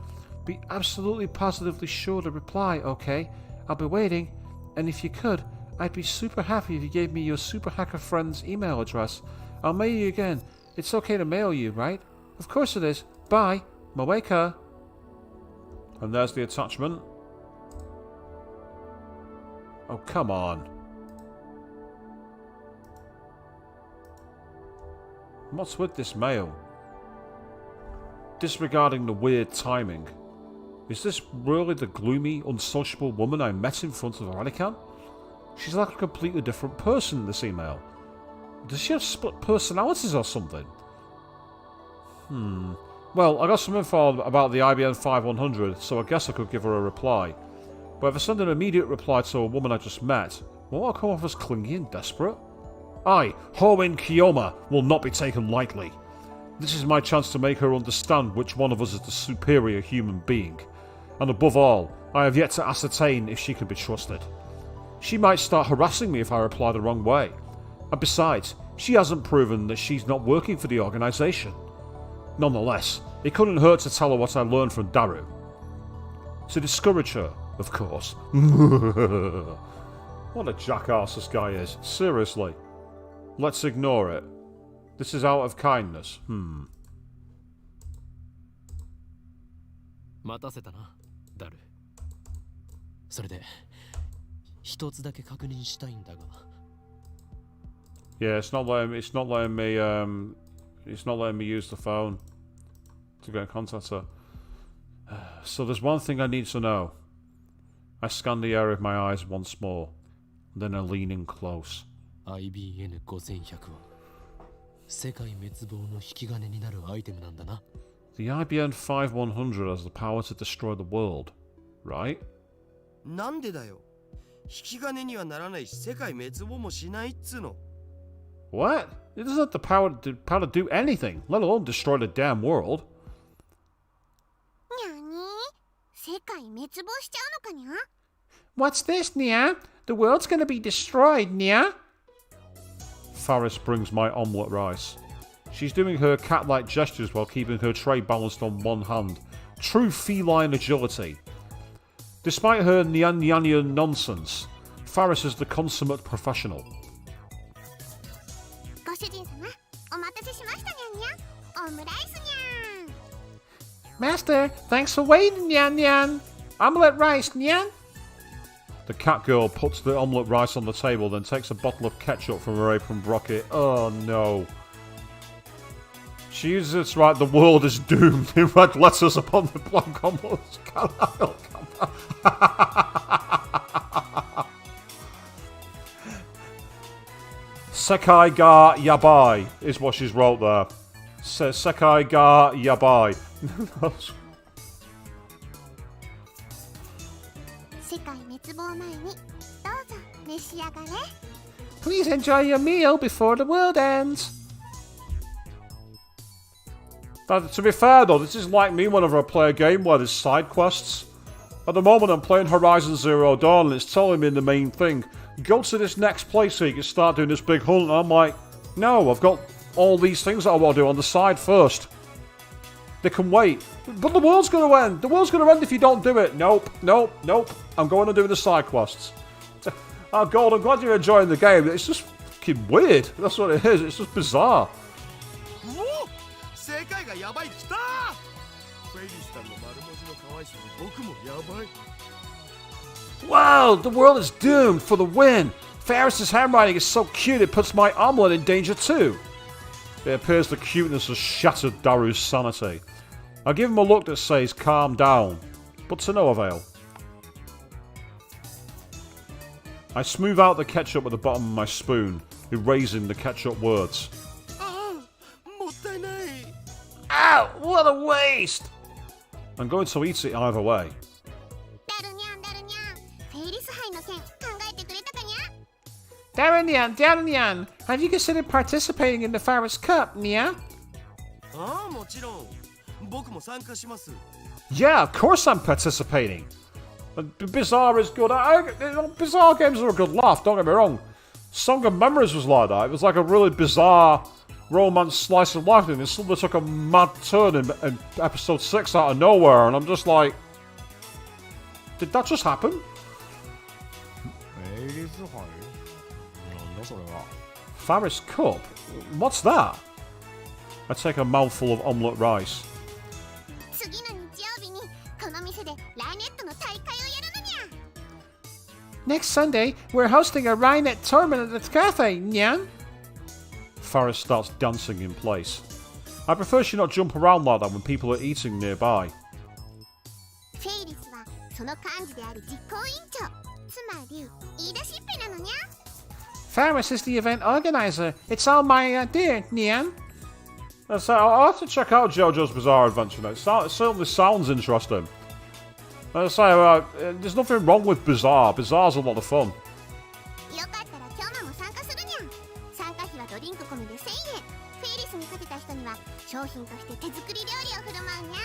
Be absolutely positively sure to reply, okay? I'll be waiting, and if you could, I'd be super happy if you gave me your super hacker friend's email address. I'll mail you again. It's okay to mail you, right? Of course it is. Bye. Moeka. And there's the attachment. Oh, come on. What's with this mail? Disregarding the weird timing. Is this really the gloomy, unsociable woman I met in front of Radican? She's like a completely different person in this email. Does she have split personalities or something? Well, I got some info about the IBM 5100, so I guess I could give her a reply. But if I send an immediate reply to a woman I just met, won't I come off as clingy and desperate? I, Hoen Kiyoma, will not be taken lightly. This is my chance to make her understand which one of us is the superior human being. And above all, I have yet to ascertain if she can be trusted. She might start harassing me if I reply the wrong way. And besides, she hasn't proven that she's not working for the organisation. Nonetheless, it couldn't hurt to tell her what I learned from Daru. To discourage her, of course. What a jackass this guy is. Seriously. Let's ignore it. This is out of kindness. 待たせたな、ダル。それで、一つだけ確認したいんだが。Yeah, it's not letting me use the phone to get in contact with her. So there's one thing I need to know. I scan the area with my eyes once more, then I lean in close. IBN 5100は世界滅亡の引き金になるアイテムなんだな。The IBM 5100 has the power to destroy the world, right? なんでだよ。引き金にはならないし、世界滅亡もしないっつうの。What? It doesn't have the power to do anything, let alone destroy the damn world. にゃに世界滅亡しちゃうのかにゃ What's this, Nia? The world's gonna be destroyed, Nia. Faris brings my omelette rice. She's doing her cat-like gestures while keeping her tray balanced on one hand. True feline agility. Despite her Nyan nonsense, Faris is the consummate professional. ご主人様、お待たせしましたにゃんにゃん。オムライスにゃん。 Master, thanks for waiting, Nyan Nyan. Omelette rice, Nyan. The cat girl puts the omelette rice on the table, then takes a bottle of ketchup from her apron pocket. Oh no. She uses it to write "The world is doomed" in red letters upon the blank omelette. Sekai ga yabai is what she's wrote there. Sekai ga yabai. 世界滅亡前にどうぞ召し上がれ。 Please enjoy your meal before the world ends. To be fair though, this is like me whenever I play a game where there's side quests. At the moment I'm playing Horizon Zero Dawn and it's telling me in the main thing, go to this next place so you can start doing this big hunt, and I'm like, No, I've got all these things that I want to do on the side first. They can wait. But the world's going to end. The world's going to end if you don't do it. Nope, nope, nope. I'm going to do the side quests. Oh, God, I'm glad you're enjoying the game. It's just fucking weird. That's what it is. It's just bizarre. 正解がやばいきたフェイリスさんの丸文字の可愛さに僕もやばい Wow, the world is doomed for the win. Ferris's handwriting is so cute it puts my omelette in danger too. It appears the cuteness has shattered Daru's sanity. I give him a look that says calm down, but to no avail. I smooth out the ketchup with the bottom of my spoon, erasing the ketchup words. もったいない Ow! What a waste! I'm going to eat it either way. ダルニャンダルニャンフェイリス杯の件考えてくれたかにゃ Darren-yan, have you considered participating in the Faris Cup, Nya? ああもちろん僕も参加します Yeah, of course I'm participating. Bizarre is good. Bizarre games are a good laugh, don't get me wrong. Song of Memories was like that. It was like a really bizarre romance slice of life thing. It suddenly took a mad turn in episode 6 out of nowhere, and I'm just like, did that just happen? Faris Cup? What's that? I take a mouthful of omelette rice. 次の日曜日にこの店でライネットの大会をやるのにゃ Next Sunday, we're hosting a Rhinet tournament at the cafe, Nyan. Faris starts dancing in place. I prefer she not jump around like that when people are eating nearby. フェイリスはその幹事である実行委員長つまり言い出しっぺなのにゃ Faris is the event organizer. It's all my idea, Nyan. So I'll have to check out JoJo's Bizarre Adventure now. It certainly sounds interesting. As I say, there's nothing wrong with Bizarre. Bizarre's a lot of fun. よかったら今日も参加するにゃ参加費はドリンク込みで1000円フェイリスに勝てた人には商品として手作り料理を振る舞うにゃ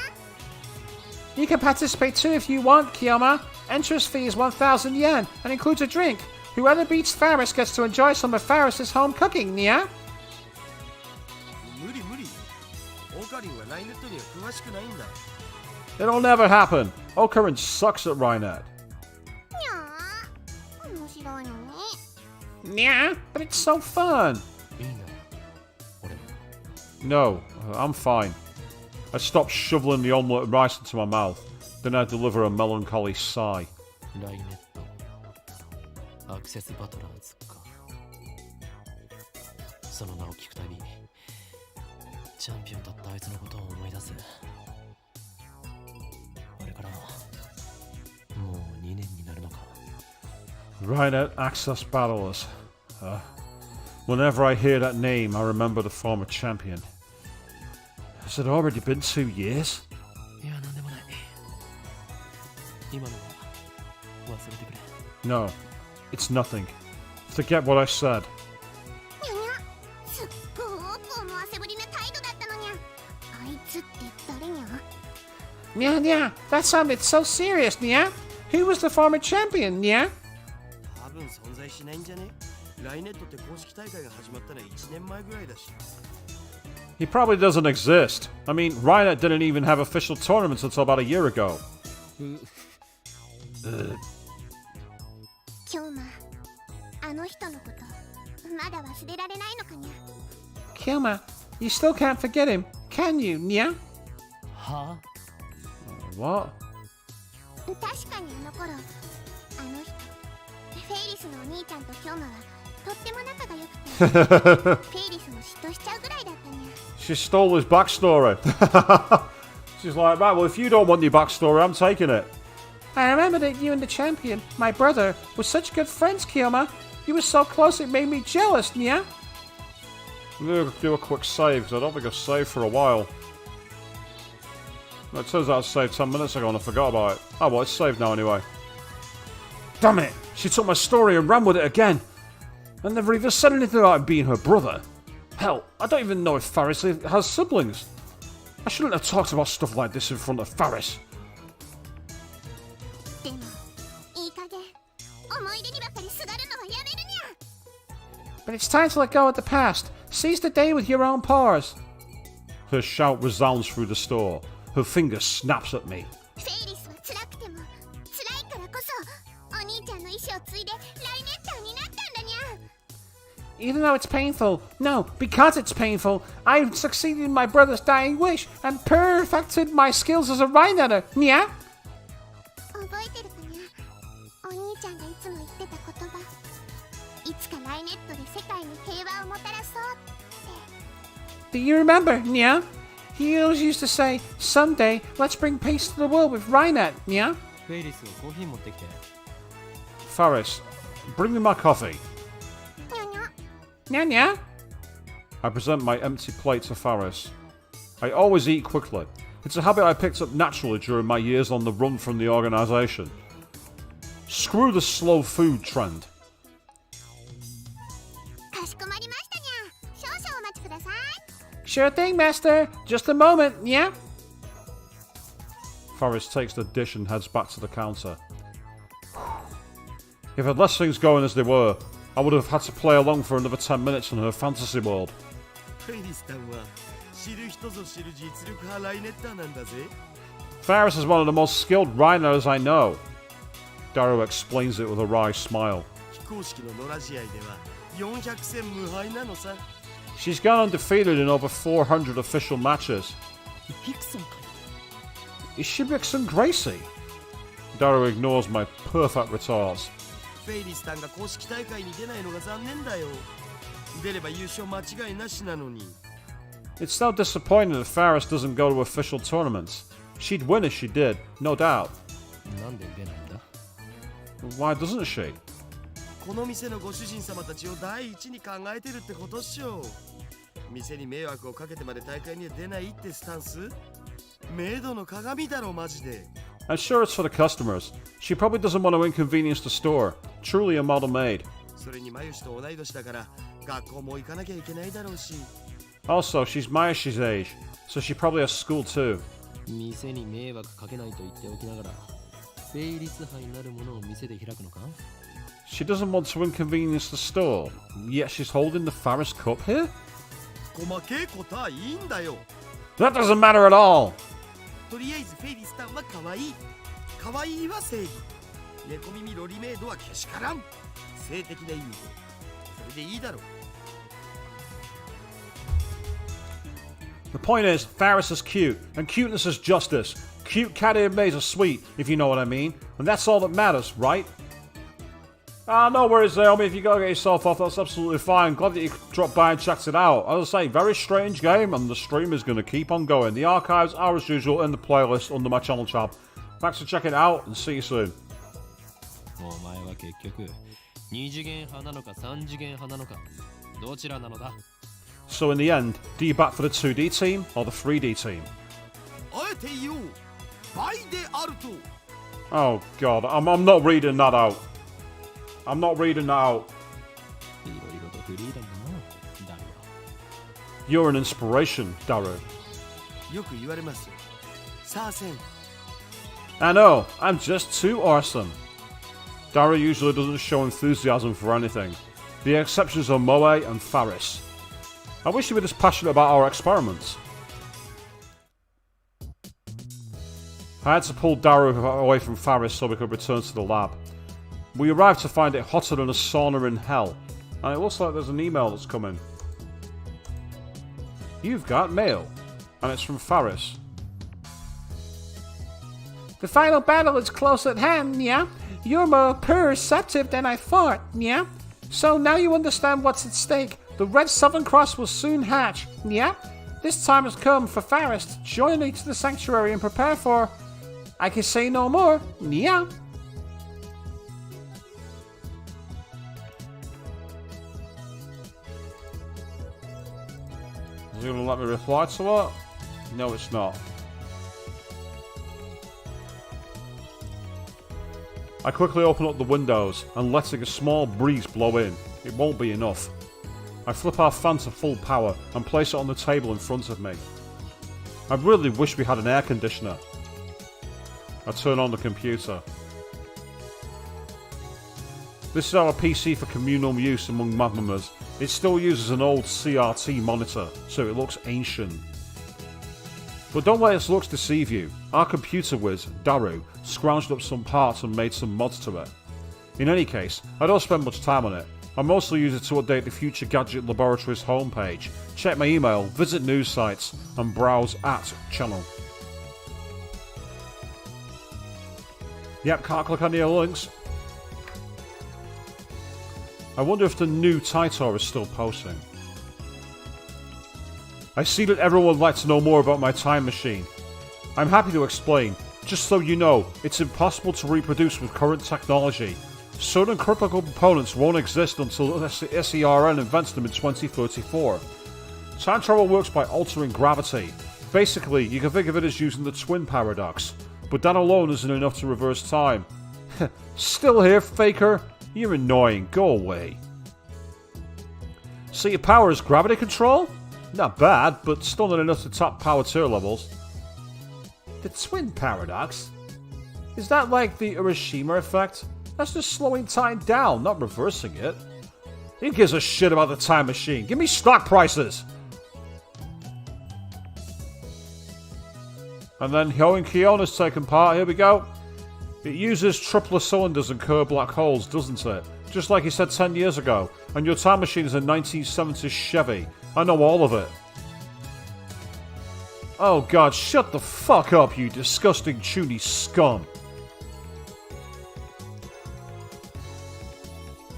You can participate too if you want, Kiyoma. Entrance fee is 1,000 yen and includes a drink. Whoever beats Faris gets to enjoy some of Faris's home cooking, Nya. 無理無理オカリンはライネットには詳しくないんだ It'll never happen. Ocarin sucks at Rhinet. にゃー面白いのね Nya, but it's so fun. いいな俺も No, I'm fine. I stop shoveling the omelette and rice into my mouth. Then I deliver a melancholy sigh. ライネットアクセスバトラーズかその名を聞くたびチャンピオンだったあいつのことを思い出すあれからもう2年になるのか Rhinet Access Battlers. Whenever I hear that name, I remember the former champion. Has it already been 2 years? いやなんでもない今のは忘れてくれ No, it's nothing. Forget what I said. にゃにゃすっごく思わせぶりな態度だったのにゃあいつって誰にゃ Nya, that sounded so serious, Nya. Who was the former champion, Nya? 多分存在しないんじゃねライネットって公式大会が始まったのは1年前ぐらいだし He probably doesn't exist. I mean, Rhinet didn't even have official tournaments until about a year ago. 今日あの人のことまだ忘れられないのかにゃ Kiyoma, you still can't forget him, can you, Nya? は What? 確かにあの頃あの人フェイリスのお兄ちゃんとキョウマはとっても仲が良くてフェイリスも嫉妬しちゃうぐらいだったにゃ She stole his backstory. She's like, right, well, if you don't want your backstory, I'm taking it. I remember that you and the champion, my brother, were such good friends, Kiyoma. You were so close it made me jealous, Nya. I'm going to do a quick save, because I don't think I've saved for a while. It turns out I saved 10 minutes ago and I forgot about it. Oh, well, it's saved now anyway. Damn it! She took my story and ran with it again. I never even said anything about him being her brother. Hell, I don't even know if Faris has siblings. I shouldn't have talked about stuff like this in front of Faris. でもいい加減思い出にばかりすがるのはやめるにゃ But it's time to let go of the past. Seize the day with your own paws. Her shout resounds through the store. Her finger snaps at me. フェイリスは辛くても辛いからこそお兄ちゃんの意志を継いでライネッターになったんだにゃ。 Even though it's painful, no, because it's painful, I've succeeded in my brother's dying wish and perfected my skills as a Rhinetter. Yeah? 覚えてるかにゃ。お兄ちゃんがいつも言ってた言葉。いつかライネットで世界に平和をもたらそうって。 Do you remember? Yeah? He always used to say, someday, let's bring peace to the world with Rhinet. Yeah? フェイリスコーヒー持ってきて。 Faris, bring me my coffee. にゃにゃ。 Yeah, yeah? I present my empty plate to Faris. I always eat quickly. It's a habit I picked up naturally during my years on the run from the organisation. Screw the slow food trend. かしこまりましたにゃ。少々お待ちください。 Sure thing, master. Just a moment. Yeah? Faris takes the dish and heads back to the counter. If I'd less things going as they were, I would have had to play along for another 10 minutes in her fantasy world. フェイリスさんは知る人ぞ知る実力派ライネッターなんだぜ。 Faris is one of the most skilled rhinos I know. Daru explains it with a wry smile. 非公式の野良試合では400戦無敗なのさ。 She's gone undefeated in over 400 official matches. ピクさんかよ。 Is she Vixen Gracie? Daru ignores my perfect retorts. フェイリスさんが公式大会に出ないのが残念だよ。出れば優勝間違いなしなのに。 It's so disappointing that Faris doesn't go to official tournaments. She'd win if she did, no doubt. なんで出ないんだ？ Why doesn't she? この店のご主人様たちを第一に考えてるってことっしょ。店に迷惑をかけてまで大会には出ないってスタンス？メイドの鏡だろマジで。 I'm sure it's for the customers. She probably doesn't want to inconvenience the store. Truly a model maid. それにマユシと同い年だから学校も行かなきゃいけないだろうし。 Also, she's Mayashi's age, so she probably has school too. 店に迷惑かけないと言っておきながら、フェイリス杯なるものを店で開くのか？ She doesn't want to inconvenience the store, yet she's holding the Faris Cup here? 細けいことはいいんだよ。 That doesn't matter at all! とりあえずフェイリスさんは可愛い。可愛いは正義。猫耳ロリメイドはけしからん。性的な優子。それでいいだろう。 The point is, Faris is cute, and cuteness is justice. Cute cat ear maids are sweet, if you know what I mean, and that's all that matters, right? No worries, Naomi, if you gotta get yourself off, that's absolutely fine. Glad that you dropped by and checked it out. As I say, very strange game, and the stream is gonna keep on going. The archives are as usual in the playlist under my channel tab. Thanks for checking it out, and see you soon. お前は結局、2次元派なのか3次元派なのか、どちらなのだ？ So in the end, do you back for the 2D team or the 3D team? あえて言おう。倍であると。 Oh god, I'm not reading that out. I'm not reading that out. いろいろとフリーダムだな、だが。 You're an inspiration, Daru. よく言われますよ。さあせん。 I know, I'm just too awesome. Daru usually doesn't show enthusiasm for anything. The exceptions are Moe and Faris. I wish you were this passionate about our experiments. I had to pull Daru away from Faris so we could return to the lab. We arrived to find it hotter than a sauna in hell, and it looks like there's an email that's coming. You've got mail, and it's from Faris. The final battle is close at hand, yeah? You're more perceptive than I thought, yeah? So now you understand what's at stake. The Red Southern Cross will soon hatch, yeah? This time has come for Faris to join me to the sanctuary and prepare for... I can say no more, yeah? Is he going to let me reply to it? No, it's not. I quickly open up the windows and letting a small breeze blow in. It won't be enough. I flip our fan to full power and place it on the table in front of me. I really wish we had an air conditioner. I turn on the computer. This is our PC for communal use among Mad Members. It still uses an old CRT monitor, so it looks ancient. But don't let its looks deceive you. Our computer whiz, Daru, scrounged up some parts and made some mods to it. In any case, I don't spend much time on it. I mostly use it to update the Future Gadget Laboratory's homepage, check my email, visit news sites, and browse at channel. Yep, can't click any of the links. I wonder if the new Titor is still posting. I see that everyone would like to know more about my time machine. I'm happy to explain. Just so you know, it's impossible to reproduce with current technology. Certain critical components won't exist until SERN invents them in 2034. Time travel works by altering gravity. Basically, you can think of it as using the twin paradox, but that alone isn't enough to reverse time. Still here, faker? You're annoying, go away. So your power is gravity control? Not bad, but still not enough to top power tier levels. The twin paradox? Is that like the Hiroshima effect? That's just slowing time down, not reversing it. Who gives a shit about the time machine? Give me stock prices! And then Hyo and Kiona's taken part, here we go. It uses tripler cylinders and curved black holes, doesn't it? Just like he said 10 years ago. And your time machine is a 1970s Chevy. I know all of it. Oh god, shut the fuck up, you disgusting chuny scum.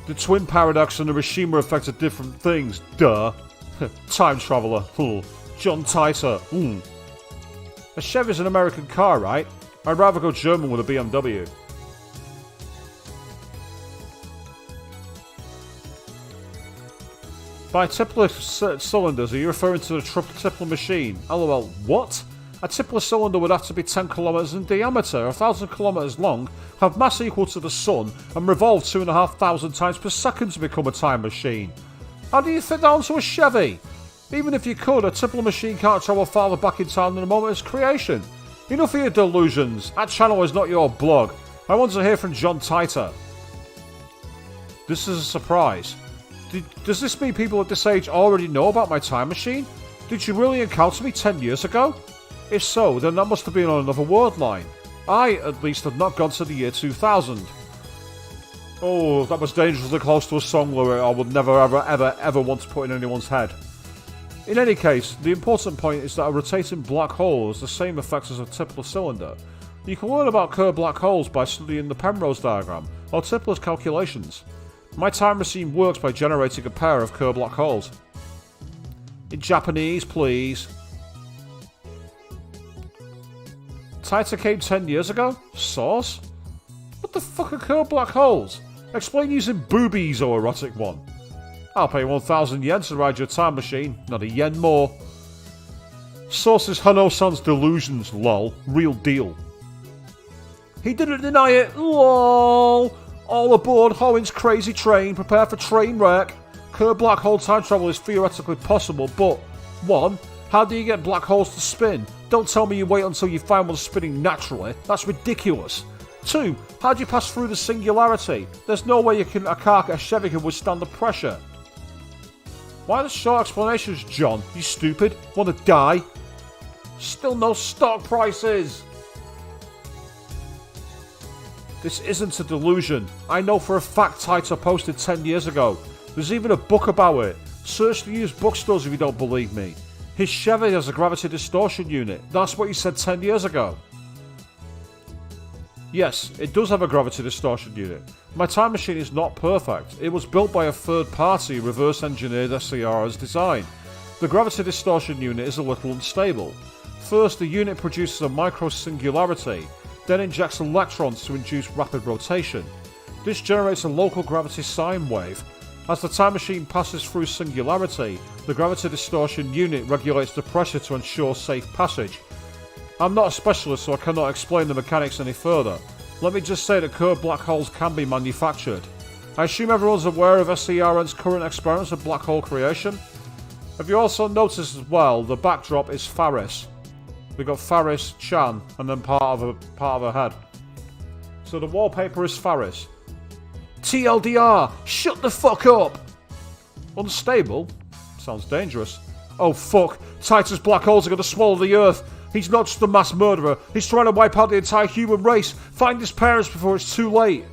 The twin paradox and the Hiroshima effect are different things, duh. Time traveler, John Titor, A Chevy's an American car, right? I'd rather go German with a BMW. By tripler cylinders, are you referring to the tripler machine? LOL, what? A tripler cylinder would have to be 10 kilometers in diameter, 1,000 kilometers long, have mass equal to the sun, and revolve 2,500 times per second to become a time machine. How do you fit that onto a Chevy? Even if you could, a tripler machine can't travel farther back in time than the moment of its creation. Enough of your delusions. That channel is not your blog. I want to hear from John Titor. This is a surprise. Does this mean people at this age already know about my time machine? Did you really encounter me 10 years ago? If so, then that must have been on another word line. I, at least, have not gone to the year 2000. Oh, that was dangerously close to a song lyric I would never ever want to put in anyone's head. In any case, the important point is that a rotating black hole has the same effects as a tripler cylinder. You can learn about curved black holes by studying the Penrose diagram, or Tipler's calculations. My time machine works by generating a pair of curved black holes. In Japanese, please. Titor came 10 years ago? Source? What the fuck are curved black holes? Explain using boobies or erotic one. I'll pay 1,000 yen to ride your time machine, not a yen more. Source is Hano-san's delusions, lol. Real deal. He didn't deny it, lol. All aboard Hoen's crazy train, prepare for train wreck. Curved black hole time travel is theoretically possible, but 1. How do you get black holes to spin? Don't tell me you wait until you find one spinning naturally. That's ridiculous. 2. How do you pass through the singularity? There's no way a Chevy can withstand the pressure. Why the short explanations, John? You stupid? Wanna die? Still no stock prices! This isn't a delusion. I know for a fact Titor posted 10 years ago. There's even a book about it. Search the used bookstores if you don't believe me. His Chevy has a gravity distortion unit. That's what he said 10 years ago. Yes, it does have a gravity distortion unit. My time machine is not perfect. It was built by a third party reverse engineered SCR's design. The gravity distortion unit is a little unstable. First, the unit produces a micro singularity, then injects electrons to induce rapid rotation. This generates a local gravity sine wave. As the time machine passes through singularity, the gravity distortion unit regulates the pressure to ensure safe passage. I'm not a specialist, so I cannot explain the mechanics any further. Let me just say that curved black holes can be manufactured. I assume everyone's aware of SERN's current experiments of black hole creation? Have you also noticed as well, the backdrop is Faris. We've got Faris, Chan, and then part of her head. So the wallpaper is Faris. TLDR, shut the fuck up! Unstable? Sounds dangerous. Oh fuck, Titan's black holes are going to swallow the Earth. He's not just a mass murderer, he's trying to wipe out the entire human race. Find his parents before it's too late.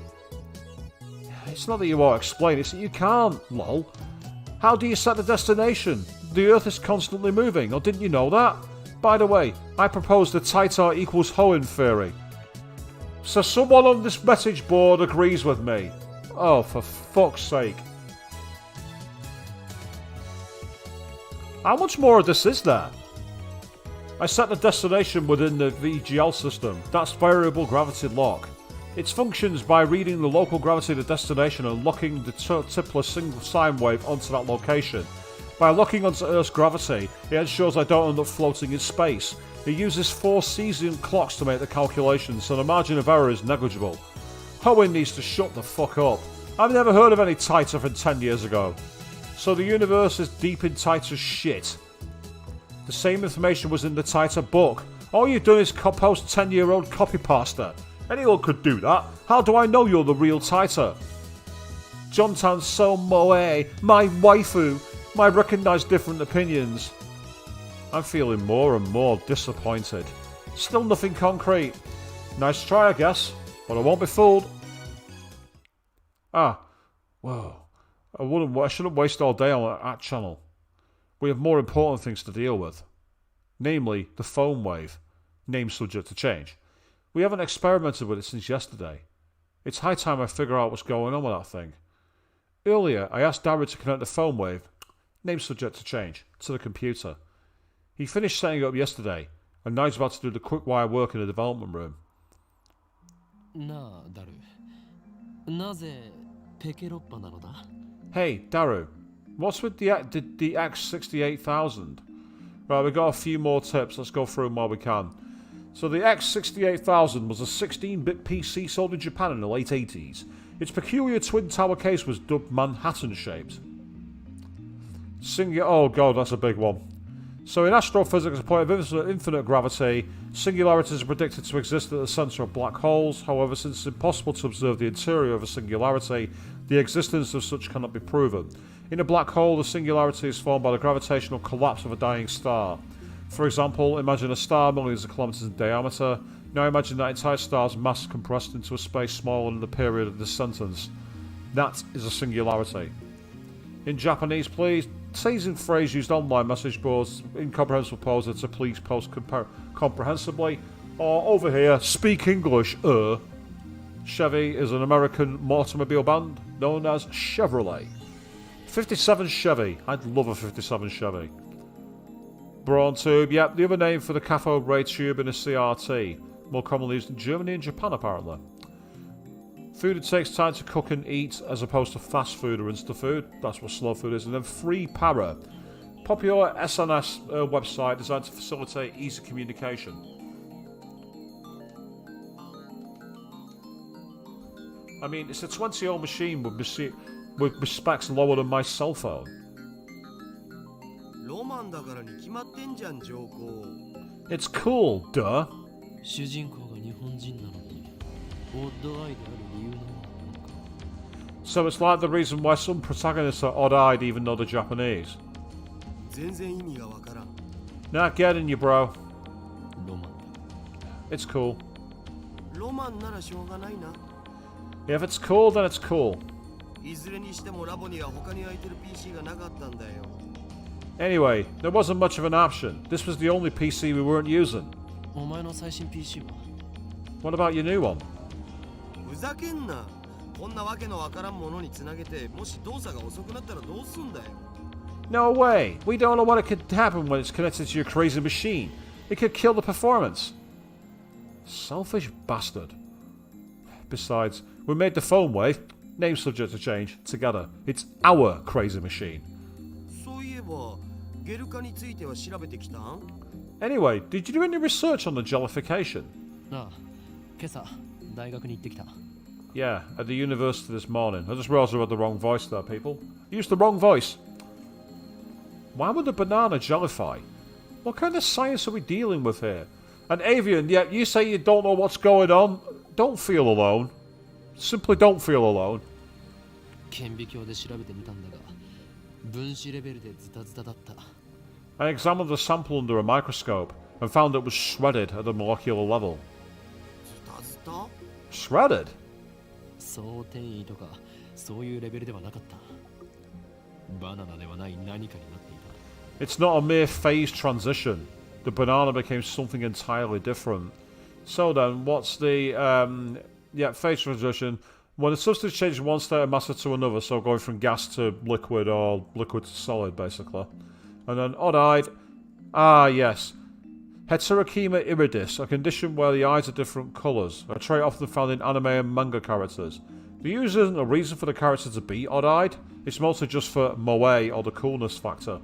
It's not that you won't explain, it's that you can't, lol. How do you set the destination? The Earth is constantly moving, or didn't you know that? By the way, I propose the Titar equals Hoenn theory. So someone on this message board agrees with me. Oh, for fuck's sake. How much more of this is there? I set the destination within the VGL system. That's variable gravity lock. It functions by reading the local gravity of the destination and locking the particular single sine wave onto that location. By locking onto Earth's gravity, it ensures I don't end up floating in space. It uses 4 cesium clocks to make the calculations, so the margin of error is negligible. Hoenn needs to shut the fuck up. I've never heard of any Titan from 10 years ago. So the universe is deep in Titan's shit. The same information was in the Titan book. All you've done is post 10-year-old copy pasta. Anyone could do that. How do I know you're the real Titan? Jontan so moe, my waifu, might recognise different opinions. I'm feeling more and more disappointed. Still nothing concrete. Nice try, I guess, but I won't be fooled. Ah, whoa. I shouldn't waste all day on that channel. We have more important things to deal with. Namely, the foam wave. Name subject to change. We haven't experimented with it since yesterday. It's high time I figure out what's going on with that thing. Earlier, I asked Darren to connect the foam wave, name subject to change, to the computer. He finished setting it up yesterday, and now he's about to do the quick wire work in the development room. Hey, Daru, what's with the X68000? Right, we got a few more tips, let's go through them while we can. So the X68000 was a 16-bit PC sold in Japan in the late 80s. Its peculiar twin tower case was dubbed Manhattan-shaped. Oh god, that's a big one. So in astrophysics, at a point of infinite gravity, singularities are predicted to exist at the centre of black holes. However, since it's impossible to observe the interior of a singularity, the existence of such cannot be proven. In a black hole, the singularity is formed by the gravitational collapse of a dying star. For example, imagine a star millions of kilometres in diameter. Now imagine that entire star's mass compressed into a space smaller than the period of this sentence. That is a singularity. In Japanese, please, teasing phrase used online message boards, incomprehensible poser to please post comprehensibly. Or over here, speak English, Chevy is an American automobile band known as Chevrolet. 57 Chevy. I'd love a 57 Chevy. Braun tube, yep, the other name for the cathode ray tube in a CRT. More commonly used in Germany and Japan, apparently. Food it takes time to cook and eat, as opposed to fast food or instant food. That's what slow food is. And then Free Para. Popular SNS website designed to facilitate easy communication. I mean, it's a 20-year-old machine with specs lower than my cell phone. It's cool, duh. So it's like the reason why some protagonists are odd-eyed even though they're Japanese. Not getting you, bro. It's cool. If it's cool, then it's cool. Anyway, there wasn't much of an option. This was the only PC we weren't using. What about your new one? No way! We don't know what could happen when it's connected to your crazy machine. It could kill the performance. Selfish bastard. Besides, we made the foam wave, name subject to change, together. It's our crazy machine. Anyway, did you do any research on the jellification? Yeah, at the university this morning. I just realised I had the wrong voice there, people. I used the wrong voice. Why would the banana jellify? What kind of science are we dealing with here? And Avian, yeah, you say you don't know what's going on. Don't feel alone. Simply don't feel alone. 分子レベルでズタズタだった。 I examined the sample under a microscope and found it was shredded at the molecular level. ズタズタ Shredded? 総転移とかそういうレベルではなかった。バナナではない何かになっていた。 It's not a mere phase transition. The banana became something entirely different. So then, what's the phase transition? When a substance changes one state of matter to another, so going from gas to liquid or liquid to solid, basically. And then odd-eyed. Ah, yes. Heterokima iridis, a condition where the eyes are different colours, a trait often found in anime and manga characters. The user isn't a reason for the character to be odd-eyed, it's mostly just for moe or the coolness factor.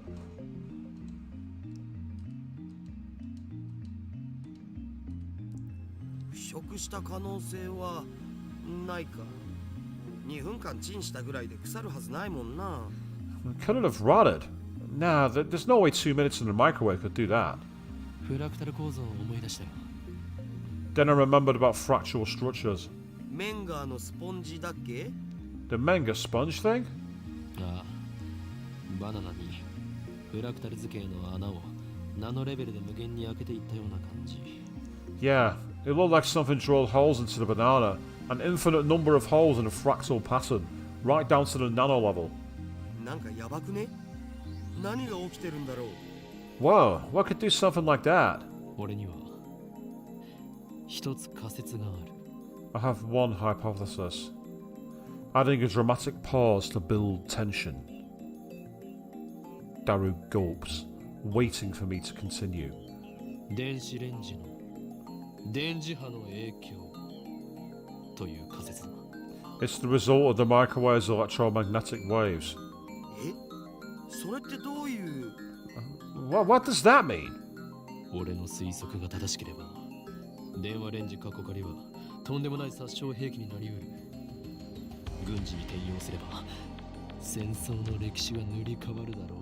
腐食した可能性はないか。2分間チンしたぐらいで腐るはずないもんな。 Couldn't have rotted. Nah, there's no way 2 minutes in the microwave could do that. フラクタル構造を思い出したよ。 Then I remembered about fractal structures. メンガーのスポンジだっけ？ The manga sponge thing? ああ、バナナにフラクタル図形の穴をナノレベルで無限に開けていったような感じ。 Yeah, it looked like something drilled holes into the banana, an infinite number of holes in a fractal pattern, right down to the nano level. なんかやばくね？何が起きてるんだろう？ Whoa, what could do something like that? 俺には一つ仮説がある。 I have one hypothesis. Adding a dramatic pause to build tension. Daru gulps, waiting for me to continue. 電子レンジの電磁波の影響という仮説だ。 It's the result of the microwave's electromagnetic waves. え？それってどういう？ What does that mean? 俺の推測が正しければ、電話レンジ過去仮はとんでもない殺傷兵器になりうる。軍事に転用すれば、戦争の歴史が塗り替わるだろう。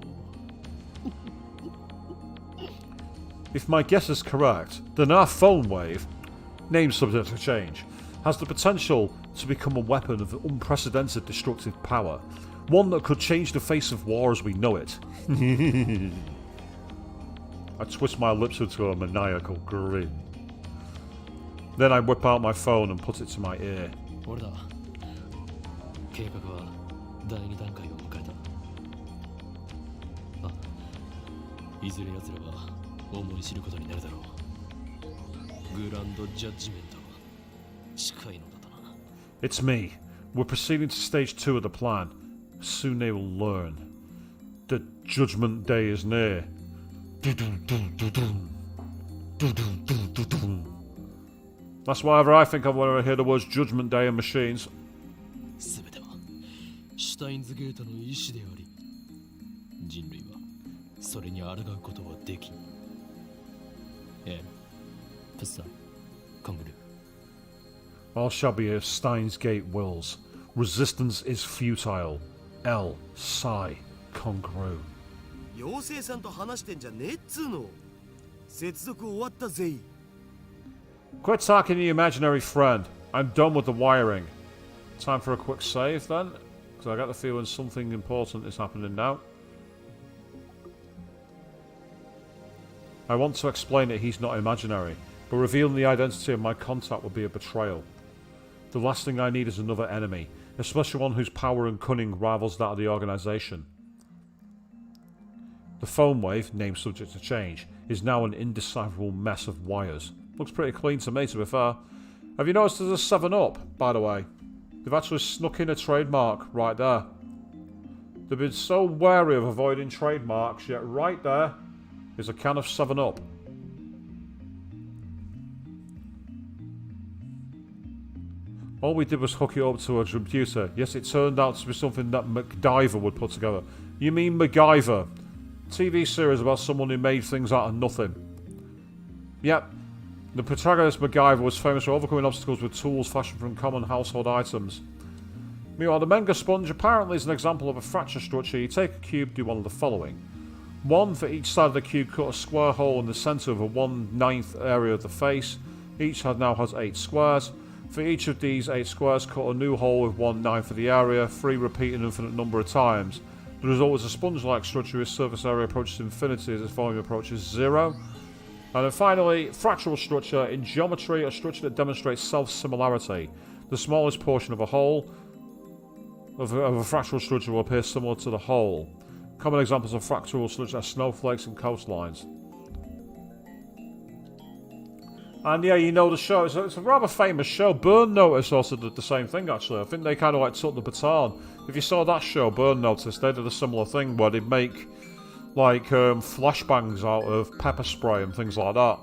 If my guess is correct, then our phone wave, name subject to change, has the potential to become a weapon of unprecedented destructive power. One that could change the face of war as we know it. I twist my lips into a maniacal grin. Then I whip out my phone and put it to my ear. 俺だ。計画は第2段階を迎えた。あ、いずれ奴らは思い知ることになるだろう。グランドジャッジメントは近いのだな。 It's me. We're proceeding to stage 2 of the plan. Soon they will learn. The judgment day is near. That's whatever I think of when I hear the words judgment day and machines. すべてはシュタインズゲートの意志であり、人類はそれに抗うことはできん。L、プサ、コングル。 All shall be as Steins Gate wills. Resistance is futile. L. Psi. Congru. 妖精さんと話してんじゃねえっつーの。接続終わったぜ。 Quit talking to your imaginary friend. I'm done with the wiring. Time for a quick save then, because I got the feeling something important is happening now. I want to explain that he's not imaginary, but revealing the identity of my contact would be a betrayal. The last thing I need is another enemy, especially one whose power and cunning rivals that of the organisation. The phone wave, named subject to change, is now an indecipherable mess of wires. Looks pretty clean to me, to be fair. Have you noticed there's a 7-Up, by the way? They've actually snuck in a trademark right there. They've been so wary of avoiding trademarks, yet right there is a can of 7-Up. All we did was hook it up to a computer. Yes, it turned out to be something that MacGyver would put together. You mean MacGyver? TV series about someone who made things out of nothing. Yep. The protagonist MacGyver was famous for overcoming obstacles with tools fashioned from common household items. Meanwhile, the manga sponge apparently is an example of a fracture structure. You take a cube, do one of the following. 1 for each side of the cube, cut a square hole in the centre of a 1/9 area of the face. Each now has 8 squares. For each of these 8 squares, cut a new hole with 1/9 of the area, 3 repeat an infinite number of times. The result is a sponge-like structure whose surface area approaches infinity as its volume approaches 0. And then finally, fractal structure. In geometry, a structure that demonstrates self-similarity. The smallest portion of a whole of a fractal structure will appear similar to the whole. Common examples of fractal structure are snowflakes and coastlines. And yeah, you know the show. It's a rather famous show. Burn Notice also did the same thing, actually. I think they kind of like took the baton. If you saw that show, Burn Notice, they did a similar thing where they'd make like flashbangs out of pepper spray and things like that.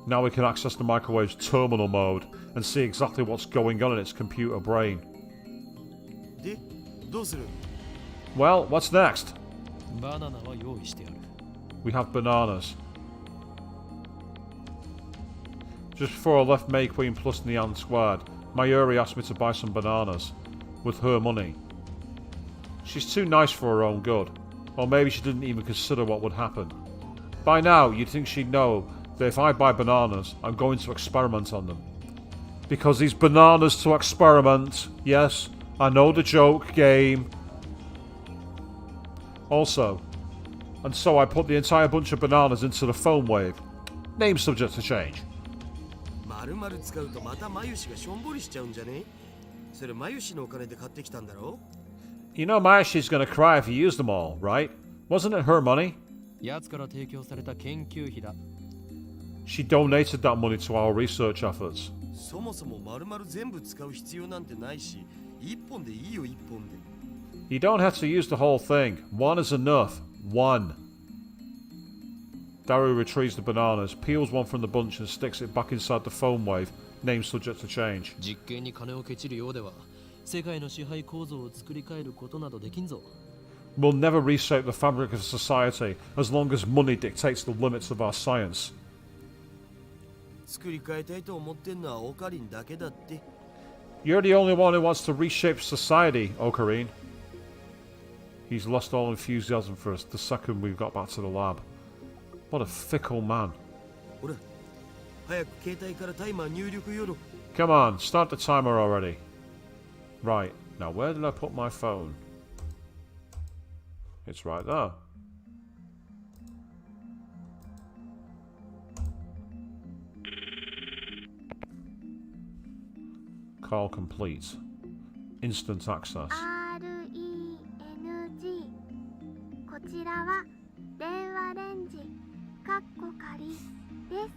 Now we can access the microwave's terminal mode and see exactly what's going on in its computer brain. Well, what's next? バナナは用意してある。 We have bananas. Just before I left May Queen plus Neon Squared, Mayuri asked me to buy some bananas. With her money. She's too nice for her own good. Or maybe she didn't even consider what would happen. By now, you'd think she'd know that if I buy bananas, I'm going to experiment on them. Because these bananas to experiment. Yes, I know the joke game. Also, and so I put the entire bunch of bananas into the foam wave. Name subject to change. 丸々使うとまたマユシがしょんぼりしちゃうんじゃね？それマユシのお金で買ってきたんだろ？ You know Mayashi's gonna cry if you use them all, right? Wasn't it her money? やつから提供された研究費だ。 She donated that money to our research efforts. そもそも丸々全部使う必要なんてないし、一本でいいよ一本で。 You don't have to use the whole thing. One is enough. One. Daru retrieves the bananas, peels one from the bunch and sticks it back inside the foam wave. Name subject to change. 実験に金をケチるようでは、世界の支配構造を作り変えることなどできんぞ。 We'll never reshape the fabric of society as long as money dictates the limits of our science. 作り変えたいと思ってんのはオカリンだけだって。 You're the only one who wants to reshape society, Ocarine. He's lost all enthusiasm for us the second we got back to the lab. What a fickle man. ほら、早く携帯からタイマー入力よろ。 Come on, start the timer already. Right, now where did I put my phone? It's right there. Call complete. Instant access. RENG こちらは電話レンジかっこ仮です。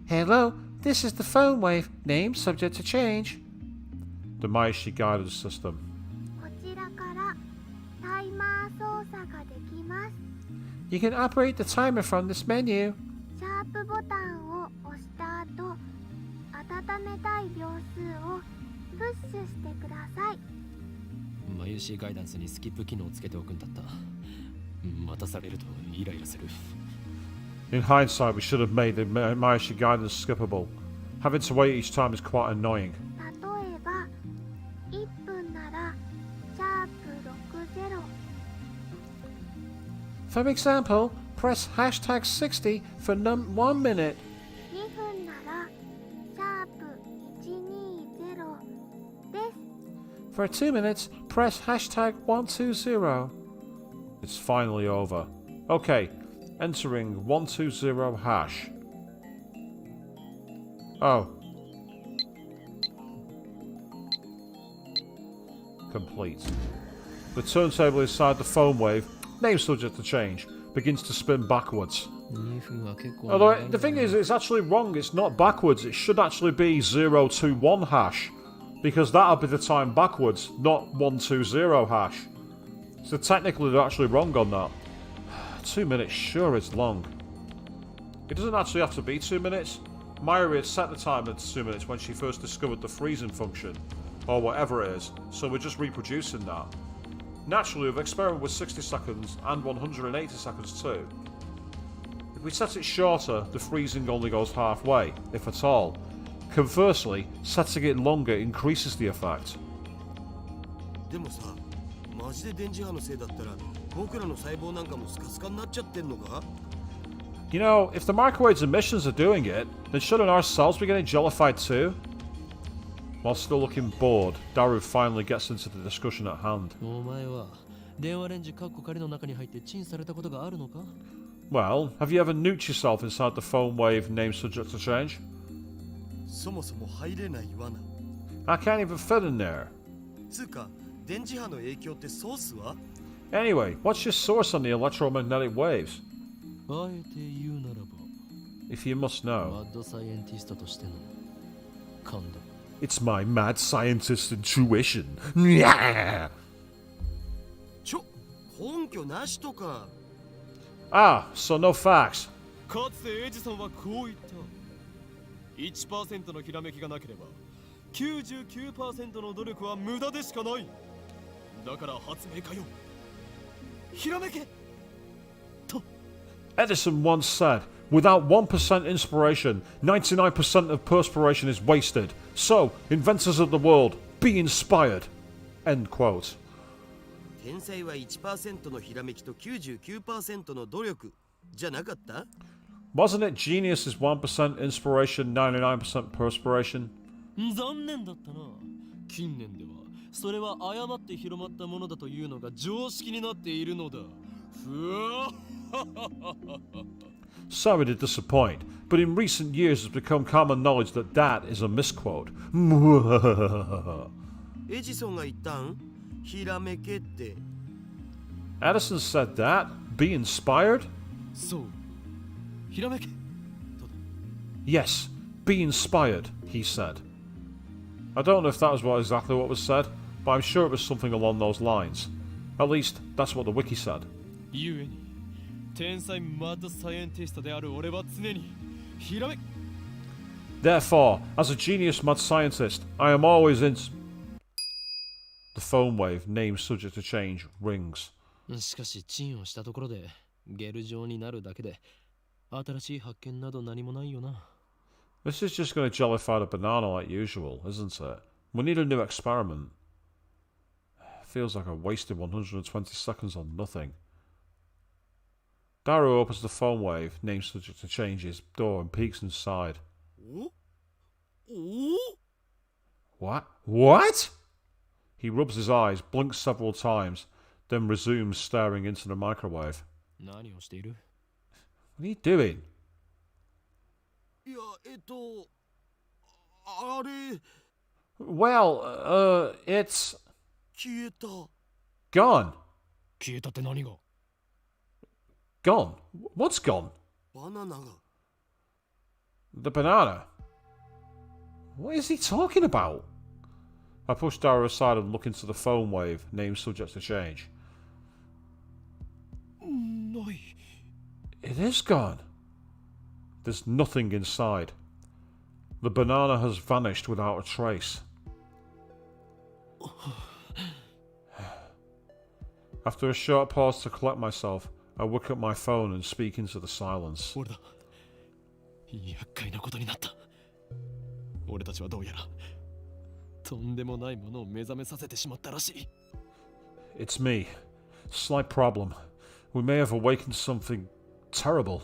Hello, this is the phone wave. Name subject to change. The Maishi guidance system. こちらからタイマー操作ができます。 You can operate the timer from this menu. シャープボタンを押した後、温めたい秒数をプッシュしてください。マユシーガイダンスにスキップ機能をつけておくんだった。待たされるとイライラする。 In hindsight, we should have made the Maishi guidance skippable. Having to wait each time is quite annoying. 例えば、1分ならシャープ60。 For example, press hashtag 60 for 1 minute. 2分ならシャープ120です。 For 2 minutes, press hashtag 120. It's finally over. Okay, entering 120 hash. Oh. Complete. The turntable inside the foam wave, name subject to change, begins to spin backwards. 2分は結構 Although the thing is, it's actually wrong. It's not backwards. It should actually be 021 hash, because that'll be the time backwards, not 120 hash. So technically, they're actually wrong on that. 2 minutes sure is long. It doesn't actually have to be 2 minutes. Mayuri had set the timer to 2 minutes when she first discovered the freezing function, or whatever it is, so we're just reproducing that. Naturally, we've experimented with 60 seconds and 180 seconds too. If we set it shorter, the freezing only goes halfway, if at all. Conversely, setting it longer increases the effect. でもさ、マジで電磁波のせいだったら僕らの細胞なんかもスカスカになっちゃってんのか？ You know, if the microwave's emissions are doing it, then shouldn't our cells be getting jellified too? While still looking bored, Daru finally gets into the discussion at hand. お前は電話レンジカッコ仮の中に入ってチンされたことがあるのか？ Well, have you ever nuked yourself inside the phone wave name subject to change? そもそも入れない罠。 I can't even fit in there. つうか、電磁波の影響ってソースは？ Anyway, what's your source on the electromagnetic waves? あえて言うならば If you must マ know, ッドサイエンティストとしての感動。 it's my mad scientist intuition. Yeah! 根拠なしとか。 Ah, so no facts. かつてエジソンはこう言った。1% のひらめきがなければ 99% の努力は無駄でしかない。だから発明家よ、ひらめけと。 Edison once said, without 1% inspiration, 99% of perspiration is wasted. So, inventors of the world, be inspired. End quote. 天才は 1% のひらめきと 99% の努力じゃなかった？ Wasn't it genius is 1% inspiration, 99% perspiration? 残念だったな。近年ではそれは誤って広まったものだというのが常識になっているのだ。ふわSorry to disappoint, but in recent years it's become common knowledge that that is a misquote. エジソンが言ったん？ひらめけって。 Edison said that? Be inspired? そう。ひらめけ。 Yes, be inspired, he said. I don't know if that was exactly what was said, but I'm sure it was something along those lines. At least, that's what the wiki said. ゆえに天才マッドサイエンティストである俺は常にひらめ。 Therefore, as a genius mad scientist, I am always in... The phone wave, name subject to change, rings. しかしチンをしたところでゲル状になるだけで新しい発見など何もないよな。 This is just going to jellify the banana like usual, isn't it? We need a new experiment. Feels like I wasted 120 seconds on nothing. Daru opens the phone wave, name subject to change's door and peeks inside. お？ What? What? He rubs his eyes, blinks several times, then resumes staring into the microwave. 何をしている？ What are you doing? いや、あれ、 Well, it's 消えた。 gone. 消えたって何が？ Gone? What's gone? バナナが。 The banana. What is he talking about? I push Daru aside and look into the phone wave, name subject to change. ない。 It is gone. There's nothing inside. The banana has vanished without a trace. After a short pause to collect myself, I look at my phone and speak into the silence. 俺だ。厄介なことになった。俺たちはどうやらとんでもないものを目覚めさせてしまったらしい。 It's me. Slight problem. We may have awakened something terrible.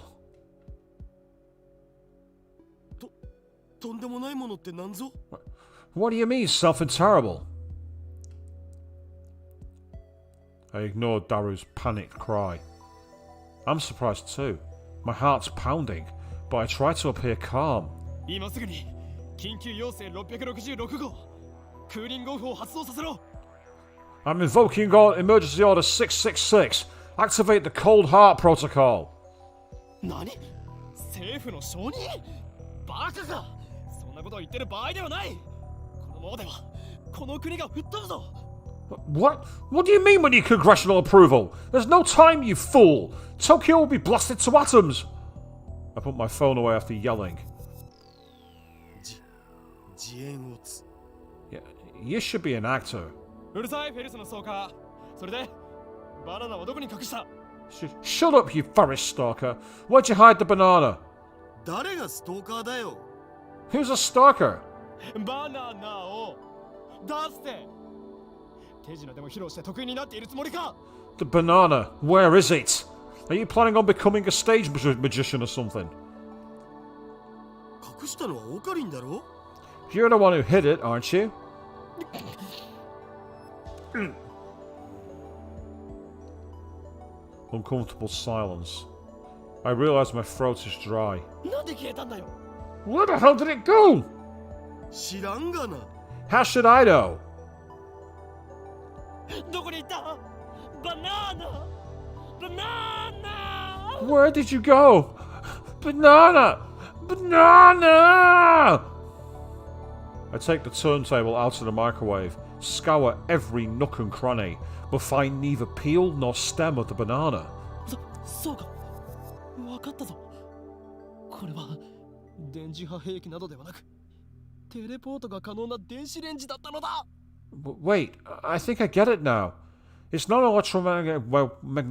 とんでもないものって何ぞ？ What do you mean, something terrible? I ignored Daru's panicked cry. I'm surprised too. My heart's pounding, but I try to appear calm. 今すぐに緊急要請666号クーリングオフを発動させろ。 I'm invoking emergency order 666. Activate the cold heart protocol. 何？政府の承認？バカか！そんなことを言ってる場合ではない。このままではこの国が吹っ飛ぶぞ。 What? What do you mean we need congressional approval? There's no time, you fool! Tokyo will be blasted to atoms! I put my phone away after yelling. 自演をつ。 Yeah, you should be an actor. うるさいフェリスのストーカー。それでバナナはどこに隠した？ Shut up, you forest stalker. Where'd you hide the banana? 誰がストーカーだよ？ Who's a stalker? バナナを出して。手品でも披露して得意になっているつもりか？ The banana, where is it? Are you planning on becoming a stage magician or something? 隠したのはオカリンだろ？ You're the one who hid it, aren't you? Uncomfortable silence. I realise my throat is dry. なんで消えたんだよ Where the hell did it go? 知らんがな How should I know? どこに行ったバナナバナナ Where did you go? Banana! Banana! I take the turntable out of the microwave, scour every nook and cranny, but find neither peel nor stem of the banana. そうか分かったぞこれは電磁波兵器などではなくテレポートが可能な電子レンジだったのだ Wait, I think I get it now. It's not an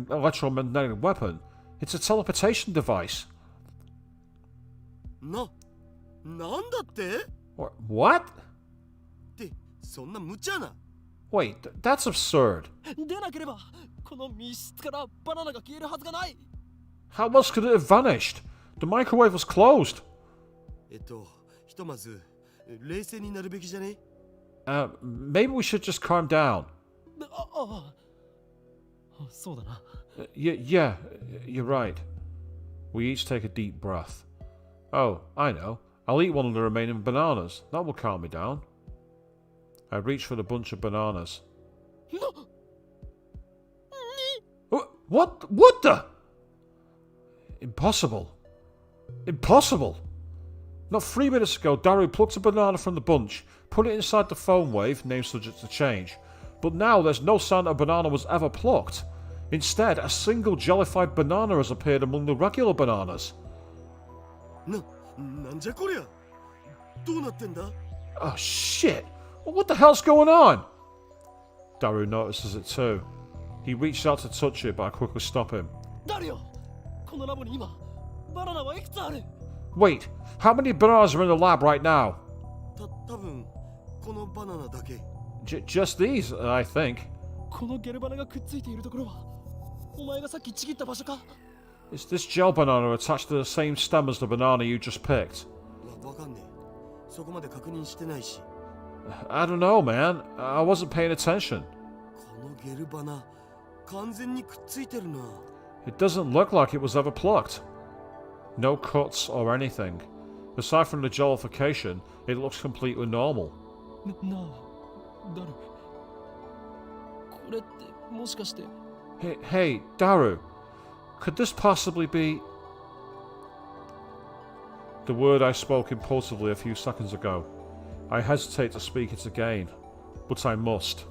electromagnetic weapon. It's a teleportation device. なんだって What? ってそんな無茶な Wait, that's absurd. でなければこの密室からバナナが消えるはずがない How else could it have vanished? The microwave was closed. ひとまず冷静になるべきじゃね Maybe we should just calm down. そうだな Yeah, you're right. We each take a deep breath. Oh, I know. I'll eat one of the remaining bananas. That will calm me down. I reach for the bunch of bananas. What the? Impossible. Impossible. Not 3 minutes ago, Daru plucked a banana from the bunch, put it inside the foam wave, name subject to change. But now there's no sign a banana was ever plucked. Instead, a single jellified banana has appeared among the regular bananas. なんじゃこりゃどうなってんだ Oh shit! What the hell's going on? Daru notices it too. He reaches out to touch it, but I quickly stop him. 誰よこのラボに今バナナはいくつある Wait, how many bananas are in the lab right now? 多分このバナナだけ Just these, I think. このゲルバナがくっついているところはお前がさっきちぎった場所か Is this gel banana attached to the same stem as the banana you just picked? わかんねえそこまで確認してないし I don't know, man. I wasn't paying attention. このゲルバナ完全にくっついてるな It doesn't look like it was ever plucked. No cuts or anything. Aside from the jellification, it looks completely normal. なあ誰これってもしかして Hey, Daru. Could this possibly be... The word I spoke impulsively a few seconds ago. I hesitate to speak it again, but I must.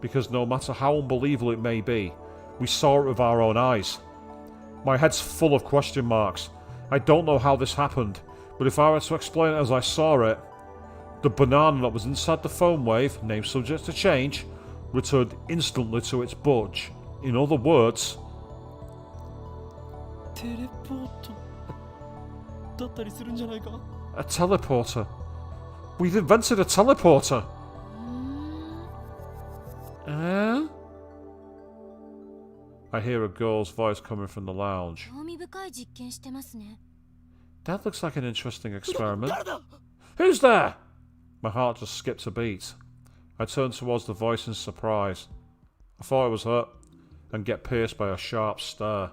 Because no matter how unbelievable it may be, we saw it with our own eyes. My head's full of question marks. I don't know how this happened, but if I were to explain it as I saw it, the banana that was inside the foam wave, name subject to change, returned instantly to its budge. In other words... テレポートだったりするんじゃないか A teleporter. We've invented a teleporter. I hear a girl's voice coming from the lounge. 興味深い実験してますね That looks like an interesting experiment. Who's there? My heart just skipped a beat. I turned towards the voice in surprise. I thought it was her, and get pierced by a sharp stare.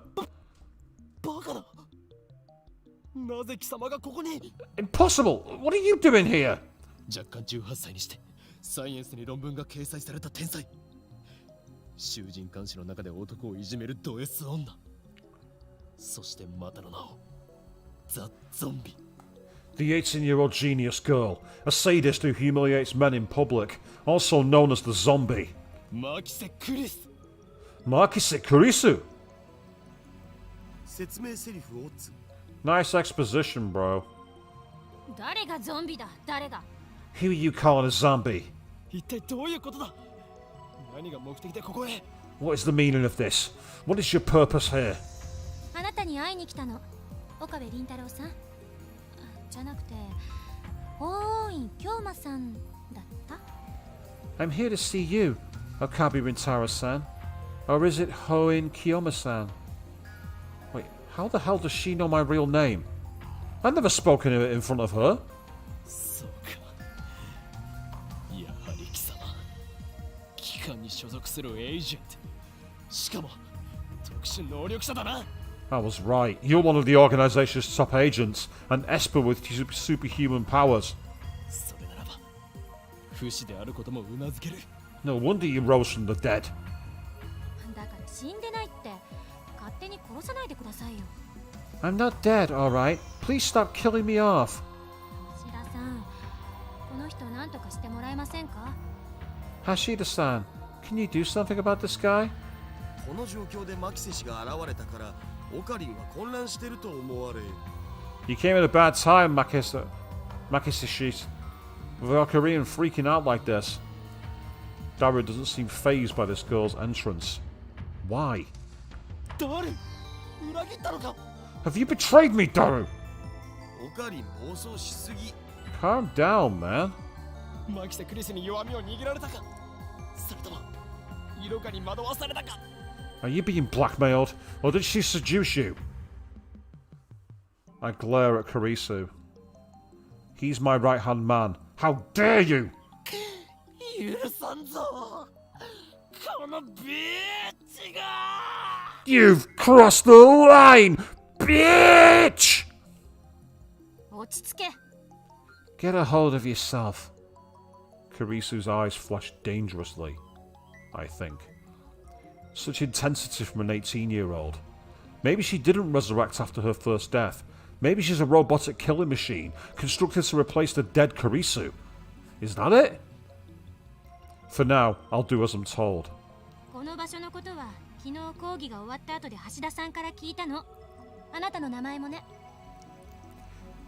バカだなぜ貴様がここに Impossible! What are you doing here? 若干18歳にしてサイエンスに論文が掲載された天才囚人監視の中で男をいじめるド S 女そしてまたの名をザ・ゾンビ The 18-year-old genius girl, a sadist who humiliates men in public, also known as the zombie. マキセ・クリス Markise Kurisu! 説明セリフを打つ Nice exposition, bro. 誰がゾンビだ誰が Who are you calling a zombie? 一体どういうことだ何が目的でここへ What is the meaning of this? What is your purpose here? あなたに会いに来たの岡部倫太郎さんじゃなくて大井京馬さんだった I'm here to see you, Okabe Rintaro-san. Or is it Hoin Kiyoma-san? Wait, how the hell does she know my real name? I've never spoken it in front of her. そうか官に所属するエージェント。しかも特殊能力者だな。 I was right. You're one of the organization's top agents, an esper with superhuman powers. それならば不死であることもうなずける。 No wonder you rose from the dead. だから死んでないって勝手に殺さないでくださいよ。 I'm not dead, alright? Please stop killing me off. 橋田さん、この人何とかしてもらえませんか？ Hashida-san, can you do something about this guy? この状況でマキセ氏が現れたからオカリンは混乱してると思われ。 You came at a bad time, Makisashi. With our Korean freaking out like this. Daru doesn't seem fazed by this girl's entrance. Why? 誰？裏切ったのか？ Have you betrayed me, Daru? オカリン暴走しすぎ。 Calm down, man. マキセクリスに弱みを握られたか？それとも色化に惑わされたか？ Are you being blackmailed, or did she seduce you? I glare at Kurisu. He's my right-hand man. How dare you! 許さんぞ。このビーチが。 You've crossed the line, bitch! 落ち着け。 Get a hold of yourself. Kurisu's eyes flash dangerously, I think. Such intensity from an 18-year-old. Maybe she didn't resurrect after her first death. Maybe she's a robotic killing machine, constructed to replace the dead Kurisu. Is that it? For now, I'll do as I'm told. この場所のことは昨日講義が終わった後で橋田さんから聞いたの。あなたの名前もね。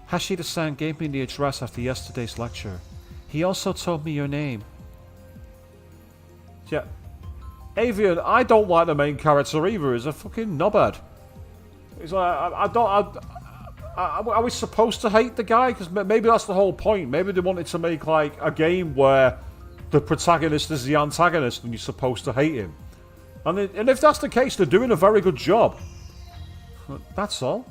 Hashida-san gave me the address after yesterday's lecture. He also told me your name. Yeah. Avian, I don't like the main character either. He's a fucking knobhead. He's like, are we supposed to hate the guy? Because maybe that's the whole point. Maybe they wanted to make like a game where the protagonist is the antagonist and you're supposed to hate him. And if that's the case, they're doing a very good job. That's all.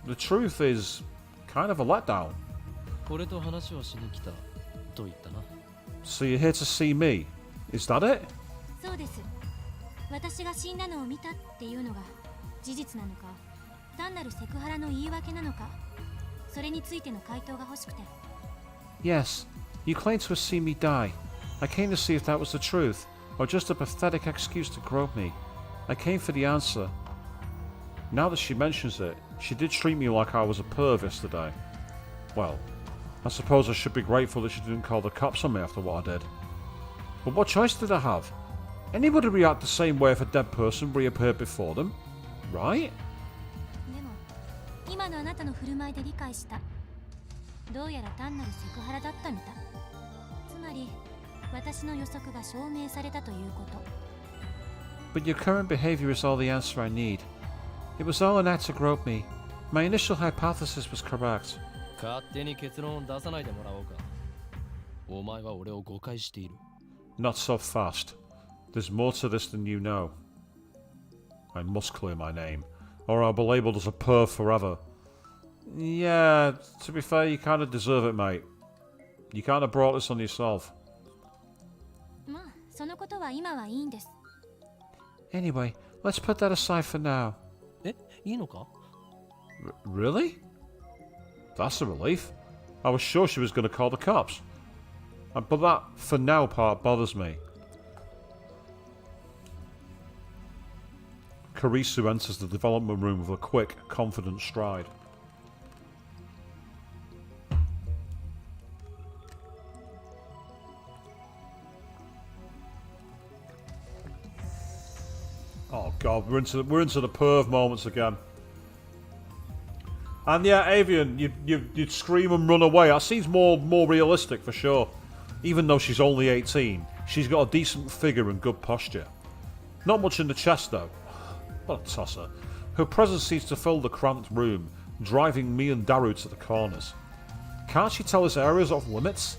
The truth is kind of a letdown. 俺と話をしに来たと言ったな。 So you're here to see me? Is that it? そうです。私が死んだのを見たっていうのが事実なのか、単なるセクハラの言い訳なのか、それについての回答が欲しくて。 Yes, you claim to have seen me die. I came to see if that was the truth, or just a pathetic excuse to grope me. I came for the answer. Now that she mentions it, she did treat me like I was a perv yesterday. Well, I suppose I should be grateful that she didn't call the cops on me after what I did. But what choice did I have? Anybody react the same way if a dead person reappeared before them, right? でも、今のあなたの振る舞いで理解した。どうやら単なるセクハラだったみたい。つまり、私の予測が証明されたということ。But your current behavior is all the answer I need. It was all an act to grope me. My initial hypothesis was correct. 勝手に結論を出さないでもらおうか。お前は俺を誤解している。 Not so fast. There's more to this than you know. I must clear my name, or I'll be labelled as a perv forever. Yeah, to be fair, you kind of deserve it, mate. You kind of brought this on yourself. まあ、そのことは今はいいんです。 Anyway, let's put that aside for now. え、いいのか？ Really? That's a relief. I was sure she was going to call the cops. But that for now part bothers me. Kurisu enters the development room with a quick, confident stride. Oh god, we're into the perv moments again. And yeah, Avian, you'd scream and run away. That seems more realistic for sure. Even though she's only 18, she's got a decent figure and good posture. Not much in the chest though. What a tosser. Her presence seems to fill the cramped room, driving me and Daru to the corners. Can't she tell us areas off limits?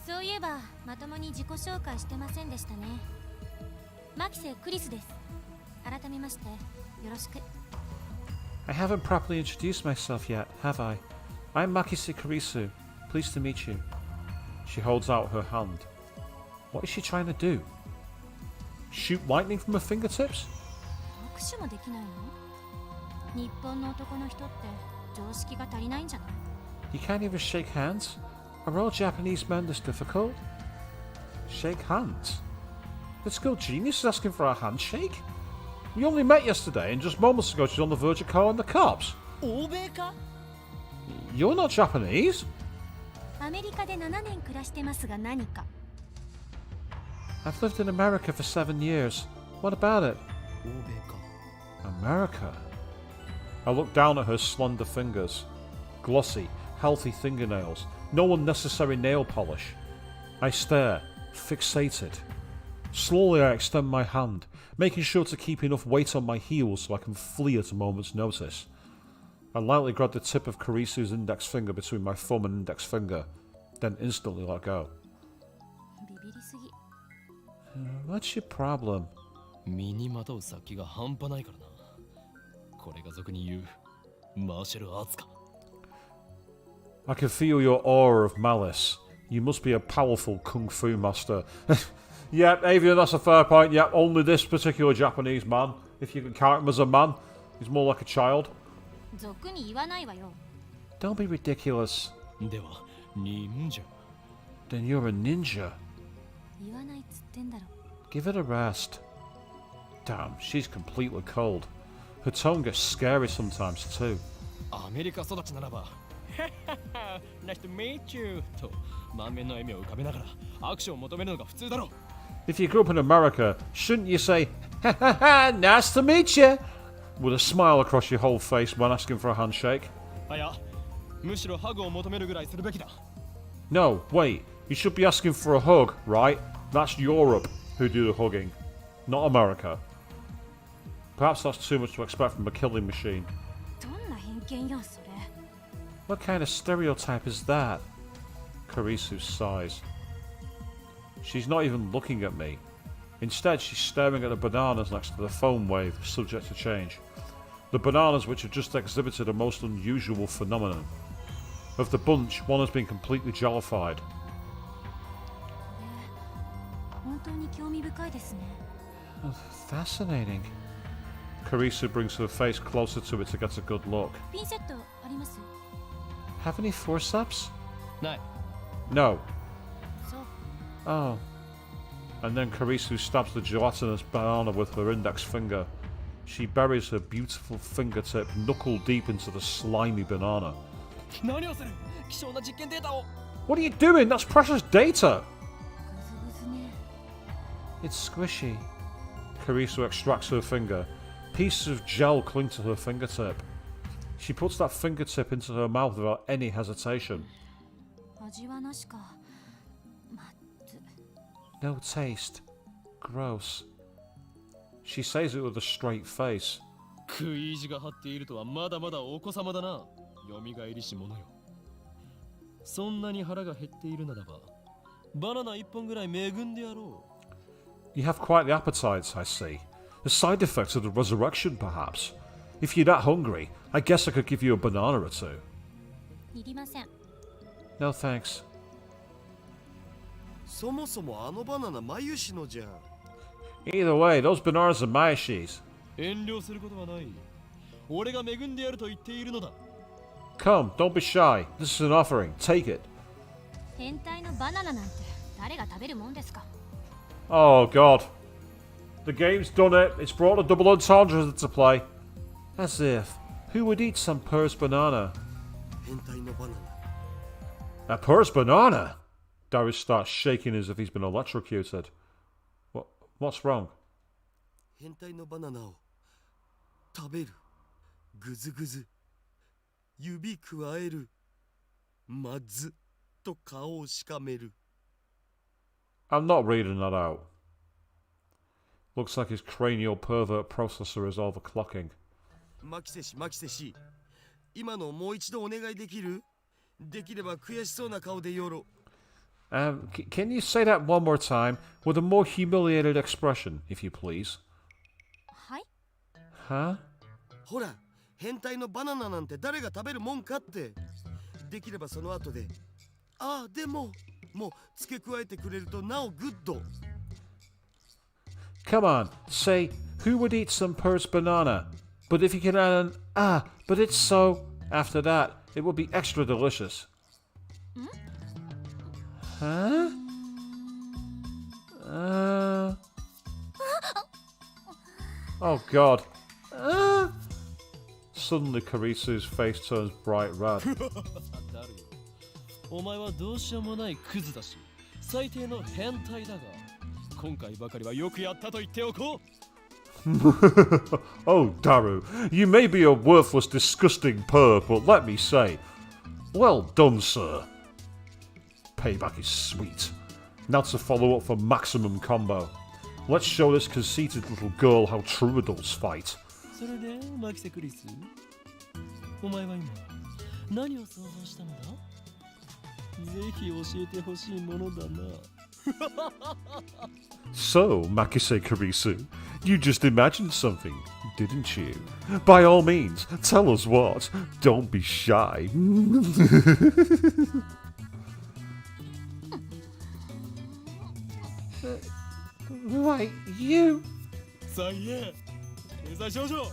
そういえば、まともに自己紹介してませんでしたね。マキセ・クリスです。改めまして、よろしく。I haven't properly introduced myself yet, have I? I'm Makise Kurisu. Pleased to meet you. She holds out her hand. What is she trying to do? Shoot lightning from her fingertips? 握手もできないの？日本の男の人って常識が足りないんじゃない？ You can't even shake hands? Are all Japanese men this difficult? Shake hands? This girl genius is asking for a handshake? We only met yesterday and just moments ago she's on the verge of calling the cops. 欧米か？ You're not Japanese? アメリカで7年暮らしてますが何か？ I've lived in America for 7 years. What about it? 欧米か。 America? I look down at her slender fingers. Glossy, healthy fingernails. No unnecessary nail polish. I stare, fixated. Slowly I extend my hand, making sure to keep enough weight on my heels so I can flee at a moment's notice. I lightly grab the tip of Karisu's index finger between my thumb and index finger, then instantly let go. ビビりすぎ。 What's your problem? 身にまとう殺気が半端ないからな。これが俗に言うマーシャルアーツか。 I can feel your aura of malice. You must be a powerful kung fu master. Yep, Avian, that's a fair point. Yep, only this particular Japanese man, if you can count him as a man, he's more like a child. 俗に言わないわよ。 Don't be ridiculous. では、忍者。 Then you're a ninja. 言わないっつってんだろ。 Give it a rest. Damn, she's completely cold. Her tone gets scary sometimes too. アメリカ育ちならば、Nice to meet you と満面の笑みを浮かべながら握手を求めるのが普通だろう。 If you grew up in America, shouldn't you say, ha ha ha, nice to meet you, with a smile across your whole face when asking for a handshake? いや、むしろハグを求めるぐらいするべきだ。 No, wait, you should be asking for a hug, right? That's Europe who do the hugging, not America. Perhaps that's too much to expect from a killing machine. どんな偏見よそれ。 What kind of stereotype is that? Karisu sighs. She's not even looking at me. Instead, she's staring at the bananas next to the foam wave, subject to change. The bananas which have just exhibited a most unusual phenomenon. Of the bunch, one has been completely jollified. 本当に興味深いですね。 Fascinating. Karisu brings her face closer to it to get a good look. ピンセットあります？ Have any forceps? ない。 No. そう。 Oh. And then Karisu stabs the gelatinous banana with her index finger. She buries her beautiful fingertip knuckle deep into the slimy banana. 何をする？希少な実験データを。 What are you doing? That's precious data! グズグズね。 It's squishy. Karisu extracts her finger. Pieces of gel cling to her fingertip. She puts that fingertip into her mouth without any hesitation. 味はなしか。まず。 No taste. Gross. She says it with a straight face. 食い意地が張っているとはまだまだお子様だな。よみがえりし者よ。そんなに腹が減っているならば、バナナ一本ぐらい恵んでやろう。 You have quite the appetites, I see. The side effects of the resurrection, perhaps. If you're that hungry, I guess I could give you a banana or two. いりません。 No thanks. そもそもあのバナナマユシのじゃん。 Either way, those bananas are Mayashi's. 遠慮することはない。俺が恵んでやると言っているのだ。 Come, don't be shy. This is an offering. Take it. 変態のバナナなんて誰が食べるもんですか？ Oh, God. The game's done it. It's brought a double entendre into play. As if. Who would eat some Purse banana? 変態のバナナ。 A Purse banana? Darius starts shaking as if he's been electrocuted. What's wrong? 変態のバナナを食べる。ぐずぐず。指くわえる。まずと顔をしかめる。 I'm not reading that out. Looks like his cranial pervert processor is overclocking. マキセシマキセシ。今のもう一度お願いできる？できれば悔しそうな顔でよろ。Can you say that one more time with a more humiliated expression, if you please? はい。 Huh? ほら、変態のバナナなんて誰が食べるもんかって。できればその後で、ああ、でも、も付け加えてくれるとなおグッド。 Come on, say, who would eat some Purr's banana? But if you can add an but it's so... After that, it would be extra delicious. Huh? Oh god. Suddenly Karisu's face turns bright red. お前はどうしようもないクズだし、最低の変態だが、今回ばかりはよくやったと言っておこう。Oh, Daru, you may be a worthless, disgusting purr, but let me say, well done, sir. Payback is sweet. Now to follow up for maximum combo. Let's show this conceited little girl how true adults fight. それで、マキセクリス、お前は今何を想像したのだ？ぜひ教えてほしいものだな。So, Makise Karisu, you just imagined something, didn't you? By all means, tell us what. Don't be shy. Wait, you... さあ言え、天才少女、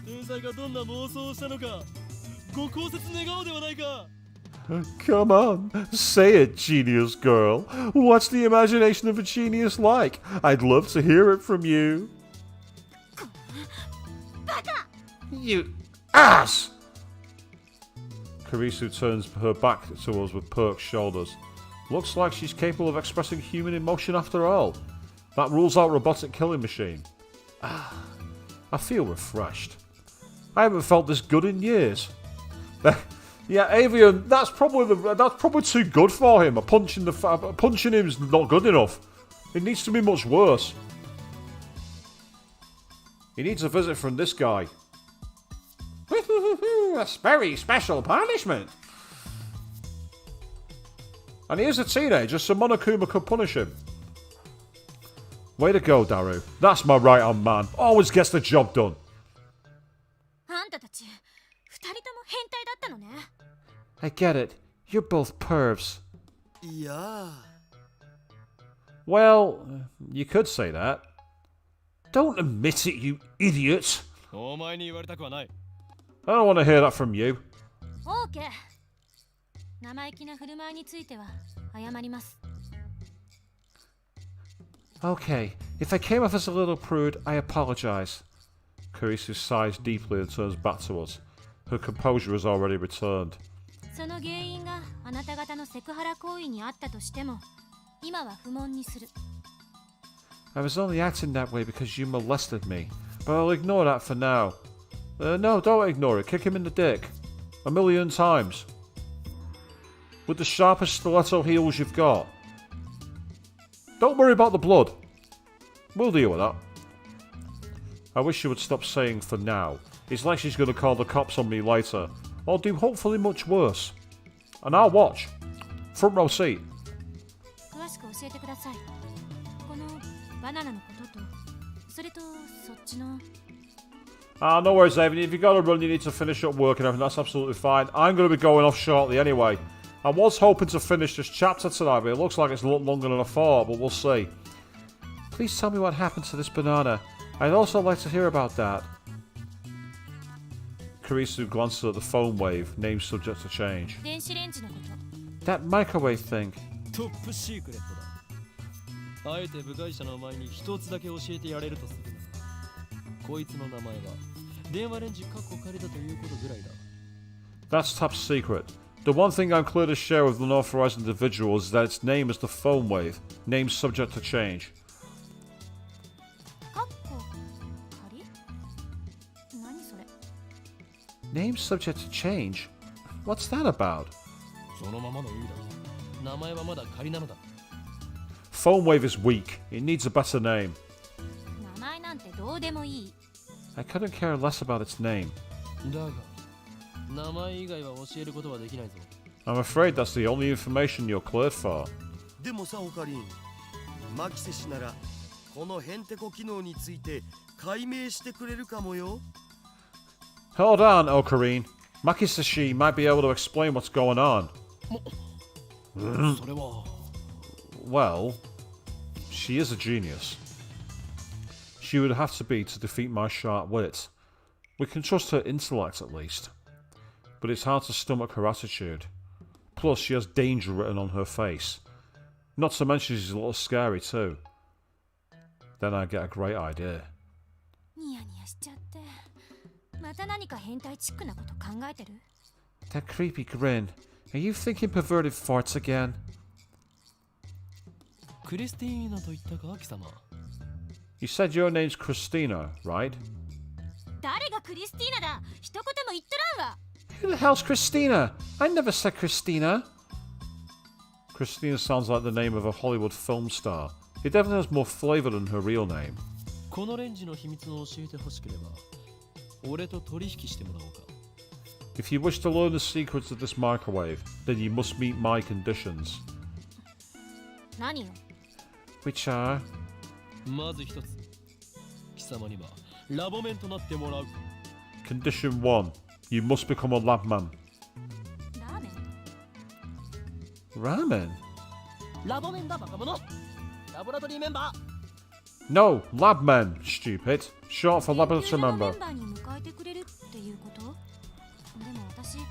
天才がどんな妄想をしたのか、ご考説願おうではないか。Come on, say it, genius girl. What's the imagination of a genius like? I'd love to hear it from you. You... Ass! Karisu turns her back to us with perked shoulders. Looks like she's capable of expressing human emotion after all. That rules out robotic killing machine. I feel refreshed. I haven't felt this good in years. Yeah, Avian, that's probably too good for him. Punching him is not good enough. It needs to be much worse. He needs a visit from this guy. A very special punishment. And he is a teenager, so Monokuma could punish him. Way to go, Daru. That's my right-hand man. Always gets the job done. あんたたち二人とも変態だったのね。 I get it. You're both pervs. いや Well, you could say that. Don't admit it, you idiot. お前に言われたくはない。 I don't want to hear that from you. オーケー。生意気な振る舞いについては謝ります。 Okay, if I came off as a little prude, I apologize. Karisu sighs deeply and turns back to us. Her composure has already returned. その原因があなた方のセクハラ行為にあったとしても、今は不問にする。 I was only acting that way because you molested me, but I'll ignore that for now. No, don't ignore it. Kick him in the dick. 1,000,000 times. With the sharpest stiletto heels you've got. Don't worry about the blood. We'll deal with that. I wish she would stop saying for now. It's like she's going to call the cops on me later. Or do hopefully much worse. And I'll watch. Front row seat. 詳しく教えてください。このバナナのことと、それとそっちの。 No worries, Evan. If you got to run, you need to finish up work and everything. That's absolutely fine. I'm going to be going off shortly anyway. I was hoping to finish this chapter tonight, but it looks like it's a lot longer than I thought, but we'll see. Please tell me what happened to this banana. I'd also like to hear about that. Karisu glances at the phone wave, name subject to change. 電子レンジのこと。 That microwave thing. トップシークレットだ。あえて部外者のお前に一つだけ教えてやれるとするなら、こいつの名前は電話レンジカッコ仮だということぐらいだ。 That's top secret. The one thing I'm clear to share with unauthorized individuals is that its name is the phone wave, name subject to change. カッコ仮？何それ？ Name subject to change? What's that about? そのままの意味だ。名前はまだ仮なのだ。 Phone wave is weak. It needs a better name. 名前なんてどうでもいい。 I couldn't care less about its name. だが、名前以外は教えることはできないぞ。 I'm afraid that's the only information you're cleared for. でもさオカリン、マキセ氏ならこのヘンテコ機能について解明してくれるかもよ。 Hold on, Ocarine. Makisashi might be able to explain what's going on. それは Well, she is a genius. She would have to be to defeat my sharp wit. We can trust her intellect at least. But it's hard to stomach her attitude. Plus, she has danger written on her face. Not to mention she's a little scary too. Then I get a great idea. ニヤニヤしちゃって。また何か変態チックなこと考えてる？ That creepy grin. Are you thinking perverted farts again? クリスティーナと言ったか貴様 You said your name's Christina, right? 誰がクリスティーナだ？一言も言っとらんわ。 Who the hell's Christina? I never said Christina. Christina sounds like the name of a Hollywood film star. It definitely has more flavor than her real name. このレンジの秘密を教えてほしければ俺と取引してもらおうか If you wish to learn the secrets of this microwave, then you must meet my conditions. 何よ？ Which are... まず一つ貴様にはラボメンとなってもらう Condition 1. You must become a lab man. ラーメン？ Ramen? ラボメンだバカ者ラボラトリーメンバー No, lab men, stupid. Short for laboratory メ member. ンバーに迎えてくれるっていうこと？でも私、8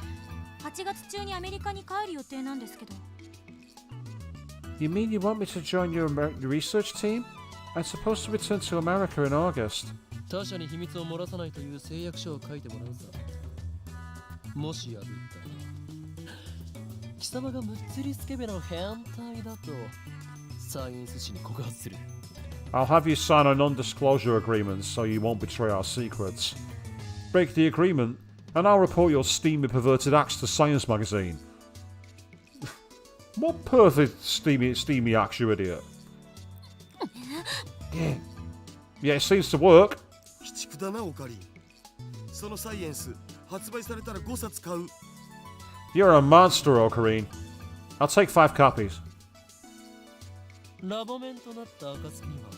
月中にアメリカに帰る予定なんですけど。You mean you want me to join your research team? I'm supposed to return to America in August. 他者に秘密を漏らさないという誓約書を書いてもらうさもし破ったら貴様がむっつりスケベな変態だとサイエンス誌に告発する I'll have you sign a non-disclosure agreement so you won't betray our secrets. Break the agreement, and I'll report your steamy perverted acts to Science magazine. What perfect steamy acts, you idiot? Yeah, it seems to work. 鬼畜だなオカリン。そのサイエンス発売されたら5冊買う。 You're a monster, Ocarine. I'll take 5 copies. ラボメンとなった暁には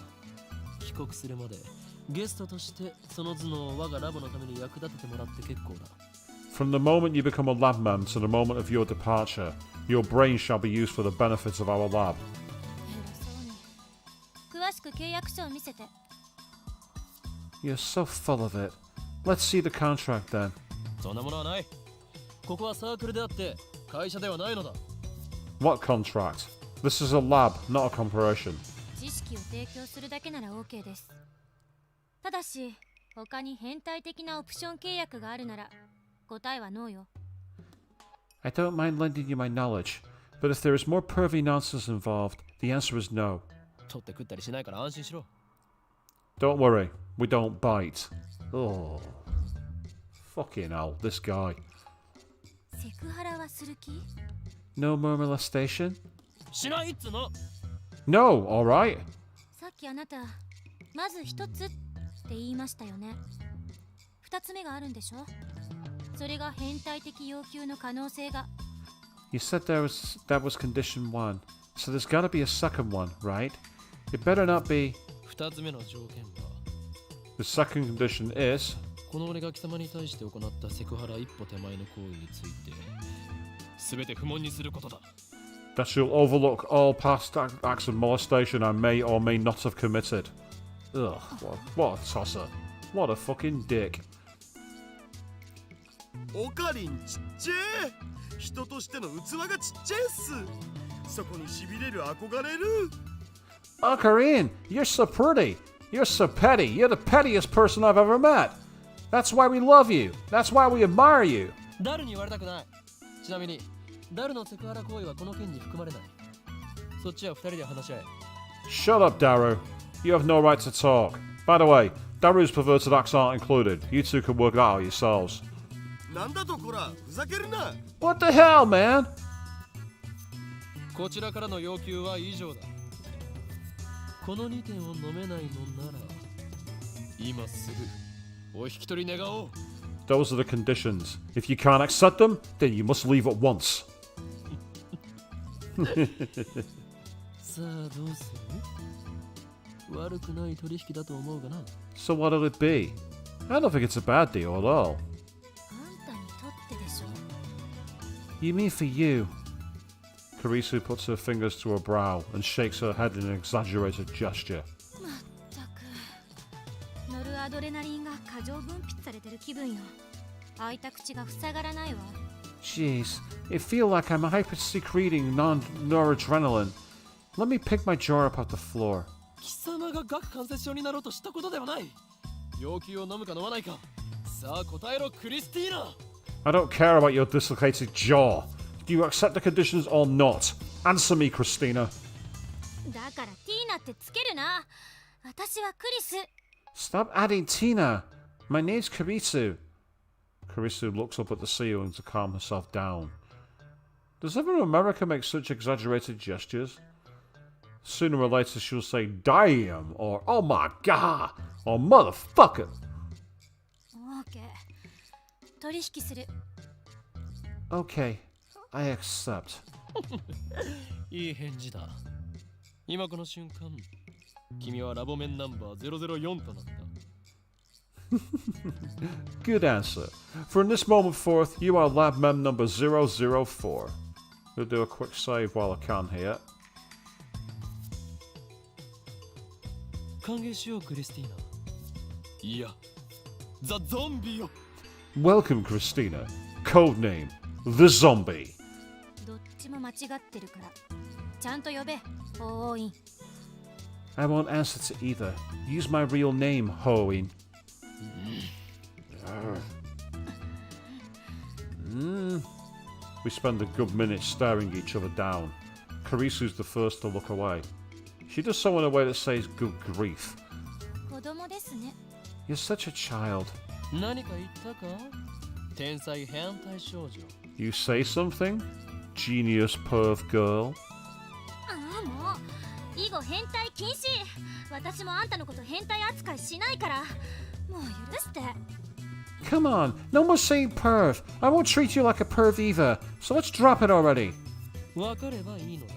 帰国するまでゲストとしてその頭脳を我がラボのために役立ててもらって結構だ From the moment you become a lab man to the moment of your departure, your brain shall be used for the benefits of our lab. 詳しく契約書を見せて。 You're so full of it. Let's see the contract then. そんなものはないここはサークルであって会社ではないのだ What contract? This is a lab, not a corporation. 知識を提供するだけなら OK です。ただし、他に変態的なオプション契約があるなら、答えはノーよ。 I don't mind lending you my knowledge, but if there is more pervy nonsense involved, the answer is no. 取って食ったりしないから安心しろ Don't worry, we don't bite. Oh. Fucking hell, this guy. セクハラはする気？ No more molestation? しないっつの No, alright. さっきあなた、まず一つって言いましたよね。二つ目があるんでしょ？それが変態的要求の可能性が。You said that was condition 1, so there's gotta be a second one, right? It better not be... 二つ目の条件は The second condition is... この俺が貴様に対して行ったセクハラ一歩手前の行為について全て不問にすることだ that you'll overlook all past acts of molestation I may or may not have committed. Ugh, what a tosser. What a fucking dick. オカリンちっちゃい人としての器がちっちゃいっすそこに痺れる憧れる Ocarine, you're so pretty. You're so petty. You're the pettiest person I've ever met. That's why we love you. That's why we admire you. ダルに言われたくないちなみにダルのセクハラ行為はこの件に含まれないそっちは二人で話し合え Shut up, Daru. You have no right to talk. By the way, Daru's perverted acts aren't included. You two can work that out yourselves. なんだとこらふざけるな What the hell, man? こちらからの要求は以上だこの2点を飲めないのなら今すぐお引き取り願おう Those are the conditions. If you can't accept them, then you must leave at once. さあどうする悪くない取引だと思うがな So what'll it be? I don't think it's a bad deal at all. あんたにとってでしょ。 You mean for you? Kurisu puts her fingers to her brow and shakes her head in an exaggerated gesture. まったく乗るアドレナリンが過剰分泌されてる気分よ。開いた口が塞がらないわ。 Jeez, it feels like I'm hyper-secreting noradrenaline. Let me pick my jar up off the floor. 貴様が顎関節症になろうとしたことではない。要求を飲むか飲まないか。さあ答えろクリスティーナ。 I don't care about your dislocated jaw. Do you accept the conditions or not? Answer me, Christina. だからティーナってつけるな。私はクリス。 Stop adding Tina. My name's Kurisu. Kurisu looks up at the ceiling to calm herself down. Does everyone in America make such exaggerated gestures? Sooner or later she'll say damn or oh my god or motherfucker. オーケー。取引する。 Okay, I accept. いい返事だ。今この瞬間、君はラボ面ナンバー004となった。 Good answer. For in this moment forth, you are lab mem number 004. We'll do a quick save while I can here. 歓迎しようクリスティーナ。いや、ザ・ゾンビよ。 Welcome, Christina. Codename The Zombie. どっちも間違ってるから。ちゃんと呼べ。おーい。 I won't answer to either. Use my real name, Hoin. We spend a good minute staring each other down. Kurisu's the first to look away. She does so in a way that says good grief. 子供ですね。 You're such a child. 何か言ったか？天才変態少女。 You say something? Genius perv girl. ああもう。以後変態禁止。私もあんたのこと変態扱いしないから。もう許して。 Come on, no more saying perv. I won't treat you like a perv either. So let's drop it already. わかればいいのだ。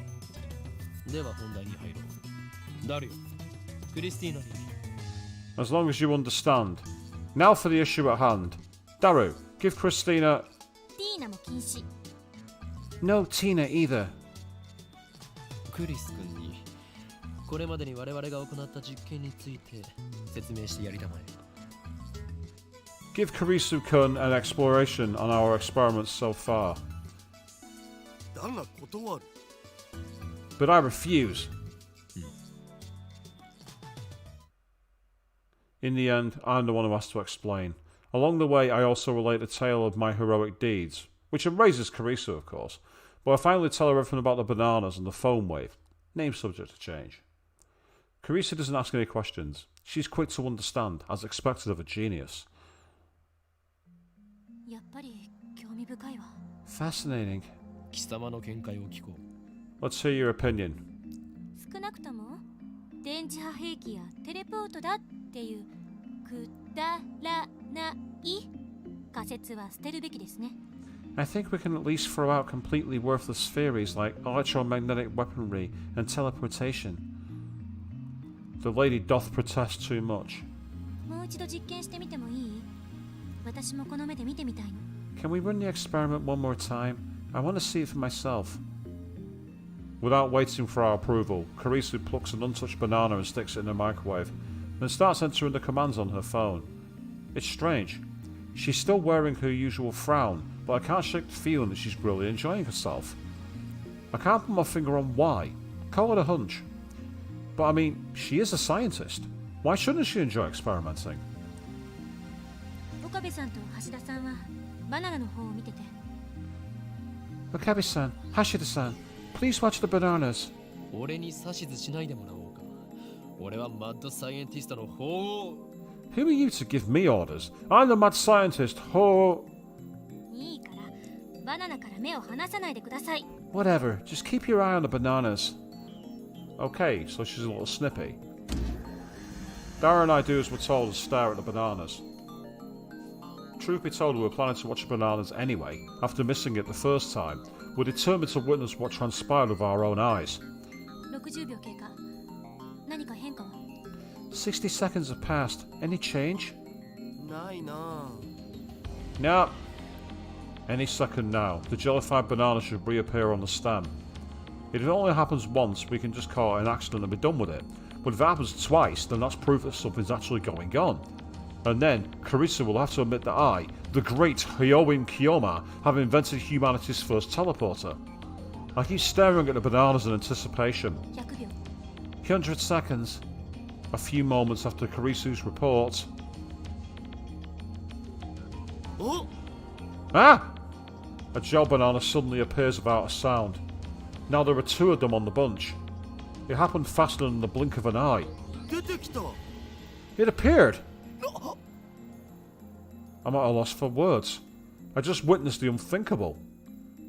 では本題に入ろう。ダルよ、クリスティーナに。 As long as you understand. Now for the issue at hand. Daru, give Christina... ティーナも禁止。 No Tina either. クリス君にこれまでに我々が行った実験について説明してやりたまえ。 Give Kurisu-kun an exploration on our experiments so far. だが断る。 But I refuse. In the end, I'm the one who has to explain. Along the way, I also relate a tale of my heroic deeds, which raises Kurisu, of course, but I finally tell her everything about the bananas and the foam wave. Name subject to change. Kurisu doesn't ask any questions. She's quick to understand, as expected of a genius. やっぱり興味深いわ。 Fascinating. 貴様の見解を聞こう。 Let's hear your opinion. 少なくとも電磁波兵器やテレポートだっていうくだらない仮説は捨てるべきですね。 I think we can at least throw out completely worthless theories like electromagnetic weaponry and teleportation. The lady doth protest too much. もう一度実験してみてもいい？私もこの目で見てみたいの。 Can we run the experiment one more time? I want to see it for myself. Without waiting for our approval, Kurisu plucks an untouched banana and sticks it in a microwave, then starts entering the commands on her phone. It's strange. She's still wearing her usual frown, but I can't shake the feeling that she's really enjoying herself. I can't put my finger on why. Call it a hunch. But I mean, she is a scientist. Why shouldn't she enjoy experimenting? 岡部さんと橋田さんはバナナの方を見てて。 Wakabe-san, Hashida-san, please watch the bananas. 俺に指図しないでもらおうか。俺はマッドサイエンティストの法を。 Who are you to give me orders? I'm the mad scientist. Ho! いいからバナナから目を離さないでください。 Whatever, just keep your eye on the bananas. Okay, so she's a little snippy. Dara and I do as we're told and stare at the bananas. Truth be told, we were planning to watch the bananas anyway. After missing it the first time, we're determined to witness what transpired with our own eyes. 60秒経過。何か変化は？ 60 seconds have passed. Any change? ないな。 Nah. Any second now, the jellified banana should reappear on the stem. If it only happens once, we can just call it an accident and be done with it. But if it happens twice, then that's proof that something's actually going on. And then, Carissa will have to admit that I, the great Hyoin Kiyoma, have invented humanity's first teleporter. I keep staring at the bananas in anticipation. 100秒 100 seconds. A few moments after Karisu's report. Oh! Ah! A gel banana suddenly appears without a sound. Now there are 2 of them on the bunch. It happened faster than the blink of an eye. 出てきた It appeared! I'm at a loss for words. I just witnessed the unthinkable.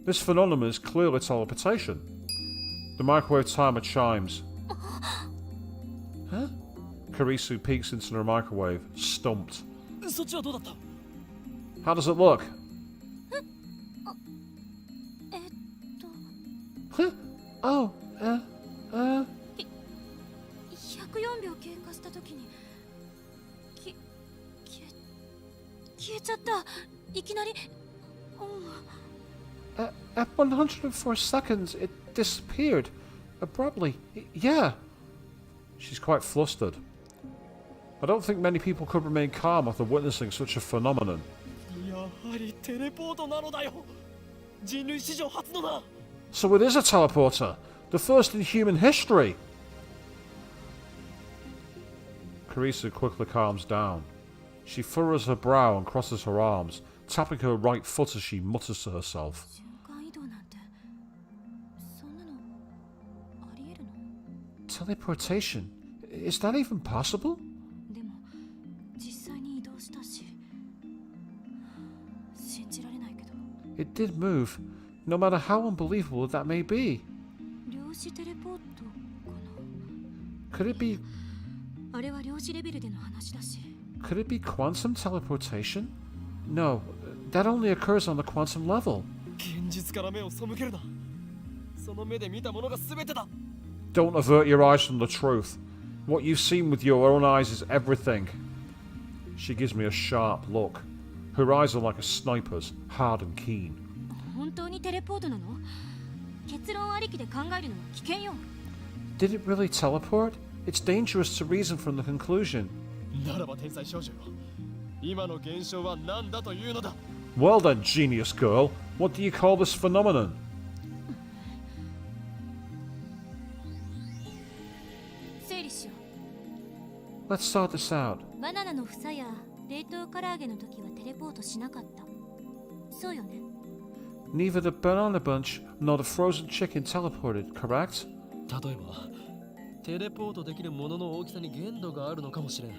This phenomenon is clearly teleportation. The microwave timer chimes. Huh? Karisu peeks into the microwave, stumped. そっちはどうだった？ How does it look? えっと Huh? Oh, 104秒経過した時に消えちゃった。いきなり At 104 seconds, it disappeared. Abruptly. Yeah. She's quite flustered. I don't think many people could remain calm after witnessing such a phenomenon. やはりテレポートなのだよ。人類史上初のだ。 So it is a teleporter. The first in human history. Carissa quickly calms down. She furrows her brow and crosses her arms, tapping her right foot as she mutters to herself. 瞬間移動なんてそんなのありえるの？ Teleportation? Is that even possible? でも実際に移動したし信じられないけど It did move, no matter how unbelievable that may be. 量子テレポートか Could it be な。あれは量子レベルでの話だし could it be quantum teleportation? No, that only occurs on the quantum level. 現実から目を背けるな。その目で見たものが全てだ。 Don't avert your eyes from the truth. What you've seen with your own eyes is everything. She gives me a sharp look. Her eyes are like a sniper's, hard and keen. 本当にテレポートなの？結論ありきで考えるのは危険よ。 Did it really teleport? It's dangerous to reason from the conclusion. ならば天才少女よ。今の現象は何だというのだ。 Well then, genius girl, what do you call this phenomenon? 整理しよ Let's sort this out. う。バナナの房や冷凍唐揚げの時はテレポートしなかった。そうよね。 Neither the banana bunch nor the frozen chicken teleported, correct? 例えば、テレポートできるものの大きさに限度があるのかもしれん。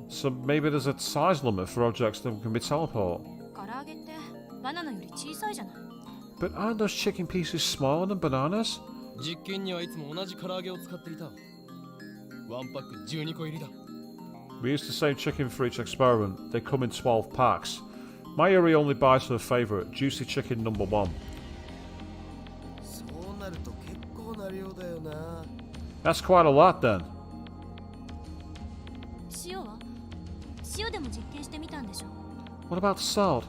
So maybe there's a size limit for objects that can be teleported. 唐揚げってバナナより小さいじゃない。 But aren't those chicken pieces smaller than bananas? 実験にはいつも同じ唐揚げを使っていた。ワンパック12個入りだ。 We use the same chicken for each experiment. They come in 12 packs. Mayuri only buys her favourite, juicy chicken number 1. そうなると結構な量だよな。 That's quite a lot then. 塩は？塩でも実験してみたんでしょ。 What about salt?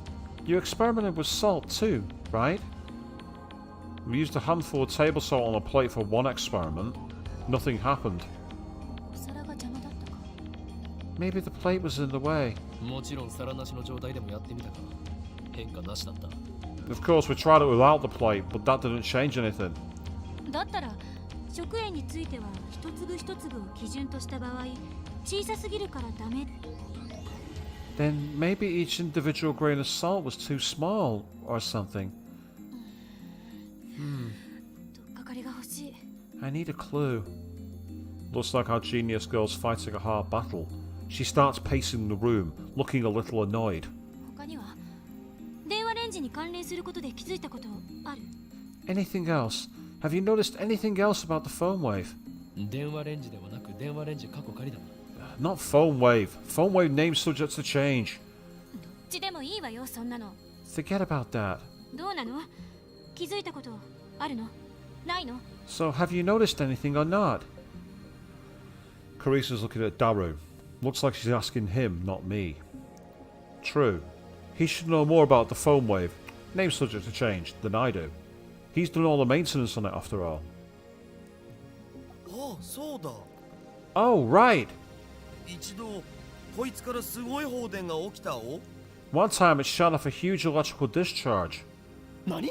You experimented with salt too, right? We used a handful of table salt on a plate for one experiment. Nothing happened. お皿が邪魔だったか。 Maybe the plate was in the way. もちろん皿なしの状態でもやってみたが、変化なしだった。 Of course, we tried it without the plate, but that didn't change anything. だったら食塩については一粒一粒を基準とした場合、小さすぎるからダメ。 Then maybe each individual grain of salt was too small, or something. とっかかりが欲しい。 I need a clue. Looks like our genius girl's fighting a hard battle. She starts pacing the room, looking a little annoyed. 他には電話レンジに関連することで気づいたことある？ Anything else? Have you noticed anything else about the phone wave? 電話レンジではなく電話レンジ過去仮だ。 Not phone wave. Phone wave name subject to change. どっちでもいいわよ、そんなの。 Forget about that. どうなの？気づいたことあるの？ないの？ So, have you noticed anything or not? Carissa's looking at Daru. Looks like she's asking him, not me. True. He should know more about the phone wave, name subject to change, than I do. He's done all the maintenance on it after all. そうだ。 Oh, right. 一度こいつからすごい放電が起きたお。 One time it shot off a huge electrical discharge. 何？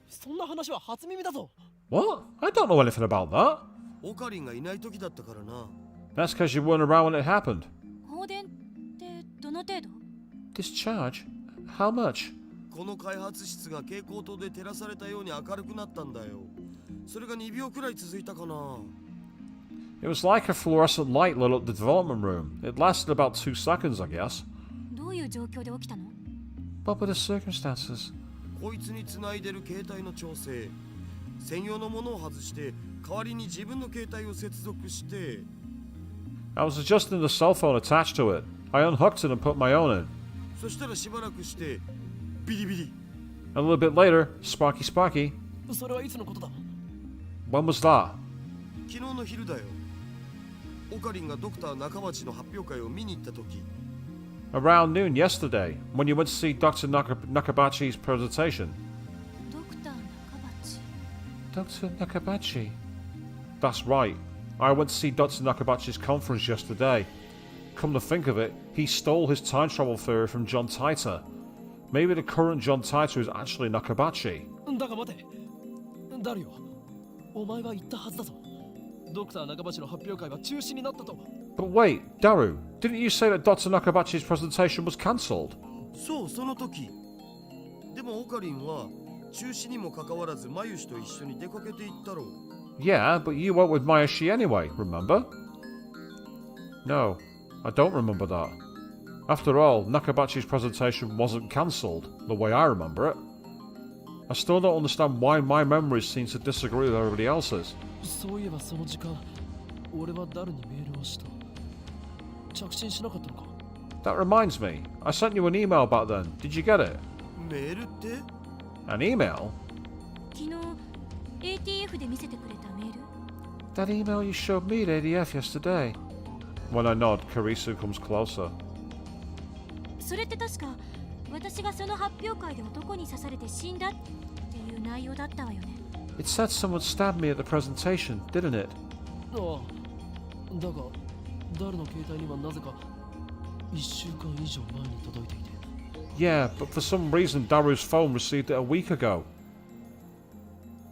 そんな話は初耳だぞ。 What? I don't know anything about that. オカリンがいない時だったからな。 That's because you weren't around when it happened. 放電ってどの程度？ Discharge? How much? この開発室が蛍光灯で照らされたように明るくなったんだよ。それが2秒くらい続いたかな。 It was like a fluorescent light lit up the development room. It lasted about 2 seconds, I guess. どういう状況で起きたの？ What were the circumstances? こいつに繋いでる携帯の調整。専用のものを外して代わりに自分の携帯を接続して。 I was adjusting the cell phone attached to it. I unhooked it and put my own in. そしたらしばらくしてビリビリ。 A little bit later, Sparky Sparky. それはいつのことだ？ When was that? 昨日の昼だよ。オカリンがドクター中町の発表会を見に行った時。 Around noon yesterday, when you went to see Dr. Nakabachi's presentation. ドクター中町。 Dr. Nakabachi? That's right. I went to see Dr. Nakabachi's conference yesterday. Come to think of it, he stole his time travel theory from John Titor. Maybe the current John Titor is actually Nakabachi. だが待て。ダルよ。お前が言ったはずだぞ。ドクター中町の発表会は中止になったと。 But wait, Daru, didn't you say that Dr. Nakabachi's presentation was cancelled? そう、その時。でもオカリンは中止にもかかわらずマユシと一緒に出かけていったろう。 Yeah, but you went with Mayoshi anyway, remember? No, I don't remember that. After all, Nakabachi's presentation wasn't cancelled, the way I remember it. I still don't understand why my memories seem to disagree with everybody else's. そういえばその時間、俺はダルにメールをした。着信しなかったのか？ That reminds me, I sent you an email back then. Did you get it? メールって？ An email? 昨日 ATF で見せてくれたメール？ That email you showed me at ADF yesterday. When I nod, Karisu comes closer. それって確か私がその発表会で男に刺されて死んだっていう内容だったわよね。 It said someone stabbed me at the presentation, didn't it? ああ。だが、ダルの携帯にはなぜか1週間以上前に届いていて。Yeah, but for some reason Daru's phone received it a week ago.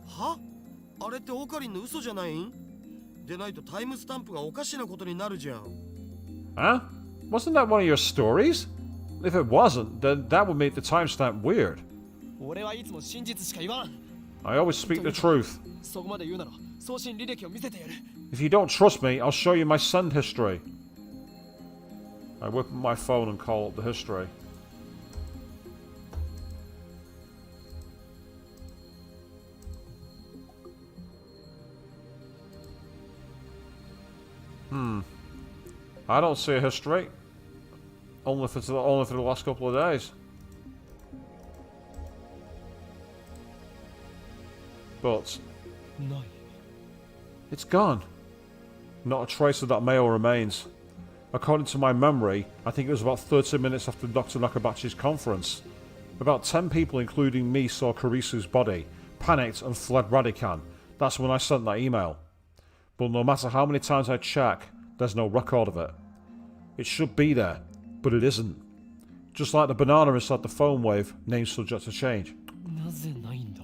は？あれってオカリンの嘘じゃないん？でないとタイムスタンプがおかしなことになるじゃん。 Huh? Wasn't that one of your stories? If it wasn't, then that would make the timestamp weird. 俺はいつも真実しか言わん。 I always speak the truth. そこまで言うなら送信履歴を見せてやる。 If you don't trust me, I'll show you my send history. I whip up my phone and call up the history. I don't see a history. Only for the last couple of days. But ない。 it's gone. Not a trace of that mail remains. According to my memory, I think it was about 30 minutes after Dr. Nakabachi's conference. About 10 people, including me, saw Karisu's body, panicked and fled Radican. That's when I sent that email. But no matter how many times I check, there's no record of it. It should be there, but it isn't. Just like the banana inside the phone wave, named subject to change. なぜないんだ？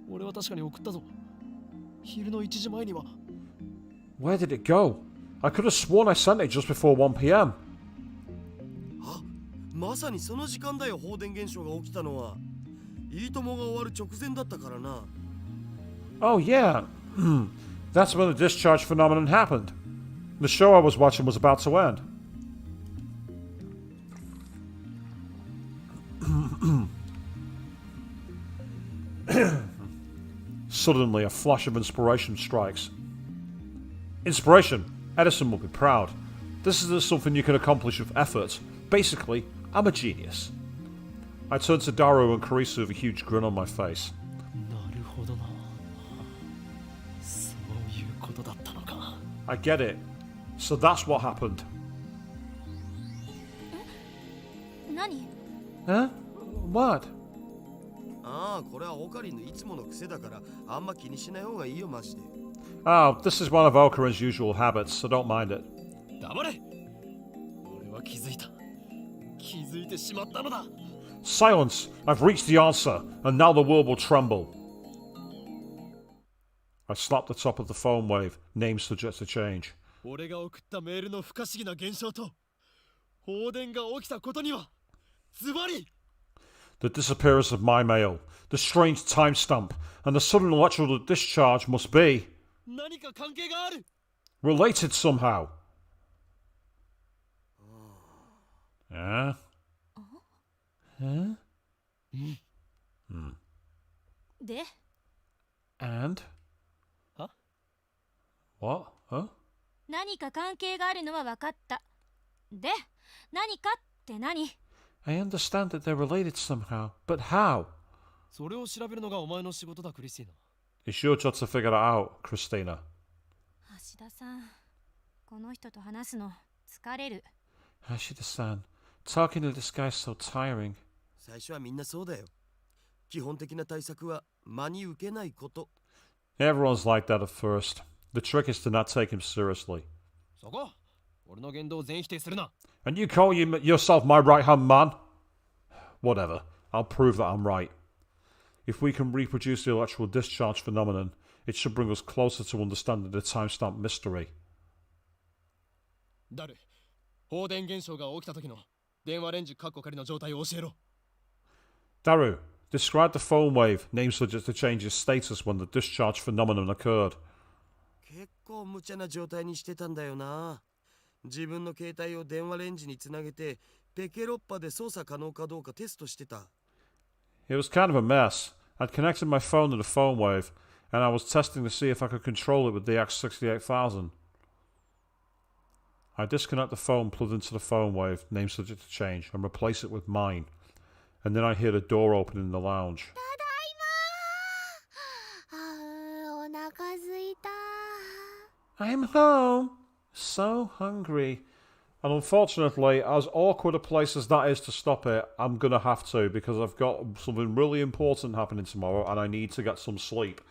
俺は確かに送ったぞ。昼の1時前には。 Where did it go? I could have sworn I sent it just before 1 p.m. あ、まさにその時間だよ。放電現象が起きたのは。いいともが終わる直前だったからな。 Oh yeah, that's when the discharge phenomenon happened. The show I was watching was about to end. Suddenly, a flash of inspiration strikes. Inspiration! Edison will be proud. This isn't something you can accomplish with effort. Basically, I'm a genius. I turn to Daru and Karisu with a huge grin on my face. なるほどな。そういうことだったのか。 I get it. So that's what happened. 何？ Huh? What? ああ、これはオカリンのいつもの癖だからあんま気にしない方がいいよマジで。Oh, this is one of Okarin's usual habits, so don't mind it. 黙れ。俺は気づいた。気づいてしまったのだ。 Silence! I've reached the answer, and now the world will tremble. I slapped the top of the phone wave, name subject to change. 俺が送ったメールの不可思議な現象と放電が起きたことにはズバリ The disappearance of my mail, the strange timestamp, and the sudden electrical discharge must be 何か関係がある related somehow. Yeah? Huh? で And? は What? Huh? 何か関係があるのは分かった。で、何かって何？ I understand that they're related somehow, but how? それを調べるのがお前の仕事だクリスティーナ It's your job to figure that out, Christina. 橋田さん、この人と話すの疲れる。 Hashida-san, talking to this guy is so tiring. 最初はみんなそうだよ。基本的な対策は真に受けないこと。 Everyone's like that at first. The trick is to not take him seriously. そこ俺の言動を全否定するな And you call yourself my right-hand man? Whatever. I'll prove that I'm right. If we can reproduce the electrical discharge phenomenon, it should bring us closer to understanding the timestamp mystery. ダル放電現象が起きた時の電話レンジカッコ仮の状態を教えろ Daru, describe the phone wave, name subject to change its status when the discharge phenomenon occurred. 結構無茶な状態にしてたんだよな。自分の携帯を電話レンジにつなげてペケロッパで操作可能かどうかテストしてた。 It was kind of a mess. I'd connected my phone to the phone wave, and I was testing to see if I could control it with the X68000. I disconnect the phone plugged into the phone wave, name subject to change, and replace it with mine. And then I hear the door open in the lounge. ただいまー。あー、お腹すいた。 I'm home. So hungry. And unfortunately, as awkward a place as that is to stop it, I'm going to have to because I've got something really important happening tomorrow and I need to get some sleep.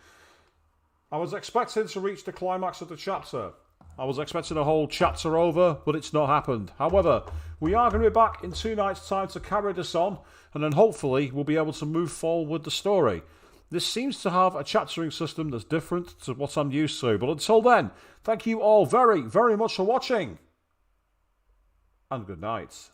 I was expecting to reach the climax of the chapter. I was expecting a whole chapter over, but it's not happened. However, we are going to be back in 2 nights' time to carry this on, and then hopefully we'll be able to move forward with the story. This seems to have a chaptering system that's different to what I'm used to, but until then, thank you all very, very much for watching, and good night.